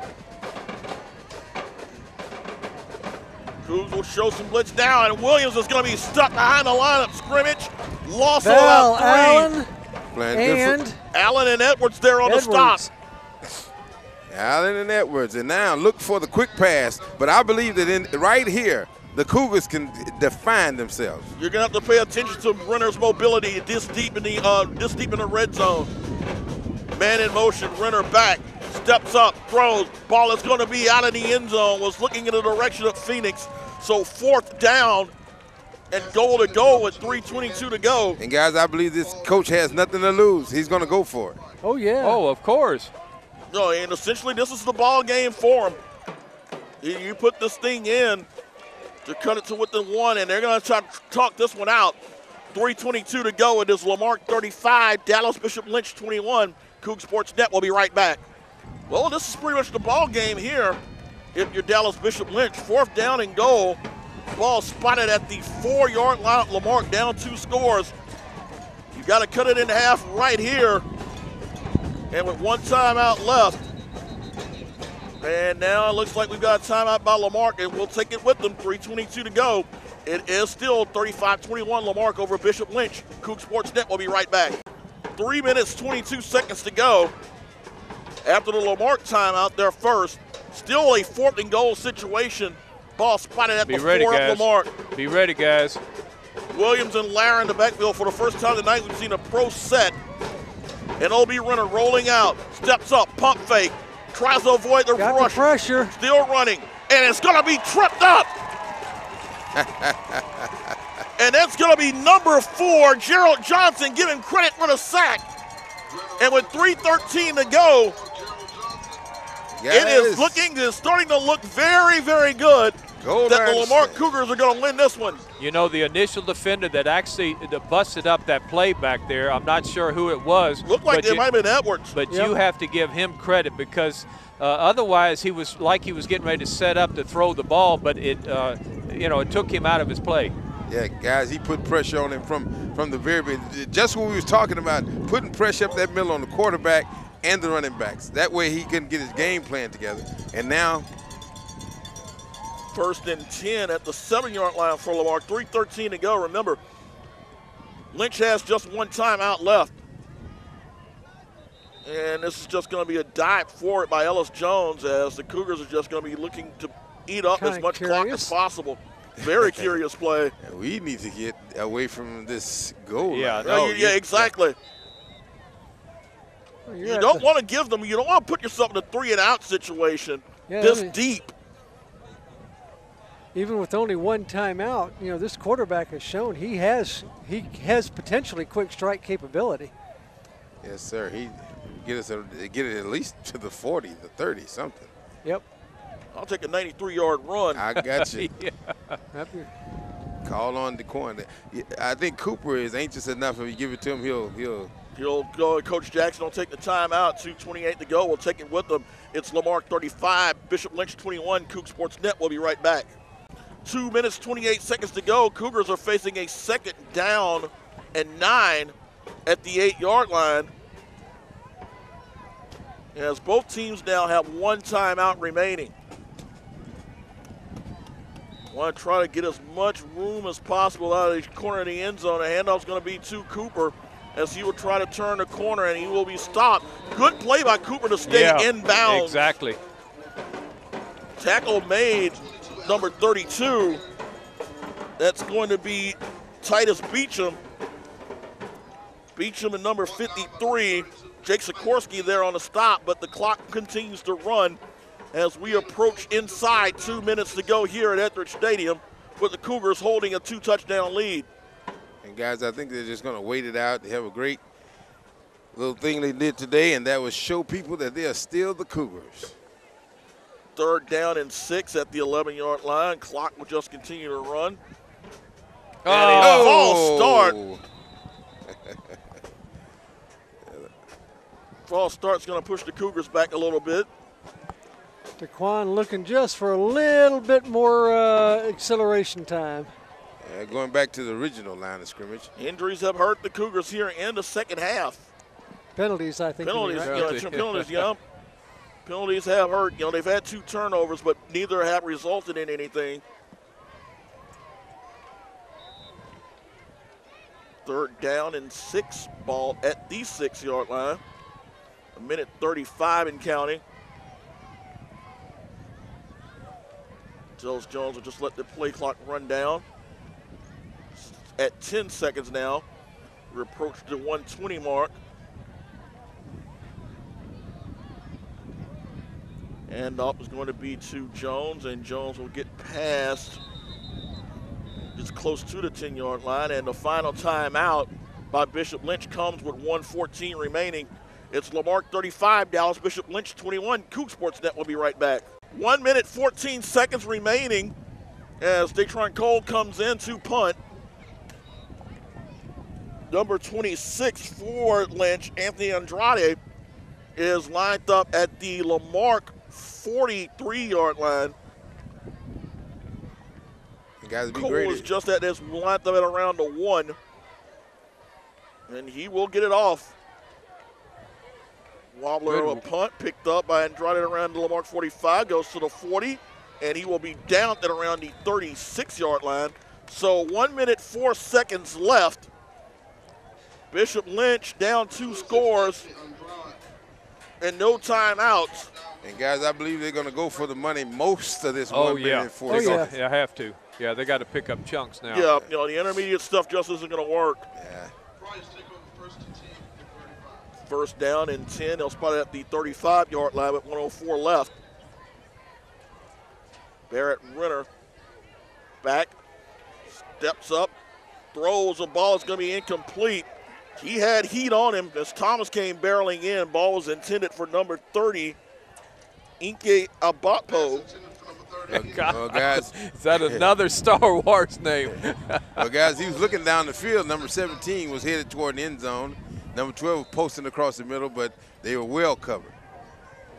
Cougs will show some blitz down, and Williams is going to be stuck behind the line of scrimmage. Loss of about 3. Allen and Edwards there on the stop. Allen and Edwards, and now look for the quick pass. But I believe that right here, the Cougars can define themselves. You're going to have to pay attention to Renner's mobility this deep in the red zone. Man in motion, Renner back, steps up, throws. Ball is going to be out of the end zone. Was looking in the direction of Phoenix. So 4th down and goal to go with 3:22 to go. And guys, I believe this coach has nothing to lose. He's going to go for it. Oh yeah. Oh, of course. No, and essentially this is the ball game for him. You put this thing in to cut it to within 1, and they're going to try to talk this one out. 3:22 to go. It is Lamarque 35, Dallas Bishop Lynch 21. Coug Sports Net will be right back. Well, this is pretty much the ball game here. If you're Dallas Bishop Lynch, 4th down and goal. Ball spotted at the 4-yard line. Lamarque down 2 scores. You got to cut it in half right here. And with 1 timeout left. And now it looks like we've got a timeout by Lamarque, and we'll take it with them. 3:22 to go. It is still 35-21 Lamarque over Bishop Lynch. Coug Sports Net will be right back. 3 minutes, 22 seconds to go. After the Lamarque timeout, their first. Still a 4th and goal situation. Ball spotted at the 4 of Lamarque. Be ready, guys. Williams and Lara in the backfield for the first time tonight. We've seen a pro set. And O.B. Renner rolling out. Steps up, pump fake. Tries to avoid the Got rush. the pressure. Still running. And it's going to be tripped up. And that's going to be number 4, Gerald Johnson, giving credit for the sack. And with 3:13 to go, it is starting to look very, very good that the Lamarque Cougars are going to win this one. You know, the initial defender that actually busted up that play back there, I'm not sure who it was. Looked like it might have been Edwards. But you have to give him credit, because otherwise he was getting ready to set up to throw the ball, but it took him out of his play. Yeah, guys, he put pressure on him from the very beginning. Just what we was talking about, putting pressure up that middle on the quarterback and the running backs. That way he couldn't get his game plan together. And now, 1st and 10 at the 7-yard line for Lamarque. 3:13 to go. Remember, Lynch has just 1 timeout left. And this is just going to be a dive for it by Ellis Jones, as the Cougars are just going to be looking to eat up as much clock as possible. Very curious play. We need to get away from this goal. Yeah, yeah, exactly. Well, you don't want to give them, you don't want to put yourself in a 3-and-out situation this deep. Even with only 1 timeout, this quarterback has shown he has potentially quick strike capability. Yes, sir. He get it at least to the 40, the 30, something. Yep. I'll take a 93-yard run. I got you. Yeah. Call on the corner. I think Cooper is anxious enough. If you give it to him, He'll go. Coach Jackson will take the timeout. 2:28 to go. We'll take it with them. It's Lamarque 35, Bishop Lynch 21. Coug Sports Net will be right back. 2 minutes, 28 seconds to go. Cougars are facing a 2nd down and 9 at the 8-yard line. As both teams now have 1 timeout remaining. Want to try to get as much room as possible out of the corner of the end zone. The handoff's going to be to Cooper as he will try to turn the corner, and he will be stopped. Good play by Cooper to stay inbounds. Exactly. Tackle made, number 32. That's going to be Titus Beecham. Beecham and number 53. Jake Sikorsky there on the stop, but the clock continues to run as we approach inside 2 minutes to go here at Etheridge Stadium, with the Cougars holding a 2-touchdown lead. And guys, I think they're just going to wait it out. They have a great little thing they did today, and that was show people that they are still the Cougars. 3rd down and 6 at the 11-yard line. Clock will just continue to run. And a false start. False start's going to push the Cougars back a little bit. Daquan looking just for a little bit more acceleration time. Going back to the original line of scrimmage. Injuries have hurt the Cougars here in the second half. Penalties, I think. Penalties, right? penalties, yeah. Penalties have hurt. You know, they've had 2 turnovers, but neither have resulted in anything. 3rd down and 6, ball at the 6-yard line. 1:35 and counting. Jones will just let the play clock run down. At 10 seconds now, we approach the 1:20 mark. And off is going to be to Jones, and Jones will get past just close to the 10-yard line. And the final timeout by Bishop Lynch comes with 1:14 remaining. It's Lamarque 35, Dallas Bishop Lynch 21. Coug Sportsnet will be right back. 1 minute, 14 seconds remaining as Datron Cole comes in to punt. Number 26 for Lynch, Anthony Andrade, is lined up at the Lamarque 43-yard line. Cole is just at this, lined up at around the 1. And he will get it off. Wobbler of a punt picked up by Andrade around the Lamarque 45, goes to the 40, and he will be down at around the 36-yard line. So 1 minute, 4 seconds left. Bishop Lynch down 2 scores and no timeouts. And guys, I believe they're going to go for the money most of this 1 minute and 40 seconds. Yeah, have to. Yeah, they got to pick up chunks now. Yeah, you know, the intermediate stuff just isn't going to work. Yeah. 1st down and 10. They'll spot it at the 35-yard line with 1:04 left. Barrett Renner back, steps up, throws. The ball is going to be incomplete. He had heat on him as Thomas came barreling in. Ball was intended for number 30, Inke Abapo. Well, guys, is that another Star Wars name? Well, guys, he was looking down the field. Number 17 was headed toward the end zone. Number 12 was posting across the middle, but they were well covered.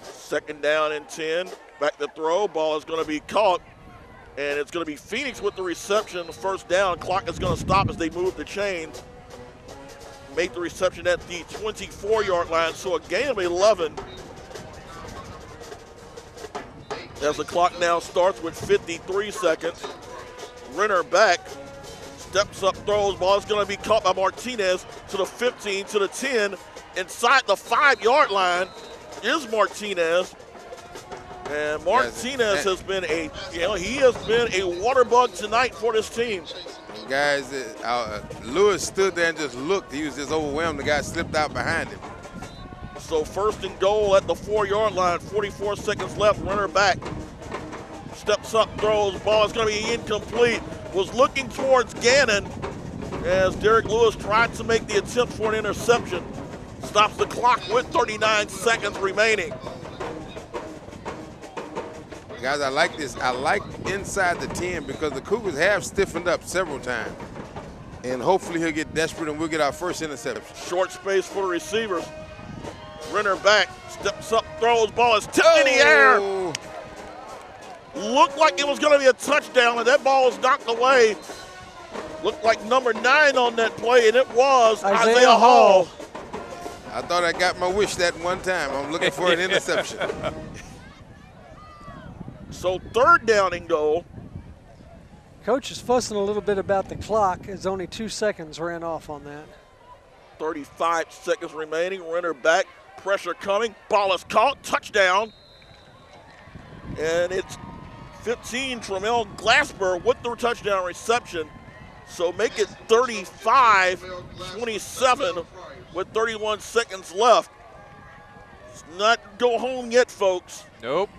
2nd down and 10. Back to throw. Ball is going to be caught, and it's going to be Phoenix with the reception. The 1st down. Clock is going to stop as they move the chains. Make the reception at the 24-yard line, so a gain of 11. As the clock now starts with 53 seconds. Renner back. Steps up, throws, ball is going to be caught by Martinez to the 15, to the 10. Inside the 5-yard line is Martinez. And Martinez has been he has been a water bug tonight for this team. And guys, Lewis stood there and just looked. He was just overwhelmed. The guy slipped out behind him. So 1st and goal at the 4-yard line, 44 seconds left, runner back. Steps up, throws, ball is going to be incomplete. Was looking towards Gannon as Derek Lewis tried to make the attempt for an interception. Stops the clock with 39 seconds remaining. Guys, I like this. I like inside the 10 because the Cougars have stiffened up several times. And hopefully he'll get desperate and we'll get our first interception. Short space for the receivers. Renner back, steps up, throws, ball is tipped in the air. Looked like it was going to be a touchdown, and that ball was knocked away. Looked like number 9 on that play, and it was Isaiah Hall. I thought I got my wish that one time. I'm looking for an interception. So 3rd down and goal. Coach is fussing a little bit about the clock as only 2 seconds ran off on that. 35 seconds remaining. Renner back, pressure coming. Ball is caught, touchdown. And it's 15, Tramel Glasper with the touchdown reception. So make it 35-27 with 31 seconds left. It's not go home yet, folks. Nope.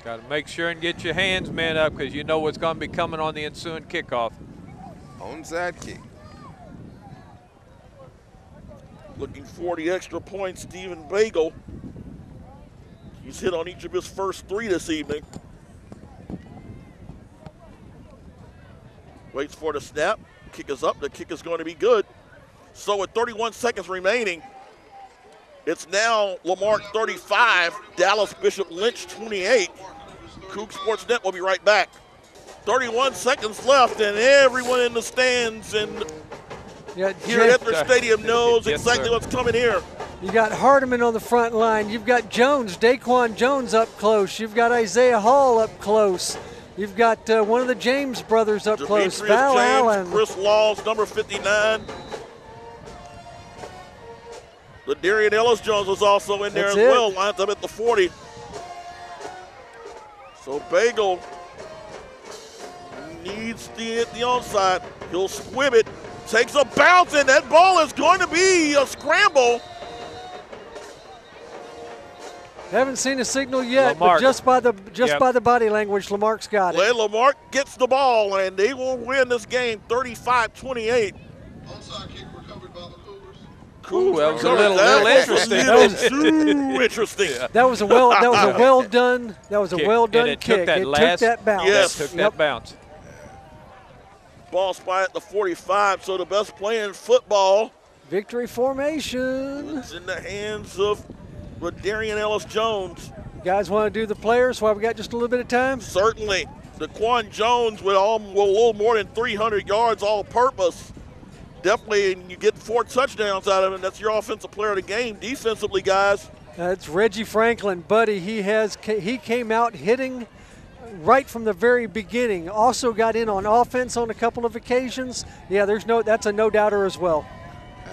Got to make sure and get your hands man up because you know what's going to be coming on the ensuing kickoff. Onside kick. Looking for the extra point, Stephen Bagel. He's hit on each of his first 3 this evening. Waits for the snap. Kick is up. The kick is going to be good. So with 31 seconds remaining, it's now Lamarque 35, Dallas Bishop Lynch 28. Coug Sportsnet will be right back. 31 seconds left, and everyone in the stands and here at their stadium knows exactly what's coming here. You got Hardiman on the front line. You've got Jones, Daquan Jones up close. You've got Isaiah Hall up close. You've got one of the James brothers up close. Val James, Allen. Chris Laws, number 59. Ladarian Ellis-Jones was also in there as well, lined up at the 40. So Bagel needs to hit the onside. He'll squib it, takes a bounce, and that ball is going to be a scramble. Haven't seen a signal yet, Lamarque. but just by the body language, Lamarque's got it. Well, Lamarque gets the ball, and they will win this game 35-28. Onside kick recovered by the Cougars. Ooh, that was a little interesting. Too interesting. That was a well done and kick. Took that took that bounce. Yes. Took that bounce. Ball spy at the 45, so the best play in football. Victory formation. It's in the hands of Ladarian Ellis-Jones. You guys want to do the players while we got just a little bit of time? Certainly. Daquan Jones with a little more than 300 yards all purpose. Definitely, and you get 4 touchdowns out of him. That's your offensive player of the game. Defensively, guys. That's Reggie Franklin, buddy. He came out hitting right from the very beginning. Also got in on offense on a couple of occasions. Yeah, that's a no-doubter as well.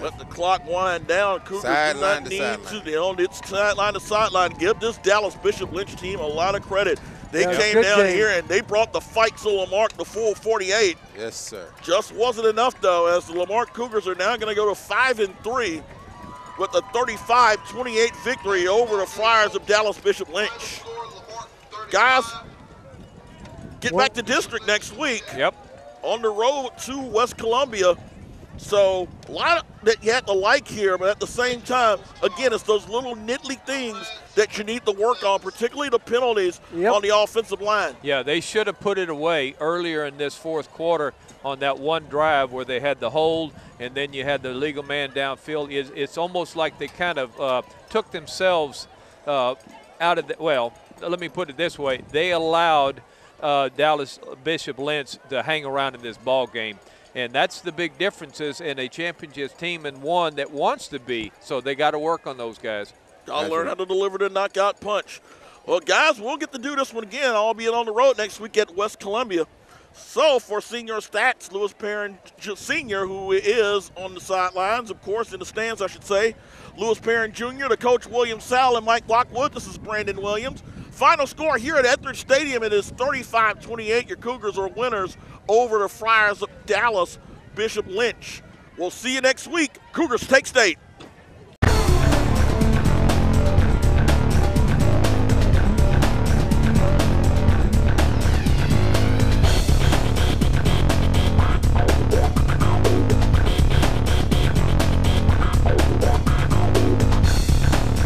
Let the clock wind down. Cougars do not need to. It's sideline to sideline. Give this Dallas Bishop Lynch team a lot of credit. They came down here and they brought the fight to Lamarque the full 48. Yes, sir. Just wasn't enough, though, as the Lamarque Cougars are now going to go to 5-3 with a 35-28 victory over the Friars of Dallas Bishop Lynch. Guys, get back to district next week. Yep. On the road to West Columbia. So a lot that you have to like here, but at the same time, again, it's those little niggly things that you need to work on, particularly the penalties on the offensive line. Yeah, they should have put it away earlier in this fourth quarter on that one drive where they had the hold and then you had the legal man downfield. It's almost like they kind of took themselves out of the – well, let me put it this way. They allowed Dallas Bishop Lynch to hang around in this ball game. And that's the big differences in a championship team and one that wants to be. So they got to work on those guys. Got to learn how to deliver the knockout punch. Well, guys, we'll get to do this one again, albeit on the road next week at West Columbia. So for Senior Stats, Lewis Perrin Sr., who is on the sidelines, of course, in the stands, I should say. Lewis Perrin Jr., the coach William Sal, and Mike Lockwood. This is Brandon Williams. Final score here at Etheridge Stadium, it is 35-28. Your Cougars are winners over the Friars of Dallas Bishop Lynch. We'll see you next week. Cougars take state.